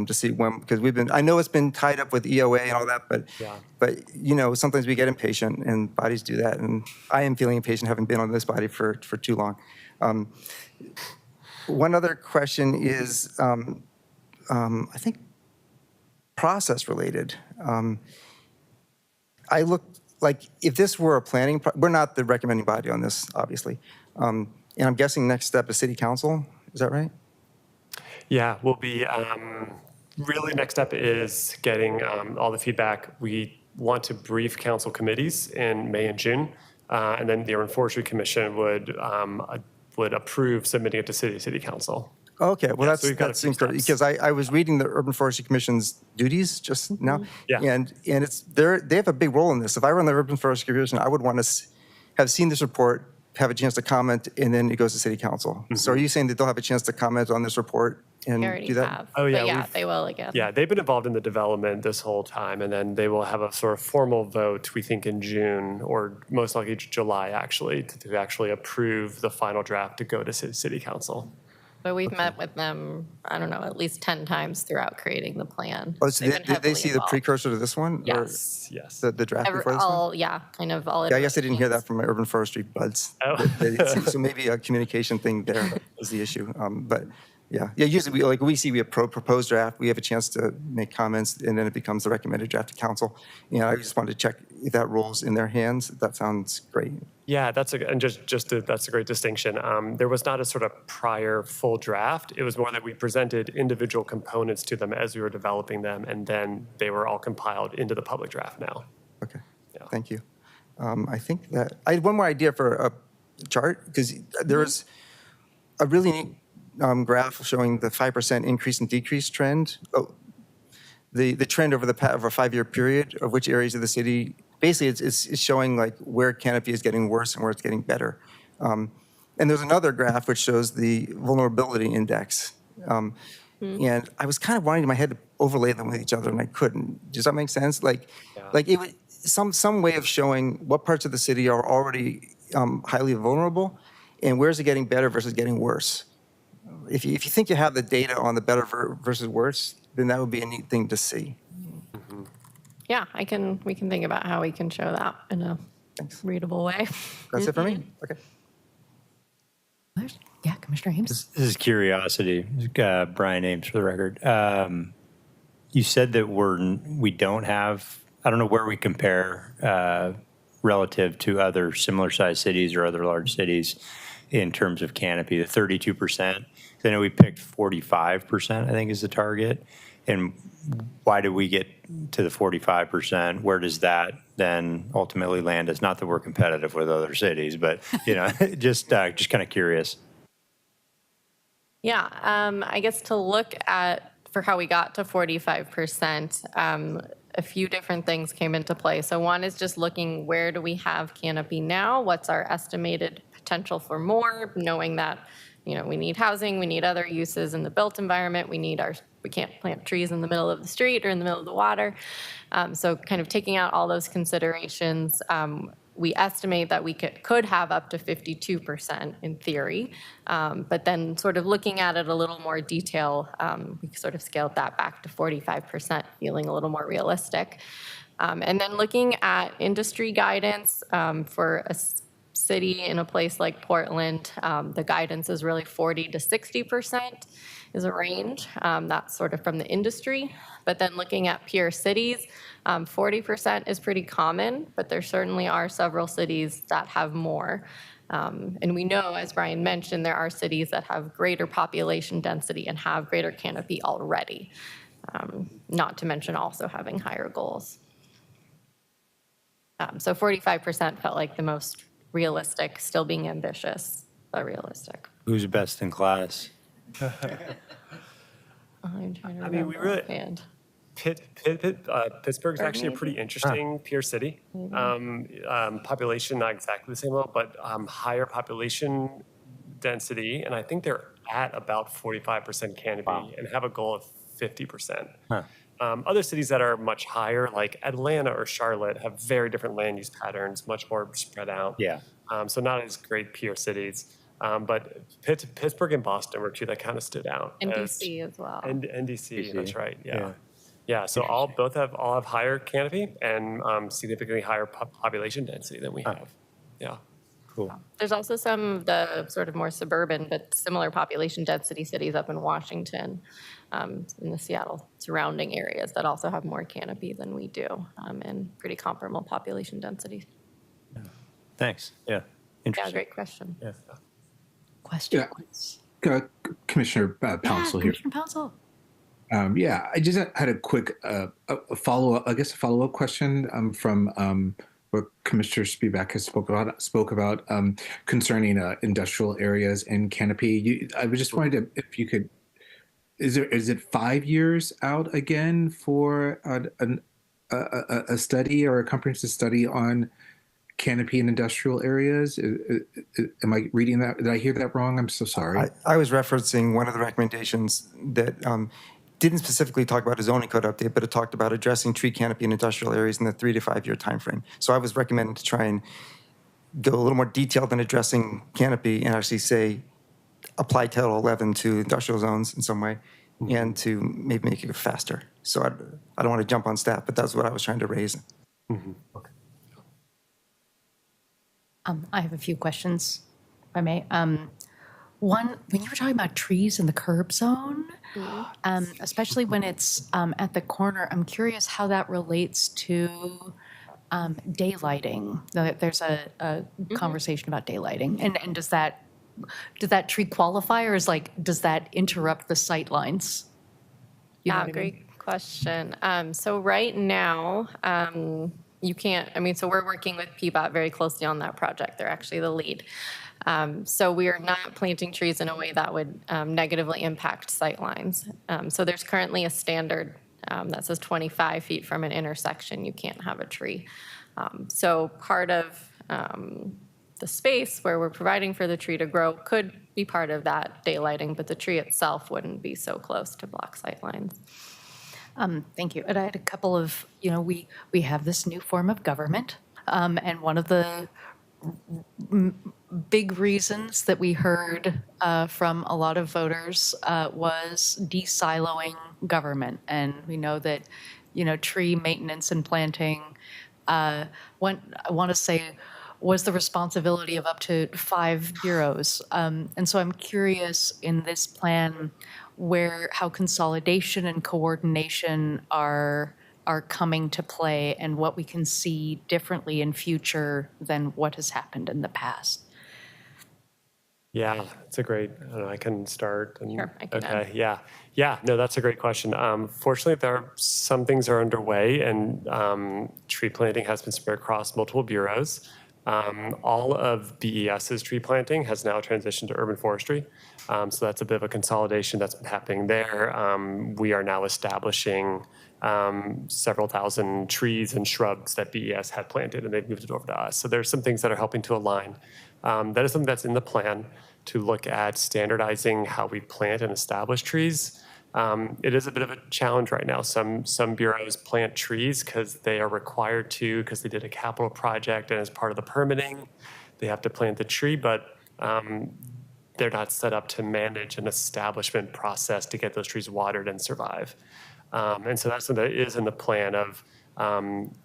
To see when, because I know it's been tied up with EOA and all that, but sometimes we get impatient and bodies do that. And I am feeling impatient having been on this body for too long. One other question is, I think, process related. I look like if this were a planning, we're not the recommending body on this, obviously. And I'm guessing next step is city council. Is that right? Yeah, we'll be, really next step is getting all the feedback. We want to brief council committees in May and June, and then the Urban Forestry Commission would approve submitting it to city council. Okay, well, so we've got a that's few encouraging, steps. because I was reading the Urban Forestry Commission's duties just now. Yeah. And they have a big role in this. If I were on the Urban Forestry Commission, I would want to have seen this report, have a chance to comment, and then it goes to city council. So are you saying that they'll have a chance to comment on this report and We already do that? have. Oh, yeah, But yeah, we've- they will again. Yeah, they've been involved in the development this whole time, and then they will have a sort of formal vote, we think, in June, or most likely July, actually, to actually approve the final draft to go to city council. But we've met with them, I don't know, at least 10 times throughout creating the plan. Oh, so They've did been they heavily see the involved. precursor to this one? Or Yes. the draft before this one? All, yeah, kind of all. Yeah, I guess I didn't hear that from my urban forestry buds. Oh. So maybe a communication thing there is the issue. But yeah, usually we see we have proposed draft, we have a chance to make comments, and then it becomes the recommended draft to council. And I just wanted to check if that rolls in their hands. That sounds great. Yeah, that's a great distinction. There was not a sort of prior full draft. It was more that we presented individual components to them as we were developing them, and then they were all compiled into the public draft now. Okay, thank you. I think that, I had one more idea for a chart, because there was a really neat graph showing the 5% increase and decrease trend. Oh, the trend over over a 5-year period of which areas of the city, basically it's showing like where canopy is getting worse and where it's getting better. And there's another graph which shows the vulnerability index. And I was kind of wanting in my head to overlay them with each other, and I couldn't. Does that make sense? Like it was some way of showing what parts of the city are already highly vulnerable, and where's it getting better versus getting worse. If you think you have the data on the better versus worse, then that would be a neat thing to see. Yeah, we can think about how we can show that in a readable way. That's it for me. Okay. Yeah, Commissioner Ames. This is curiosity. Brian Ames for the record. You said that we don't have, I don't know where we compare relative to other similar sized cities or other large cities in terms of canopy, the 32%. I know we picked 45%, I think is the target. And why do we get to the 45%? Where does that then ultimately land us? Not that we're competitive with other cities, but just kind of curious. Yeah, I guess to look at for how we got to 45%, a few different things came into play. So one is just looking, where do we have canopy now? What's our estimated potential for more, knowing that we need housing, we need other uses in the built environment, we can't plant trees in the middle of the street or in the middle of the water. So kind of taking out all those considerations, we estimate that we could have up to 52% in theory, but then sort of looking at it a little more detail, we sort of scaled that back to 45%, feeling a little more realistic. And then looking at industry guidance for a city in a place like Portland, the guidance is really 40 to 60% is a range. That's sort of from the industry. But then looking at peer cities, 40% is pretty common, but there certainly are several cities that have more. And we know, as Brian mentioned, there are cities that have greater population density and have greater canopy already, not to mention also having higher goals. So 45% felt like the most realistic, still being ambitious, but realistic. Who's best in class? I'm trying to I mean, we really, offhand. Pittsburgh's actually a pretty interesting peer city. Population, not exactly the same level, but higher population density. And I think they're at about 45% canopy and have a goal of 50%. Other cities that are much higher, like Atlanta or Charlotte, have very different land use patterns, much more spread out. Yeah. So not as great peer cities. But Pittsburgh and Boston were two that kind of stood out. And DC as well. And DC, that's right, yeah. Yeah. Yeah, so all have higher canopy and significantly higher population density than we have. Yeah. Cool. There's also some of the sort of more suburban but similar population density cities up in Washington, in the Seattle surrounding areas that also have more canopy than we do, and pretty comparable population density. Thanks. Yeah. Yeah, Interesting. great question. Yeah. Questions? Commissioner Pouncil here. Commissioner Pouncil. Yeah, I just had a quick a follow-up, I guess a follow-up question from what Commissioner Spivak has spoke about concerning industrial areas and canopy. I was just wondering if you could, is it 5 years out again for a study or a comprehensive study on canopy in industrial areas? Am I reading that? Did I hear that wrong? I'm so sorry. I was referencing one of the recommendations that didn't specifically talk about a zoning code update, but it talked about addressing tree canopy in industrial areas in the 3 to 5 year timeframe. So I was recommending to try and go a little more detailed than addressing canopy and actually say apply Title 11 to industrial zones in some way and to maybe make it faster. So I don't want to jump on staff, but that's what I was trying to raise. Okay. I have a few questions, if I may. One, when you were talking about trees in the curb zone, especially when it's at the corner, I'm curious how that relates to daylighting. There's a conversation about daylighting, and does that tree qualify, or does that interrupt the sight lines? You know Yeah, what I mean? great question. So right now, you can't, so we're working with PBOT very closely on that project. They're actually the lead. So we are not planting trees in a way that would negatively impact sight lines. So there's currently a standard that says 25 feet from an intersection, you can't have a tree. So part of the space where we're providing for the tree to grow could be part of that daylighting, but the tree itself wouldn't be so close to block sight lines. Thank you. And I had a couple of, we have this new form of government, and one of the big reasons that we heard from a lot of voters was de-siloing government. And we know that, tree maintenance and planting, I want to say, was the responsibility of up to 5 bureaus. And so I'm curious in this plan how consolidation and coordination are coming to play and what we can see differently in future than what has happened in the past. Yeah, it's a great, I can start. Sure, I can Okay, yeah, no, that's a great question. Fortunately, some things are underway, and tree planting has been spread across multiple bureaus. All of BES's tree planting has now transitioned to urban forestry. So that's a bit of a consolidation that's been happening there. We are now establishing several thousand trees and shrubs that BES had planted, and they've moved it over to us. So there's some things that are helping to align. That is something that's in the plan to look at standardizing how we plant and establish trees. It is a bit of a challenge right now. Some bureaus plant trees because they are required to, because they did a capital project, and as part of the permitting, they have to plant the tree, but they're not set up to manage an establishment process to get those trees watered and survive. And so that's something that is in the plan of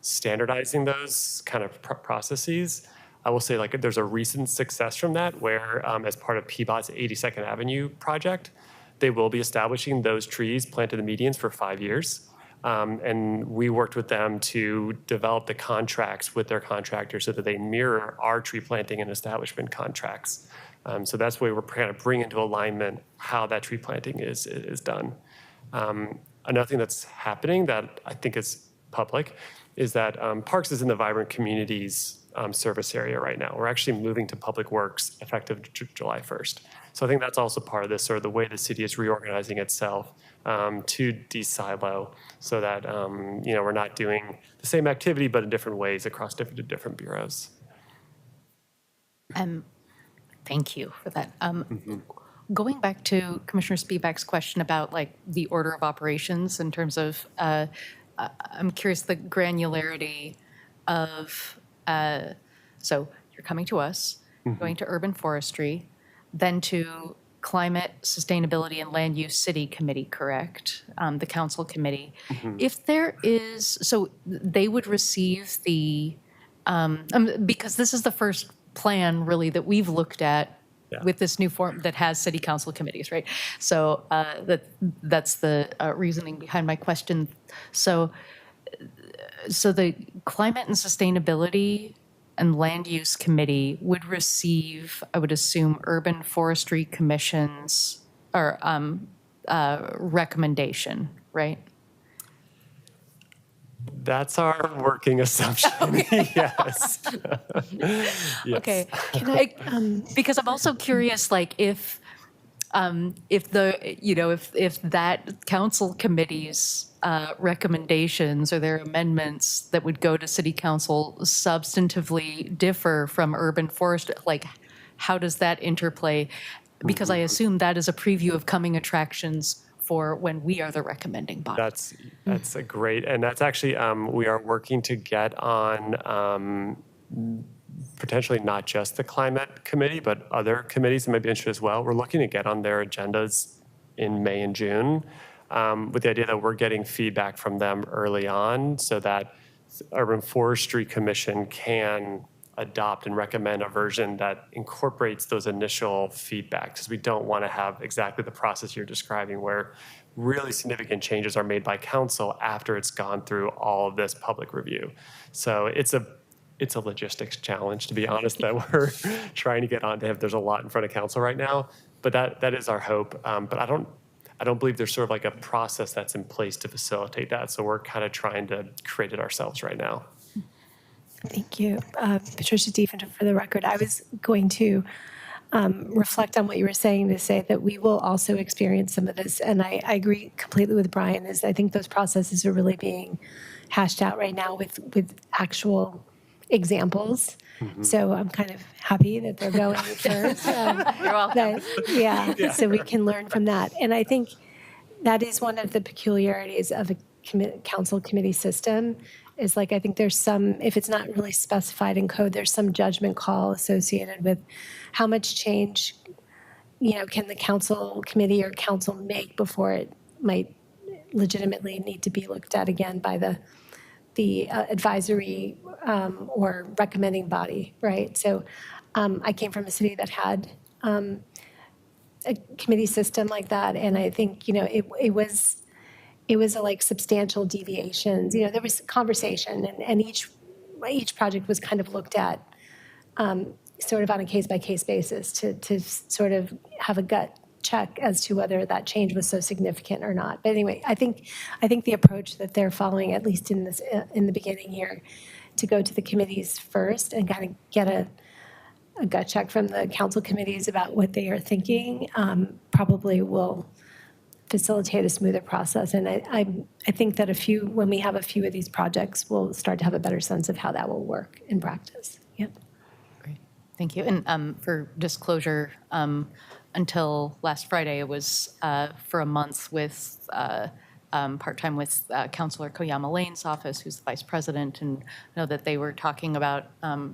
standardizing those kind of processes. I will say, there's a recent success from that where, as part of PBOT's 82nd Avenue project, they will be establishing those trees planted in the medians for 5 years. And we worked with them to develop the contracts with their contractors so that they mirror our tree planting and establishment contracts. So that's where we're kind of bringing into alignment how that tree planting is done. Another thing that's happening that I think is public is that Parks is in the Vibrant Communities service area right now. We're actually moving to Public Works effective July 1st. So I think that's also part of this, or the way the city is reorganizing itself to de-silo so that we're not doing the same activity but in different ways across different bureaus. Thank you for that. Going back to Commissioner Spivak's question about the order of operations in terms of, I'm curious the granularity of, so you're coming to us, going to urban forestry. then to Climate, Sustainability, and Land Use City Committee, correct? The council committee. If there is, so they would receive the, because this is the first plan really that we've looked at with this new form that has city council committees, right? So that's the reasoning behind my question. So the Climate and Sustainability and Land Use Committee would receive, I would assume, Urban Forestry Commission's or recommendation, right? That's our working assumption. Yes. Yes. Okay. Can I, because I'm also curious, like if the, you know, if that council committee's recommendations or their amendments that would go to city council substantively differ from urban forest, like how does that interplay? Because I assume that is a preview of coming attractions for when we are the recommending body. That's a great, and that's actually, we are working to get on potentially not just the climate committee, but other committees that might be interested as well. We're looking to get on their agendas in May and June with the idea that we're getting feedback from them early on so that Urban Forestry Commission can adopt and recommend a version that incorporates those initial feedbacks, because we don't want to have exactly the process you're describing where really significant changes are made by council after it's gone through all of this public review. So it's a logistics challenge, to be honest, that we're trying to get on to have. There's a lot in front of council right now, but that is our hope. But I don't believe there's sort of like a process that's in place to facilitate that. So we're kind of trying to create it ourselves right now. Thank you. Patricia Diefenter, for the record, I was going to reflect on what you were saying to say that we will also experience some of this. And I agree completely with Brian, is I think those processes are really being hashed out right now with actual examples. So I'm kind of happy that they're going first. You're welcome. Yeah, so we can learn from that. And I think that is one of the peculiarities of a council committee system, is like, I think there's some, if it's not really specified in code, there's some judgment call associated with how much change, you know, can the council committee or council make before it might legitimately need to be looked at again by the advisory or recommending body, right? So I came from a city that had a committee system like that, and I think, you know, it was a, like, substantial deviations. You know, there was conversation, and each project was kind of looked at sort of on a case-by-case basis to sort of have a gut check as to whether that change was so significant or not. But anyway, I think the approach that they're following, at least in the beginning here, to go to the committees first and kind of get a gut check from the council committees about what they are thinking, probably will facilitate a smoother process. And I think that when we have a few of these projects, we'll start to have a better sense of how that will work in practice. Yep. Great, thank you. And for disclosure, until last Friday, it was for a month with part-time with Councilor Koyama Lane's office, who's the vice president, and I know that they were talking about,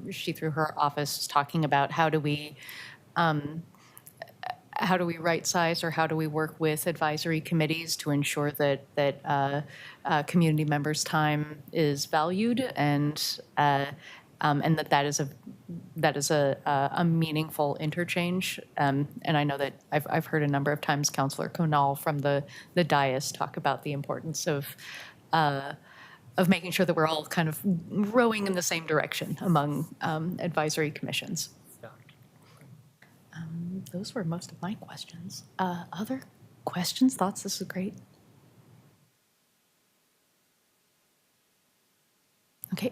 she through her office was talking about how do we right size, or how do we work with advisory committees to ensure that community members' time is valued, and that is a meaningful interchange. And I know that I've heard a number of times Councilor Conall from the dais talk about the importance of making sure that we're all kind of rowing in the same direction among advisory commissions. Those were most of my questions. Other questions, thoughts? This is great. Okay,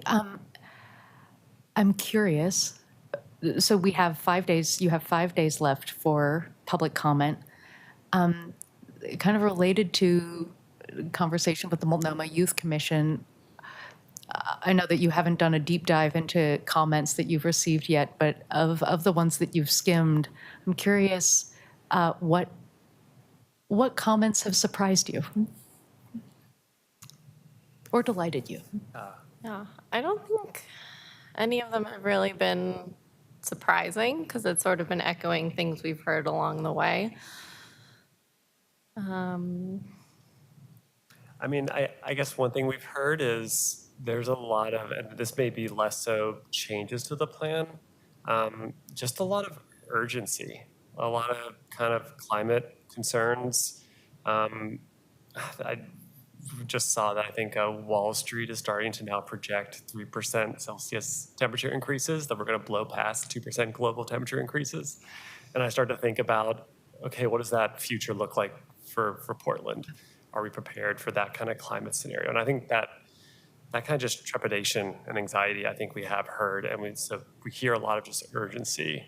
I'm curious. So we have 5 days, you have 5 days left for public comment. Kind of related to conversation with the Multnomah Youth Commission, I know that you haven't done a deep dive into comments that you've received yet, but of the ones that you've skimmed, I'm curious what comments have surprised you or delighted you? Yeah, I don't think any of them have really been surprising because it's sort of been echoing things we've heard along the way. I mean, I guess one thing we've heard is there's a lot of, and this may be less so changes to the plan, just a lot of urgency, a lot of kind of climate concerns. I just saw that I think Wall Street is starting to now project 3% Celsius temperature increases, that we're going to blow past 2% global temperature increases. And I started to think about, okay, what does that future look like for Portland? Are we prepared for that kind of climate scenario? And I think that kind of just trepidation and anxiety, I think we have heard, and we hear a lot of just urgency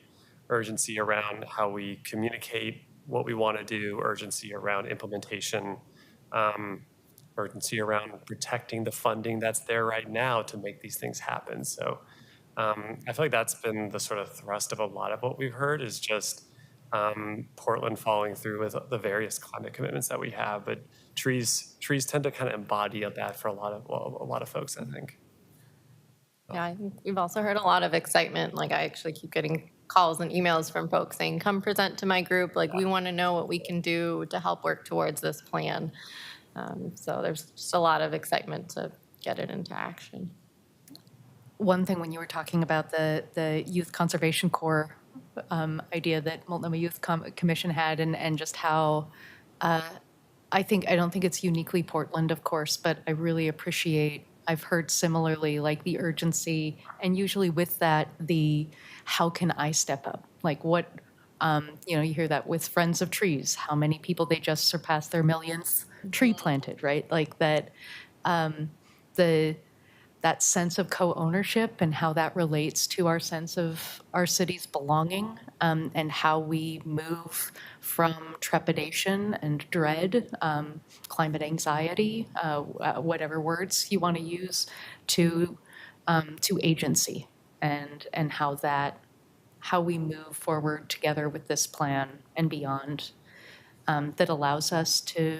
around how we communicate what we want to do, urgency around implementation, urgency around protecting the funding that's there right now to make these things happen. So I feel like that's been the sort of thrust of a lot of what we've heard is just Portland following through with the various climate commitments that we have. But trees tend to kind of embody that for a lot of folks, I think. Yeah, I think we've also heard a lot of excitement. Like I actually keep getting calls and emails from folks saying, come present to my group. Like we want to know what we can do to help work towards this plan. So there's just a lot of excitement to get it into action. One thing when you were talking about the Youth Conservation Corps idea that Multnomah Youth Commission had and just how I don't think it's uniquely Portland, of course, but I really appreciate, I've heard similarly, like the urgency, and usually with that, the how can I step up? Like what, you hear that with Friends of Trees, how many people they just surpassed their millionth tree planted, right? Like that, that sense of co-ownership and how that relates to our sense of our city's belonging, and how we move from trepidation and dread, climate anxiety, whatever words you want to use, to agency, and how we move forward together with this plan and beyond, that allows us to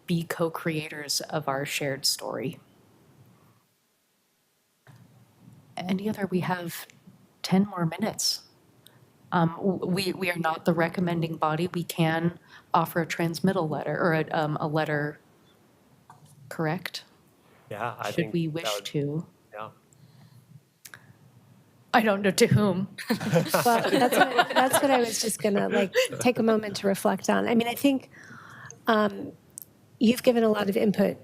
be co-creators of our shared story. We have 10 more minutes. We are not the recommending body. We can offer a transmittal letter or a letter, correct? Yeah, I Should think we that wish would- to? Yeah. I don't know to whom. Well, that's what I was just gonna take a moment to reflect on. I mean, I think you've given a lot of input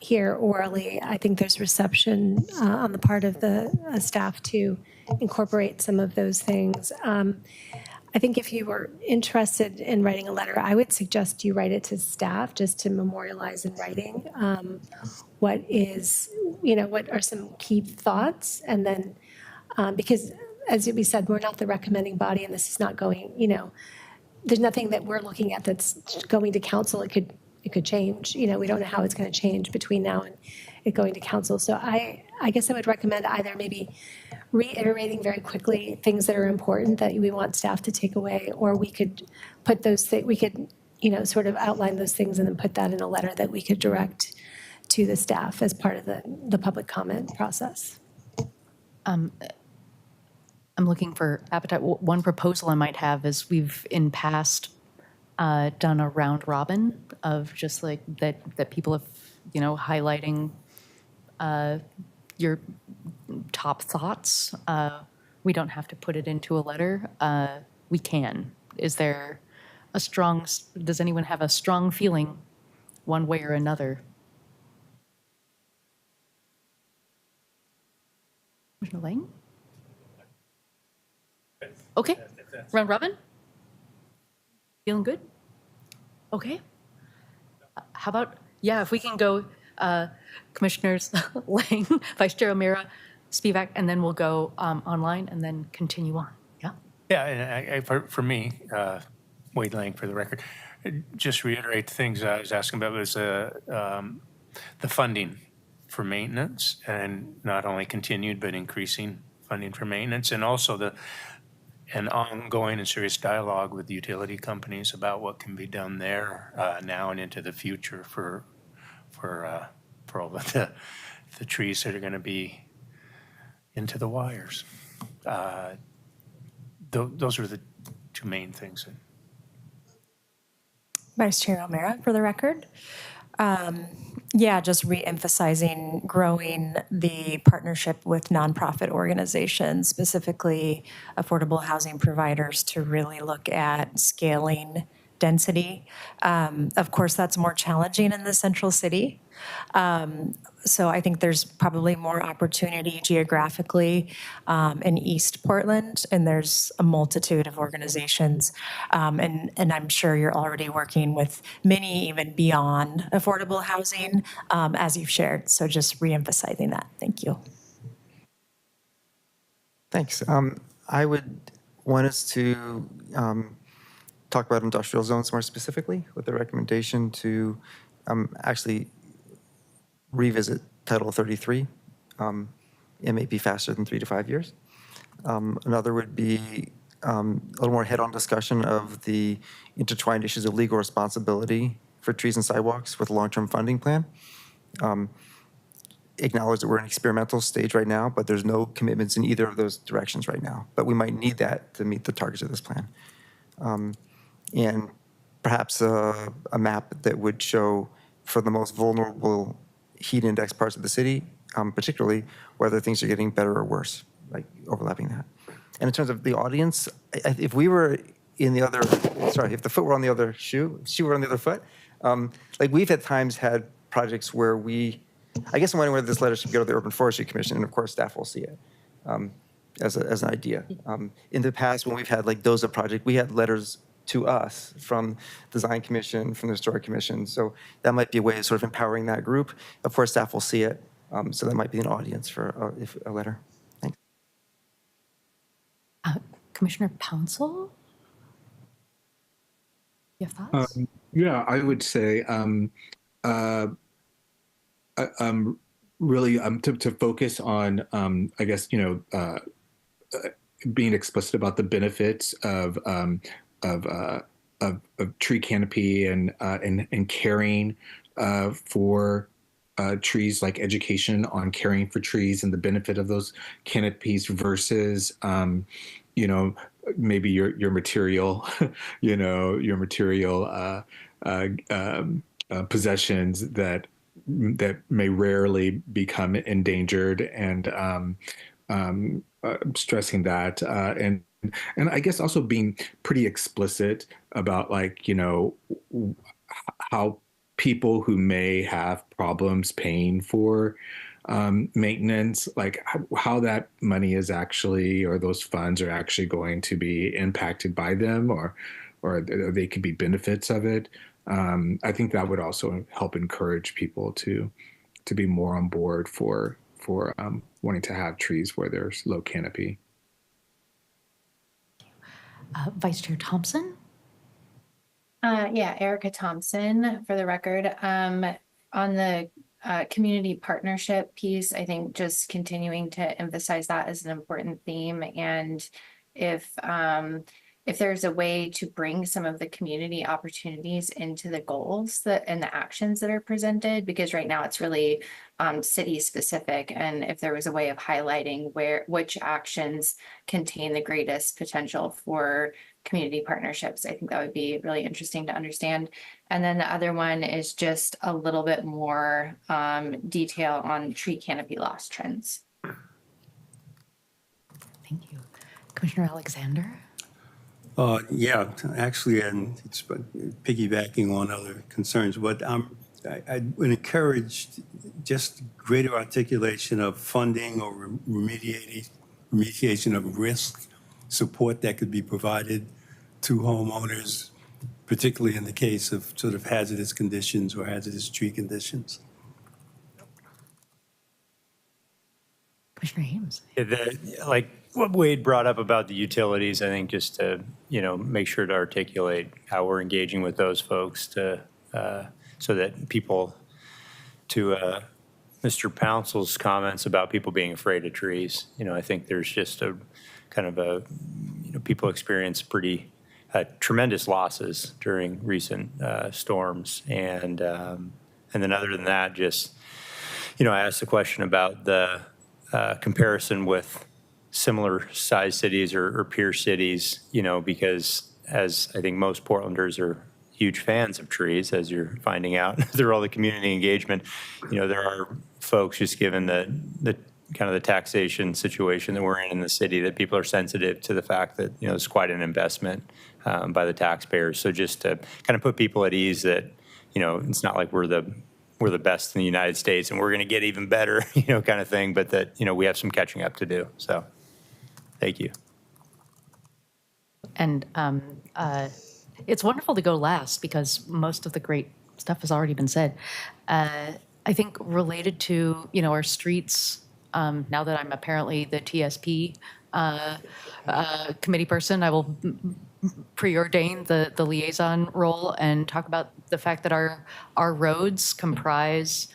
here orally. I think there's reception on the part of the staff to incorporate some of those things. I think if you were interested in writing a letter, I would suggest you write it to staff just to memorialize in writing what are some key thoughts, and then because as we said, we're not the recommending body, and this is not going, there's nothing that we're looking at that's going to council. It could change. We don't know how it's going to change between now and it going to council. So I guess I would recommend either maybe reiterating very quickly things that are important that we want staff to take away, or we could put those things, we could, sort of outline those things and then put that in a letter that we could direct to the staff as part of the public comment process. I'm looking for appetite. One proposal I might have is we've in past done a round robin of just like that people have, highlighting your top thoughts. We don't have to put it into a letter. We can. Is there does anyone have a strong feeling one way or another? Commissioner Lang? Okay, round robin? Feeling good? Okay. How about, if we can go Commissioners Lang, Vice Chair O'Meara, Spivak, and then we'll go online and then continue on. Yeah? Yeah, and for me, Wade Lang for the record, just reiterate the things I was asking about was the funding for maintenance, and not only continued but increasing funding for maintenance, and also an ongoing and serious dialogue with utility companies about what can be done there now and into the future for all of the trees that are going to be into the wires. those are the two main things. Vice Chair O'Meara, for the record. Yeah, just re-emphasizing growing the partnership with nonprofit organizations, specifically affordable housing providers, to really look at scaling density. Of course, that's more challenging in the central city. So I think there's probably more opportunity geographically in East Portland, and there's a multitude of organizations. And I'm sure you're already working with many even beyond affordable housing, as you've shared. So just reemphasizing that. Thank you. Thanks. I would want us to talk about industrial zones more specifically with the recommendation to actually revisit Title 33. It may be faster than 3 to 5 years. Another would be a little more head-on discussion of the intertwined issues of legal responsibility for trees and sidewalks with a long-term funding plan. Acknowledge that we're in an experimental stage right now, but there's no commitments in either of those directions right now. But we might need that to meet the targets of this plan. And perhaps a map that would show for the most vulnerable heat index parts of the city, particularly whether things are getting better or worse, like overlapping that. And in terms of the audience, if we were in the other, if the foot were on the other shoe were on the other foot, like we've at times had projects where I guess I'm wondering whether this letter should go to the Urban Forestry Commission, and of course staff will see it as an idea. In the past, when we've had like DOZA project, we had letters to us from Design Commission, from the Historic Commission. So that might be a way of sort of empowering that group. Of course, staff will see it. So that might be an audience for a letter. Thanks. Commissioner Pouncil? You have thoughts? Yeah, I would say really to focus on, I guess, being explicit about the benefits of tree canopy and caring for trees, like education on caring for trees and the benefit of those canopies versus, maybe your material, your material possessions that may rarely become endangered, and stressing that, and I guess also being pretty explicit about how people who may have problems paying for maintenance, like how that money is actually, or those funds are actually going to be impacted by them, or they could be benefits of it. I think that would also help encourage people to be more on board for wanting to have trees where there's low canopy. Vice Chair Thompson? Yeah, Erica Thompson, for the record. On the community partnership piece, I think just continuing to emphasize that as an important theme. And if there's a way to bring some of the community opportunities into the goals and the actions that are presented, because right now it's really city specific. And if there was a way of highlighting which actions contain the greatest potential for community partnerships, I think that would be really interesting to understand. And then the other one is just a little bit more detail on tree canopy loss trends. Thank you. Commissioner Alexander? Yeah, actually, and it's piggybacking on other concerns, but I would encourage just greater articulation of funding or remediation of risk support that could be provided to homeowners, particularly in the case of sort of hazardous conditions or hazardous tree conditions. Commissioner Ames? Like what Wade brought up about the utilities, I think just to, make sure to articulate how we're engaging with those folks to, so that people, to Mr. Pouncil's comments about people being afraid of trees, I think there's just a kind of a, people experience pretty tremendous losses during recent storms. And then other than that, just, I asked the question about the comparison with similar size cities or peer cities, you know, because as I think most Portlanders are huge fans of trees, as you're finding out through all the community engagement, you know, there are folks just given the kind of the taxation situation that we're in the city, that people are sensitive to the fact that, you know, it's quite an investment by the taxpayers. So just to kind of put people at ease that, you know, it's not like we're the best in the United States and we're going to get even better, you know, kind of thing, but that, you know, we have some catching up to do. So thank you. And it's wonderful to go last because most of the great stuff has already been said. I think related to, you know, our streets, now that I'm apparently the TSP committee person, I will preordain the liaison role and talk about the fact that our roads comprise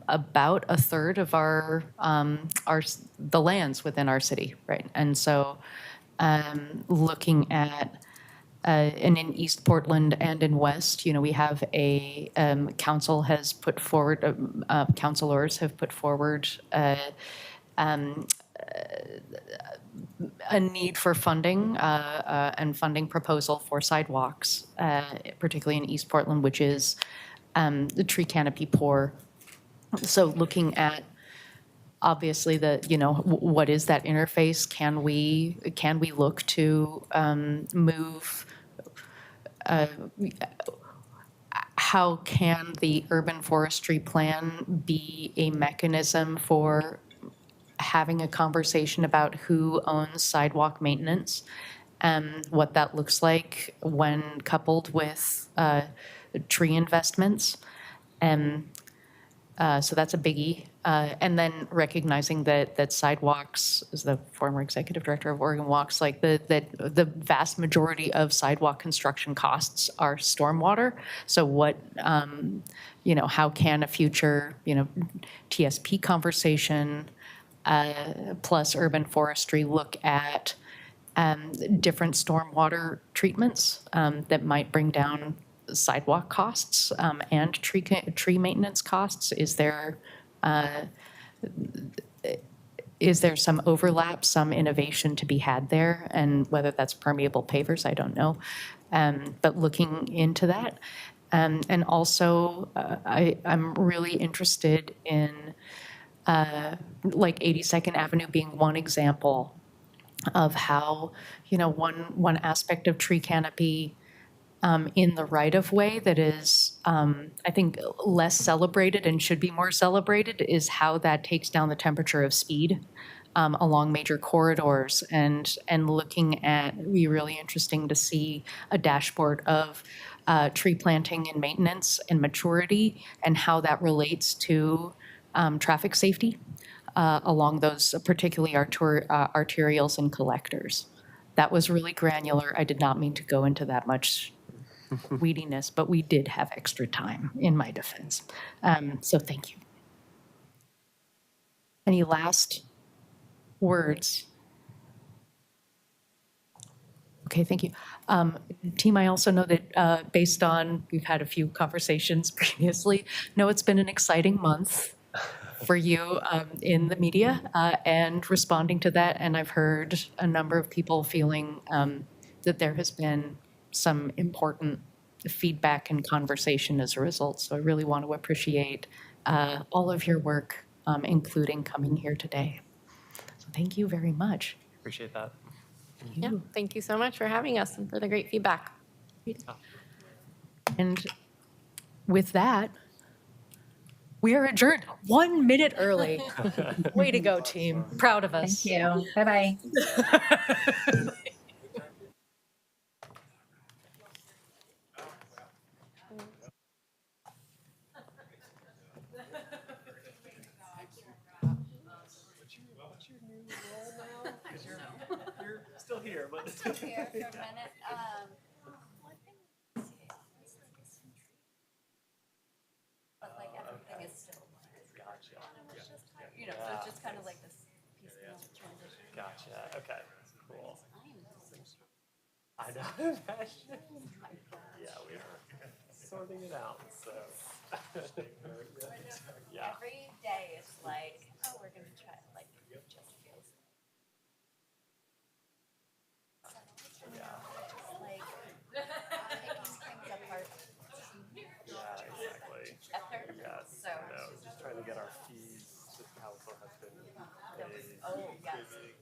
about a third of the lands within our city, right? And so looking at and in East Portland and in West, you know, we have a council has put forward, councilors have put forward a need for funding and funding proposal for sidewalks, particularly in East Portland, which is the tree canopy poor. So looking at obviously what is that interface? Can we look to move? How can the urban forestry plan be a mechanism for having a conversation about who owns sidewalk maintenance and what that looks like when coupled with tree investments? So that's a biggie. And then recognizing that sidewalks, as the former executive director of Oregon Walks, like that the vast majority of sidewalk construction costs are stormwater. So what, how can a future, TSP conversation plus urban forestry look at different stormwater treatments that might bring down sidewalk costs and tree maintenance costs? Is there some overlap, some innovation to be had there? And whether that's permeable pavers, I don't know. But looking into that. And also, I'm really interested in like 82nd Avenue being one example of how, one aspect of tree canopy in the right-of-way that is, I think, less celebrated and should be more celebrated is how that takes down the temperature of speed along major corridors. And looking at, it'd be really interesting to see a dashboard of tree planting and maintenance and maturity and how that relates to traffic safety along those, particularly arterials and collectors. That was really granular. I did not mean to go into that much weediness, but we did have extra time in my defense. So thank you. Any last words? Okay, thank you. Team, I also know that based on, we've had a few conversations previously, know it's been an exciting month for you in the media and responding to that. And I've heard a number of people feeling that there has been some important feedback and conversation as a result. So I really want to appreciate all of your work, including coming here today. So thank you very much. Appreciate that. Yeah, thank you so much for having us and for the great feedback. And with that, we are adjourned 1 minute early. Way to go, team. Proud of us. Thank you. Bye-bye. You're still here, but Still here for a minute. But like everything is still. Gotcha. So it's just kind of like this piecemeal transition. Gotcha. Okay. Cool. I know. Yeah, we are sorting it out. So. Yeah. Every day it's like, oh, we're gonna try. Like, it just feels. Yeah. Like, taking things apart. Yeah, exactly. Yeah, So- no, just trying to get our fees to council has been a Oh, yes. big